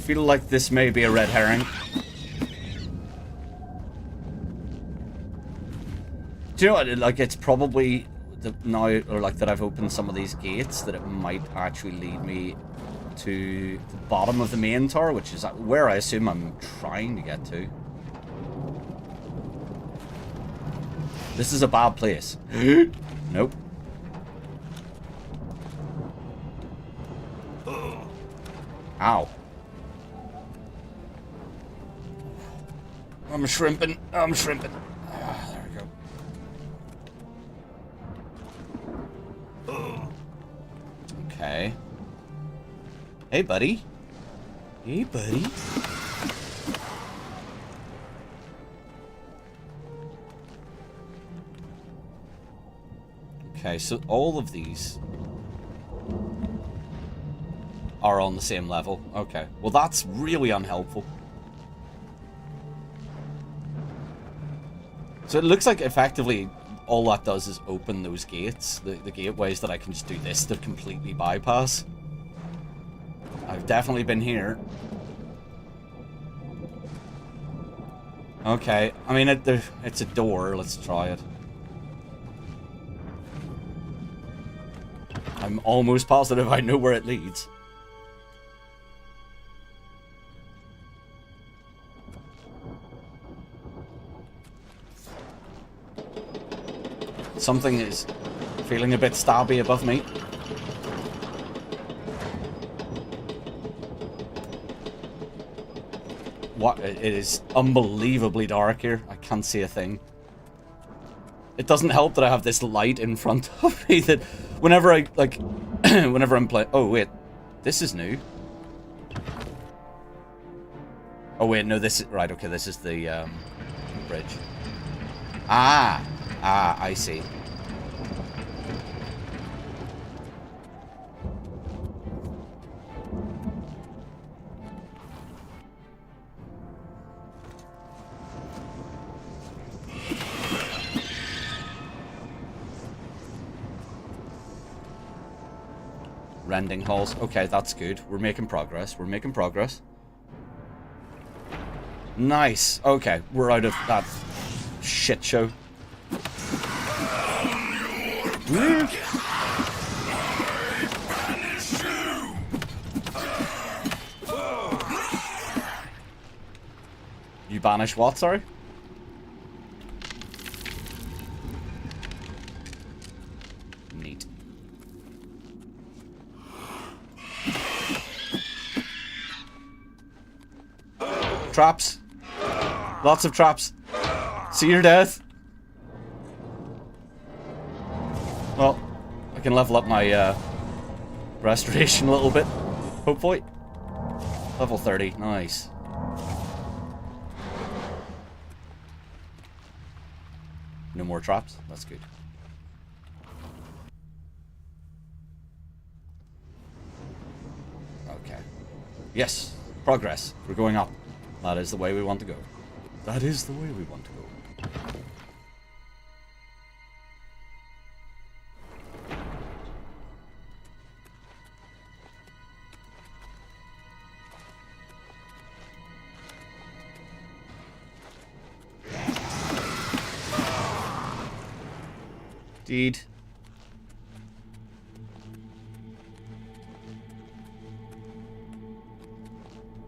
Feel like this may be a red herring. Do you know what? Like, it's probably now, or like that I've opened some of these gates, that it might actually lead me to the bottom of the main tower, which is where I assume I'm trying to get to. This is a bad place. Nope. Ow. I'm shrimping. I'm shrimping. Ah, there we go. Okay. Hey, buddy. Hey, buddy. Okay, so all of these are on the same level. Okay. Well, that's really unhelpful. So it looks like effectively all that does is open those gates, the gateways that I can just do this to completely bypass. I've definitely been here. Okay, I mean, it's a door. Let's try it. I'm almost positive I know where it leads. Something is feeling a bit stabby above me. What? It is unbelievably dark here. I can't see a thing. It doesn't help that I have this light in front of me that whenever I, like, whenever I'm playing... Oh, wait. This is new. Oh, wait, no, this is... Right, okay, this is the, bridge. Ah, I see. Rending halls. Okay, that's good. We're making progress. We're making progress. Nice. Okay, we're out of that shit show. You banish what, sorry? Neat. Traps. Lots of traps. See your death. Well, I can level up my restoration a little bit, hopefully. Level 30, nice. No more traps, that's good. Okay. Yes, progress. We're going up. That is the way we want to go. That is the way we want to go. Indeed.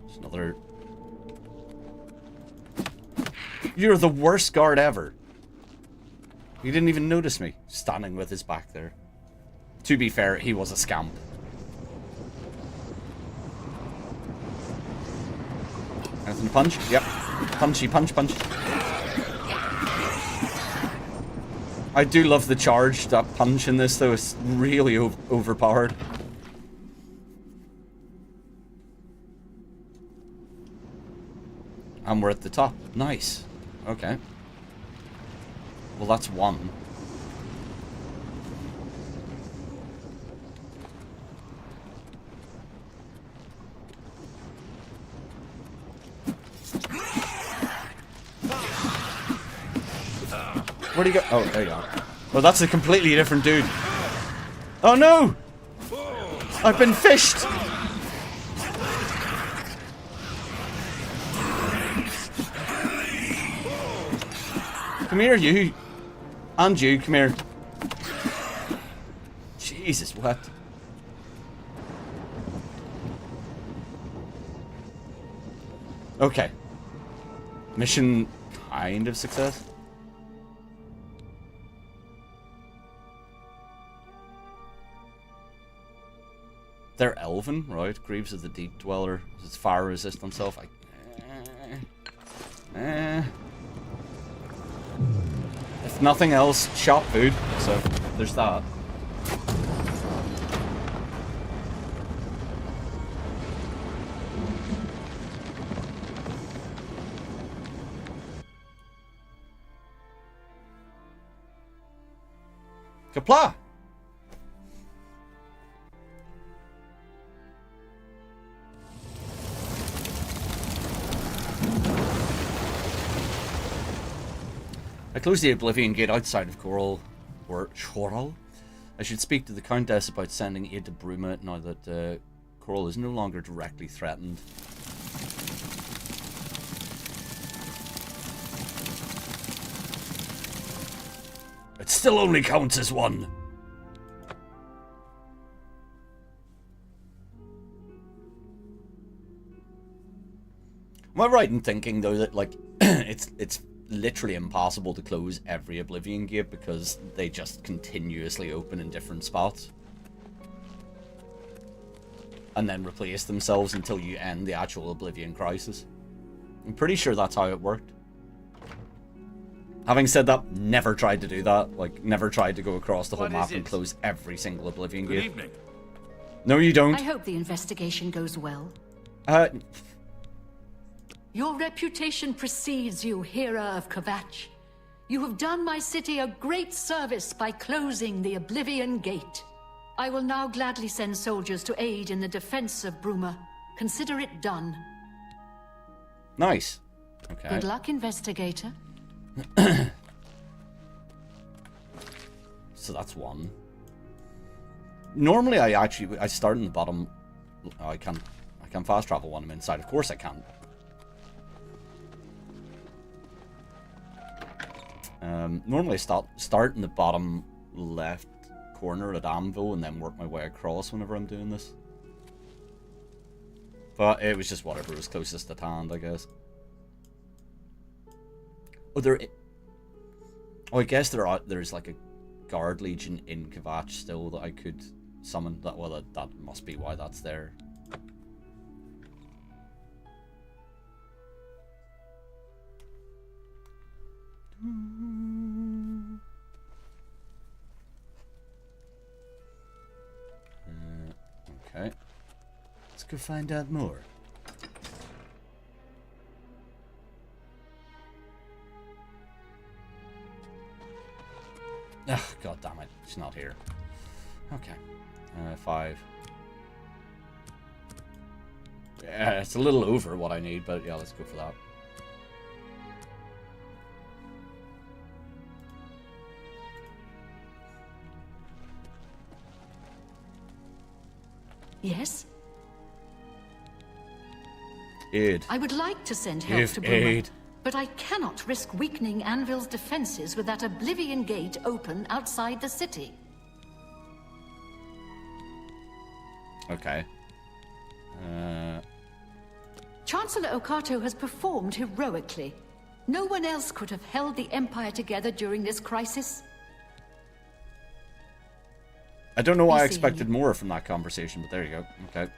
There's another... You're the worst guard ever. He didn't even notice me, standing with his back there. To be fair, he was a scamp. Anything to punch? Yep. Punchy, punch, punch. I do love the charge, that punch in this, though. It's really overpowered. And we're at the top. Nice. Okay. Well, that's one. Where'd he go? Oh, there you are. Oh, that's a completely different dude. Oh no! I've been fished! Come here, you. And you, come here. Jesus, what? Okay. Mission kind of success. They're elven, right? Greaves of the Deep Dweller. It's fire resistant stuff. If nothing else, shop food. So there's that. Kapla! I closed the Oblivion Gate outside of Coral, or Choral. I should speak to the Countess about sending aid to Bruma now that Coral is no longer directly threatened. It still only counts as one. Am I right in thinking though that like it's literally impossible to close every Oblivion Gate because they just continuously open in different spots and then replace themselves until you end the actual Oblivion crisis? I'm pretty sure that's how it worked. Having said that, never tried to do that. Like, never tried to go across the whole map and close every single Oblivion Gate. Good evening. No, you don't. I hope the investigation goes well. Your reputation precedes you, Hera of Kvatch. You have done my city a great service by closing the Oblivion Gate. I will now gladly send soldiers to aid in the defense of Bruma. Consider it done. Nice. Okay. Good luck, investigator. So that's one. Normally I start in the bottom. I can fast travel when I'm inside. Of course I can. Normally I start in the bottom left corner at Anvil and then work my way across whenever I'm doing this. But it was just whatever was closest at hand, I guess. I guess there's like a guard legion in Kvatch still that I could summon. That must be why that's there. Okay. Let's go find out more. Ugh, god damn it. She's not here. Okay. 5. Yeah, it's a little over what I need, but yeah, let's go for that. Yes? Aid. I would like to send help to Bruma, but I cannot risk weakening Anvil's defenses with that Oblivion Gate open outside the city. Okay. Chancellor Okato has performed heroically. No one else could have held the Empire together during this crisis. I don't know why I expected more from that conversation, but there you go. Okay.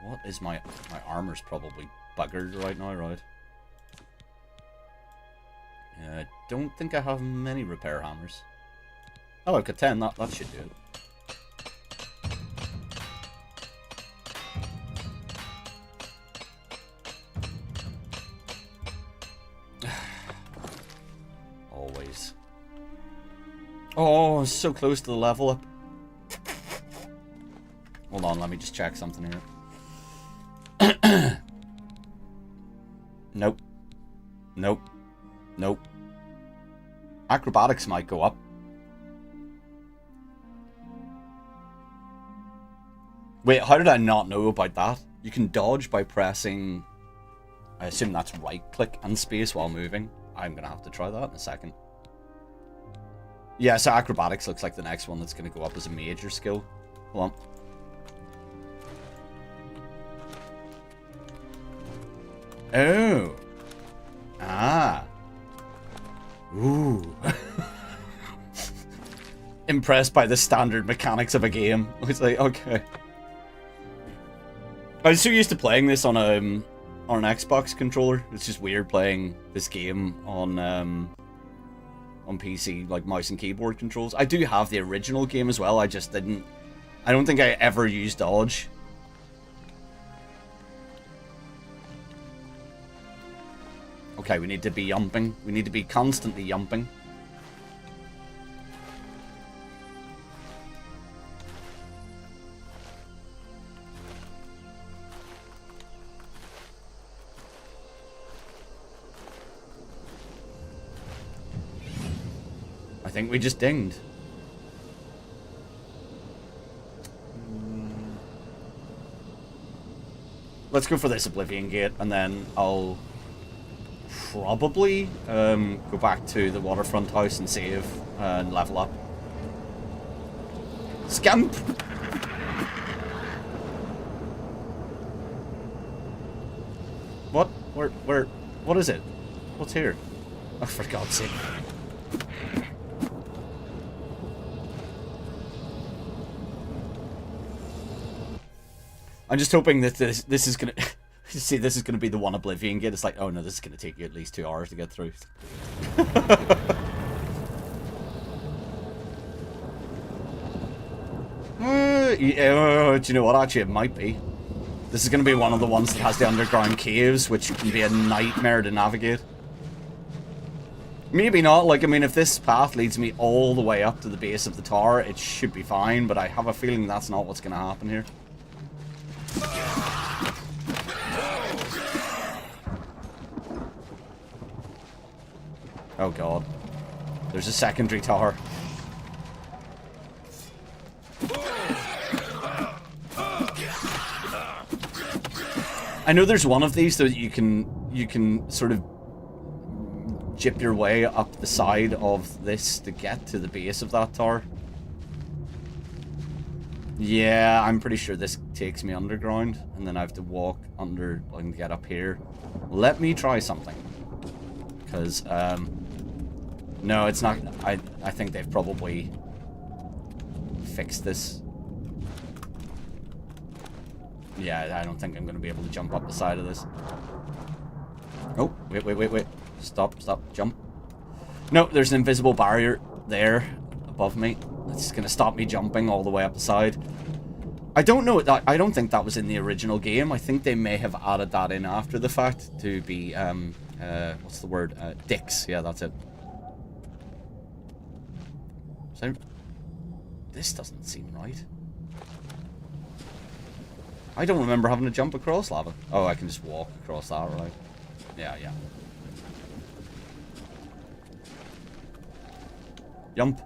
What is my armor's probably buggered right now, right? I don't think I have many repair hammers. Oh, I've got 10. That should do it. Oh, so close to the level up. Hold on, let me just check something here. Nope. Nope. Nope. Acrobatics might go up. Wait, how did I not know about that? You can dodge by pressing... I assume that's right-click and space while moving. I'm going to have to try that in a second. Yeah, so acrobatics looks like the next one that's going to go up as a major skill. Hold on. Oh. Ah. Ooh. Impressed by the standard mechanics of a game. It's like, okay. I was so used to playing this on an Xbox controller. It's just weird playing this game on PC, like mouse and keyboard controls. I do have the original game as well. I just didn't. I don't think I ever used dodge. Okay, we need to be yumping. We need to be constantly yumping. I think we just dinged. Let's go for this Oblivion Gate, and then I'll probably go back to the waterfront house and save and level up. Scamp! What? Where? What is it? What's here? Oh, for God's sake. I'm just hoping that this is gonna... See, this is gonna be the one Oblivion Gate. It's like, oh no, this is gonna take you at least 2 hours to get through. Yeah, do you know what? Actually, it might be. This is gonna be one of the ones that has the underground caves, which can be a nightmare to navigate. Maybe not. Like, I mean, if this path leads me all the way up to the base of the tower, it should be fine, but I have a feeling that's not what's gonna happen here. Oh god. There's a secondary tower. I know there's one of these that you can sort of jip your way up the side of this to get to the base of that tower. Yeah, I'm pretty sure this takes me underground, and then I have to walk under and get up here. Let me try something. Because, no, it's not... I think they've probably fixed this. Yeah, I don't think I'm going to be able to jump up the side of this. Oh, wait. Stop, jump. No, there's an invisible barrier there above me. It's going to stop me jumping all the way up the side. I don't know. I don't think that was in the original game. I think they may have added that in after the fact to be, what's the word? Dicks. Yeah, that's it. So, this doesn't seem right. I don't remember having to jump across lava. Oh, I can just walk across that, right? Yeah. Jump.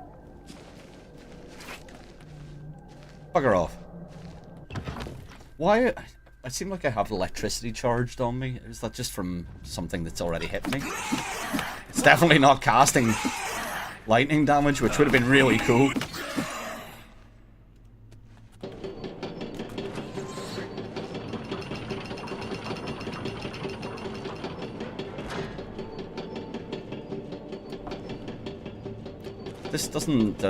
Bugger off. Why? I seem like I have electricity charged on me. Is that just from something that's already hit me? It's definitely not casting lightning damage, which would have been really cool. This doesn't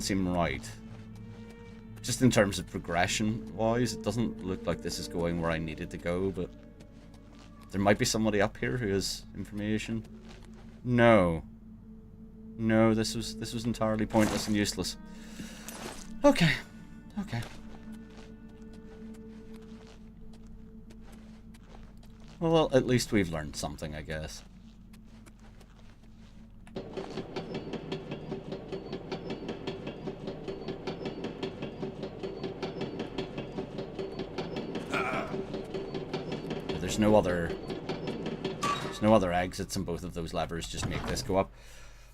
seem right. Just in terms of progression-wise, it doesn't look like this is going where I needed to go, but there might be somebody up here who has information. No, this was entirely pointless and useless. Okay. Well, at least we've learned something, I guess. there's no other exits, and both of those levers just make this go up.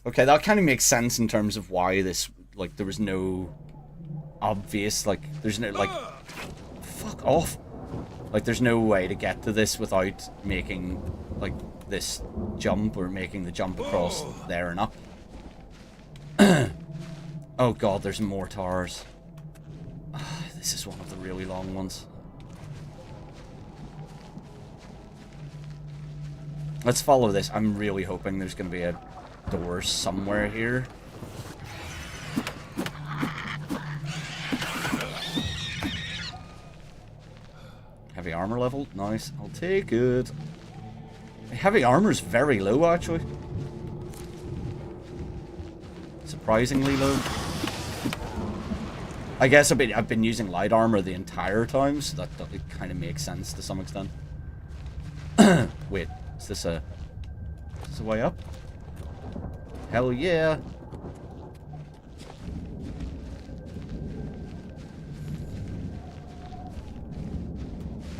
Okay, that kind of makes sense in terms of why this, like, there was no obvious, like, there's no, like, fuck off. Like, there's no way to get to this without making, like, this jump, or making the jump across there and up. Oh god, there's more towers. This is one of the really long ones. Let's follow this. I'm really hoping there's going to be a door somewhere here. Heavy armor level. Nice. I'll take it. Heavy armor's very low, actually. Surprisingly low. I guess I've been using light armor the entire time, so that kind of makes sense to some extent. Wait, is this a way up? Hell yeah!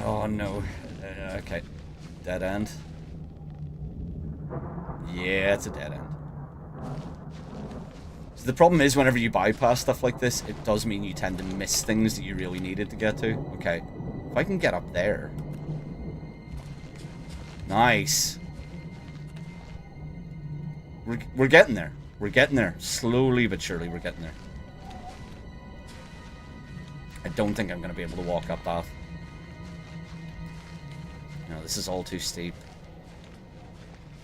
Oh no. Okay. Dead end. Yeah, it's a dead end. So the problem is, whenever you bypass stuff like this, it does mean you tend to miss things that you really needed to get to. Okay. If I can get up there. Nice. We're getting there. We're getting there. Slowly but surely we're getting there. I don't think I'm going to be able to walk up that. No, this is all too steep.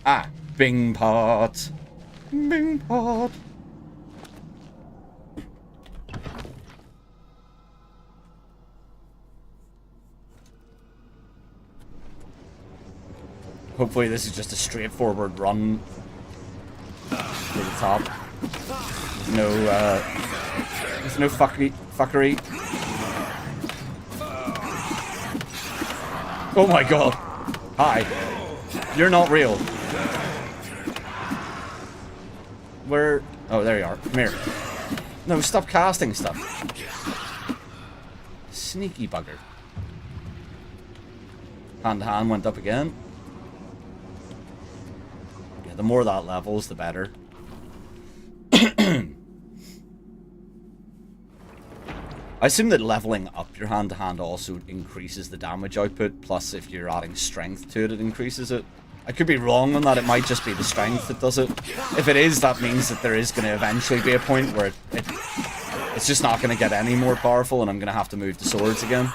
Ah! Bing pot! Bing pot! Hopefully this is just a straightforward run to the top. There's no fuckery. Oh my god. Hi. You're not real. Where? Oh, there you are. Come here. No, stop casting stuff. Sneaky bugger. Hand to hand went up again. Yeah, the more that levels, the better. I assume that leveling up your hand-to-hand also increases the damage output, plus if you're adding strength to it, it increases it. I could be wrong on that, it might just be the strength that does it. If it is, that means that there is going to eventually be a point where it's just not going to get any more powerful, and I'm going to have to move the swords again.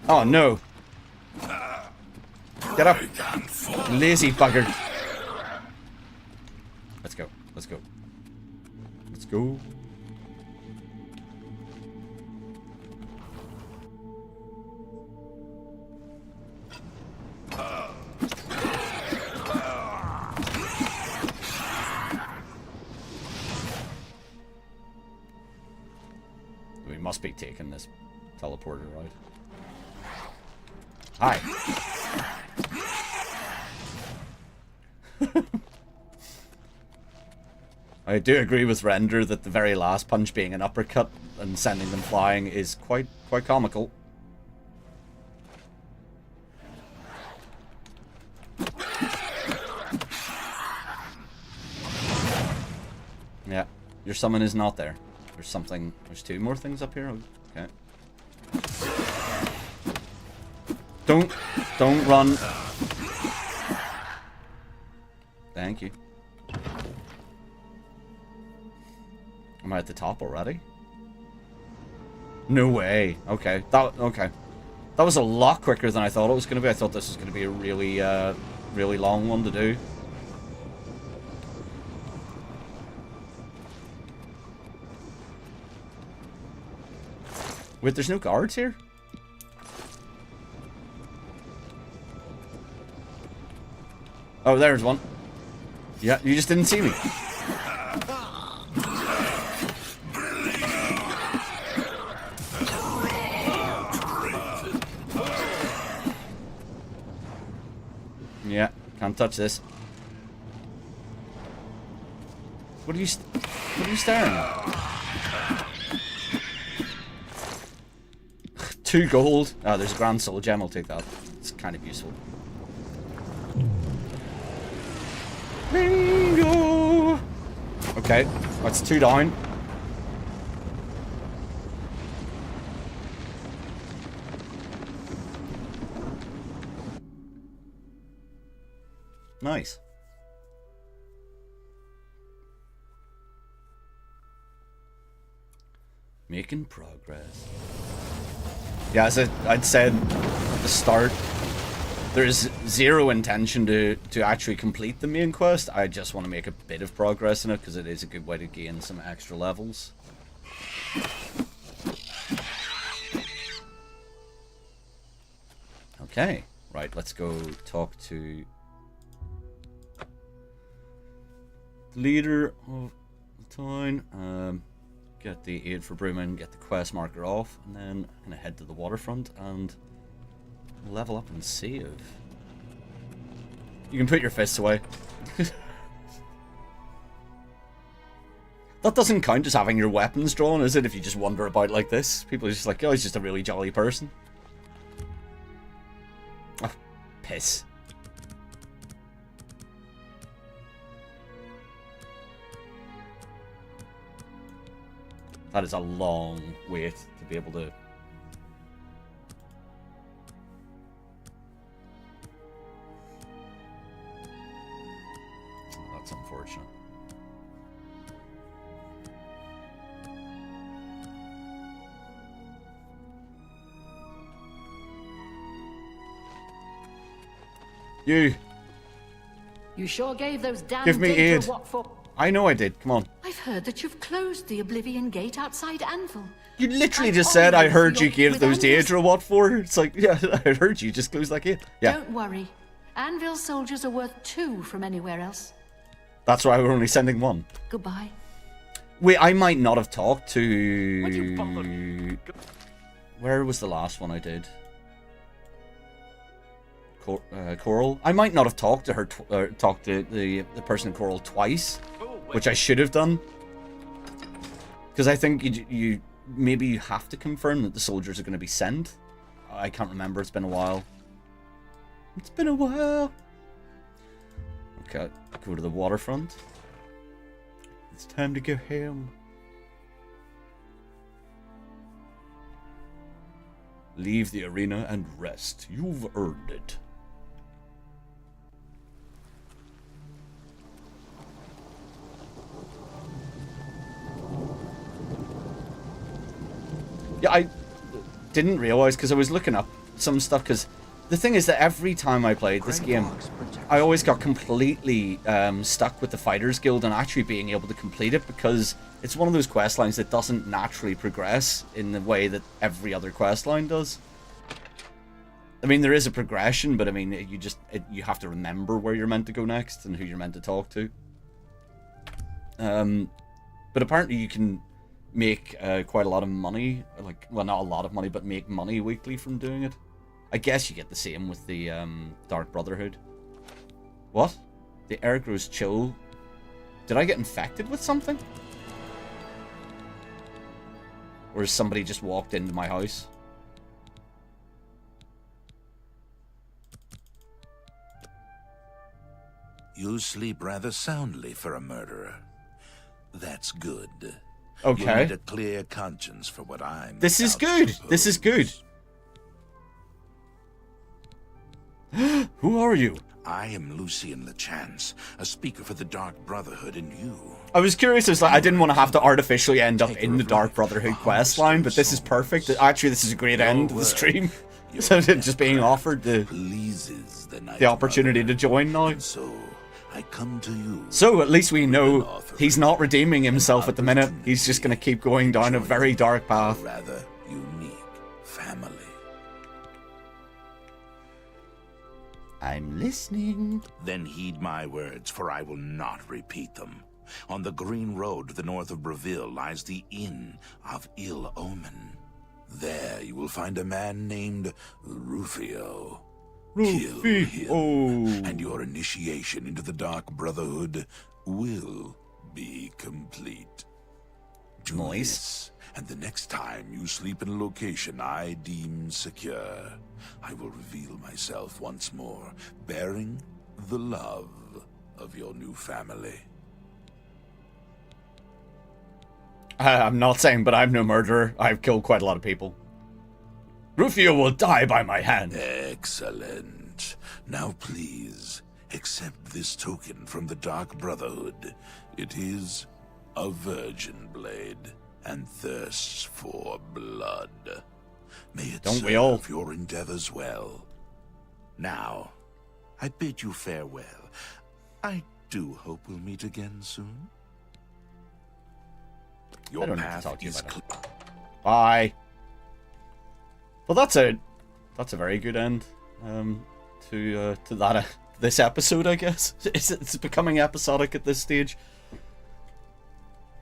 Oh no! Get up! Lazy bugger! Let's go, let's go. Let's go. We must be taking this teleporter, right? Hi. I do agree with Render that the very last punch being an uppercut and sending them flying is quite comical. Yeah, your summon is not there. There's something. There's two more things up here. Okay. Don't run. Thank you. Am I at the top already? No way. Okay. Okay. That was a lot quicker than I thought it was going to be. I thought this was going to be a really, really long one to do. Wait, there's no guards here? Oh, there's one. Yeah, you just didn't see me. Yeah, can't touch this. What are you staring at? 2 gold. There's a Grand Soul Gem, I'll take that. It's kind of useful. Bingo! Okay, that's 2 down. Nice. Making progress. Yeah, as I'd said at the start, there's zero intention to actually complete the main quest. I just want to make a bit of progress in it because it is a good way to gain some extra levels. Okay, right, let's go talk to the leader of the town. Get the aid for Brewman, get the quest marker off, and then I'm gonna head to the waterfront and level up and save. You can put your fists away. That doesn't count as having your weapons drawn, is it, if you just wander about like this? People are just like, oh, he's just a really jolly person. Oh, piss. That is a long wait to be able to... Oh, that's unfortunate. You sure gave those damn give me Daedra aid. what for? I know I did. Come on. I've heard that you've closed the Oblivion Gate outside Anvil. You literally just said I heard you gave those Daedra what for. It's like, yeah, I heard you just closed that gate. Yeah. Don't worry. Anvil's soldiers are worth 2 from anywhere else. That's why we're only sending 1. Goodbye. Wait, I might not have talked to... Where was the last one I did? Coral. I might not have talked to her, talked to the person in Coral twice, which I should have done. Because I think you maybe you have to confirm that the soldiers are going to be sent. I can't remember. It's been a while. It's been a while. Okay, go to the waterfront. It's time to go home. Leave the arena and rest. You've earned it. Yeah, I didn't realize because I was looking up some stuff, because the thing is that every time I played this game, I always got completely stuck with the Fighters Guild and actually being able to complete it, because it's one of those quest lines that doesn't naturally progress in the way that every other quest line does. I mean, there is a progression, but I mean, you have to remember where you're meant to go next and who you're meant to talk to. But apparently you can make quite a lot of money, like, well, not a lot of money, but make money weekly from doing it. I guess you get the same with the Dark Brotherhood. What? The air grows chill. Did I get infected with something? Or has somebody just walked into my house? You sleep rather soundly for a murderer. That's good. Okay. You need a clear conscience for what I'm This is about to good. propose. This is good. Who are you? I am Lucien LeChance, a speaker for the Dark Brotherhood, and you... I was curious, I didn't want to have to artificially end up in the Dark Brotherhood quest line, but this is perfect. Actually, this is a great end to the stream. So just being offered the opportunity to join now. So, I come to you. So at least we know he's not redeeming himself at the minute. He's just going to keep going down a very dark path. Rather unique family. I'm listening. Then heed my words, for I will not repeat them. On the green road to the north of Breville lies the Inn of Ill Omen. There you will find a man named Rufio. Kill him, and your initiation into the Dark Brotherhood will be complete. Do this, And the next time you sleep in a location I deem secure, I will reveal myself once more, bearing the love of your new family. I'm not saying, but I'm no murderer. I've killed quite a lot of people. Rufio will die by my hand. Excellent. Now please, accept this token from the Dark Brotherhood. It is a virgin blade and thirsts for blood. May it serve your endeavors well. Now, I bid you farewell. I do hope we'll meet again soon. Your path is clear. Bye. Well, that's a very good end to that this episode, I guess. It's becoming episodic at this stage.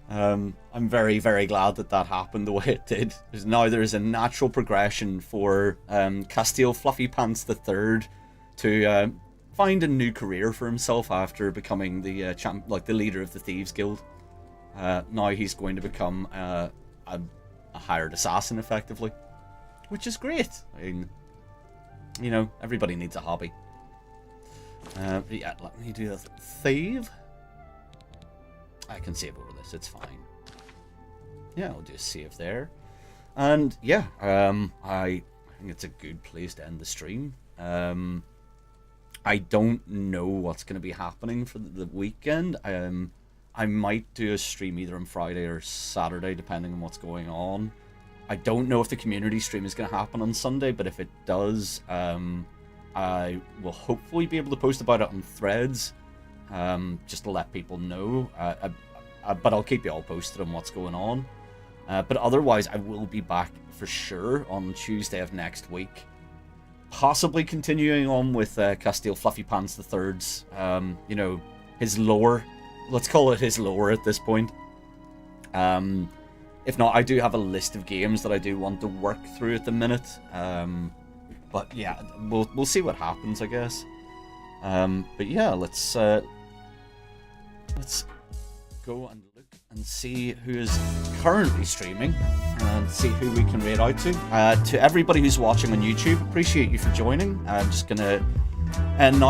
I'm very, very glad that happened the way it did. Because now there is a natural progression for Castiel Fluffypants III to find a new career for himself after becoming the the leader of the Thieves Guild. Now he's going to become a hired assassin, effectively, which is great. I mean, you know, everybody needs a hobby. Yeah, let me do a save. I can save over this, it's fine. Yeah, I'll just save there. And yeah, I think it's a good place to end the stream. I don't know what's going to be happening for the weekend. I might do a stream either on Friday or Saturday, depending on what's going on. I don't know if the community stream is going to happen on Sunday, but if it does, I will hopefully be able to post about it on Threads, just to let people know. But I'll keep you all posted on what's going on. But otherwise, I will be back for sure on Tuesday of next week. Possibly continuing on with Castiel Fluffypants III's, you know, his lore. Let's call it his lore at this point. If not, I do have a list of games that I do want to work through at the minute. But yeah, we'll see what happens, I guess. But yeah, let's go and look and see who is currently streaming and see who we can raid out to. To everybody who's watching on YouTube, appreciate you for joining. I'm just gonna end now.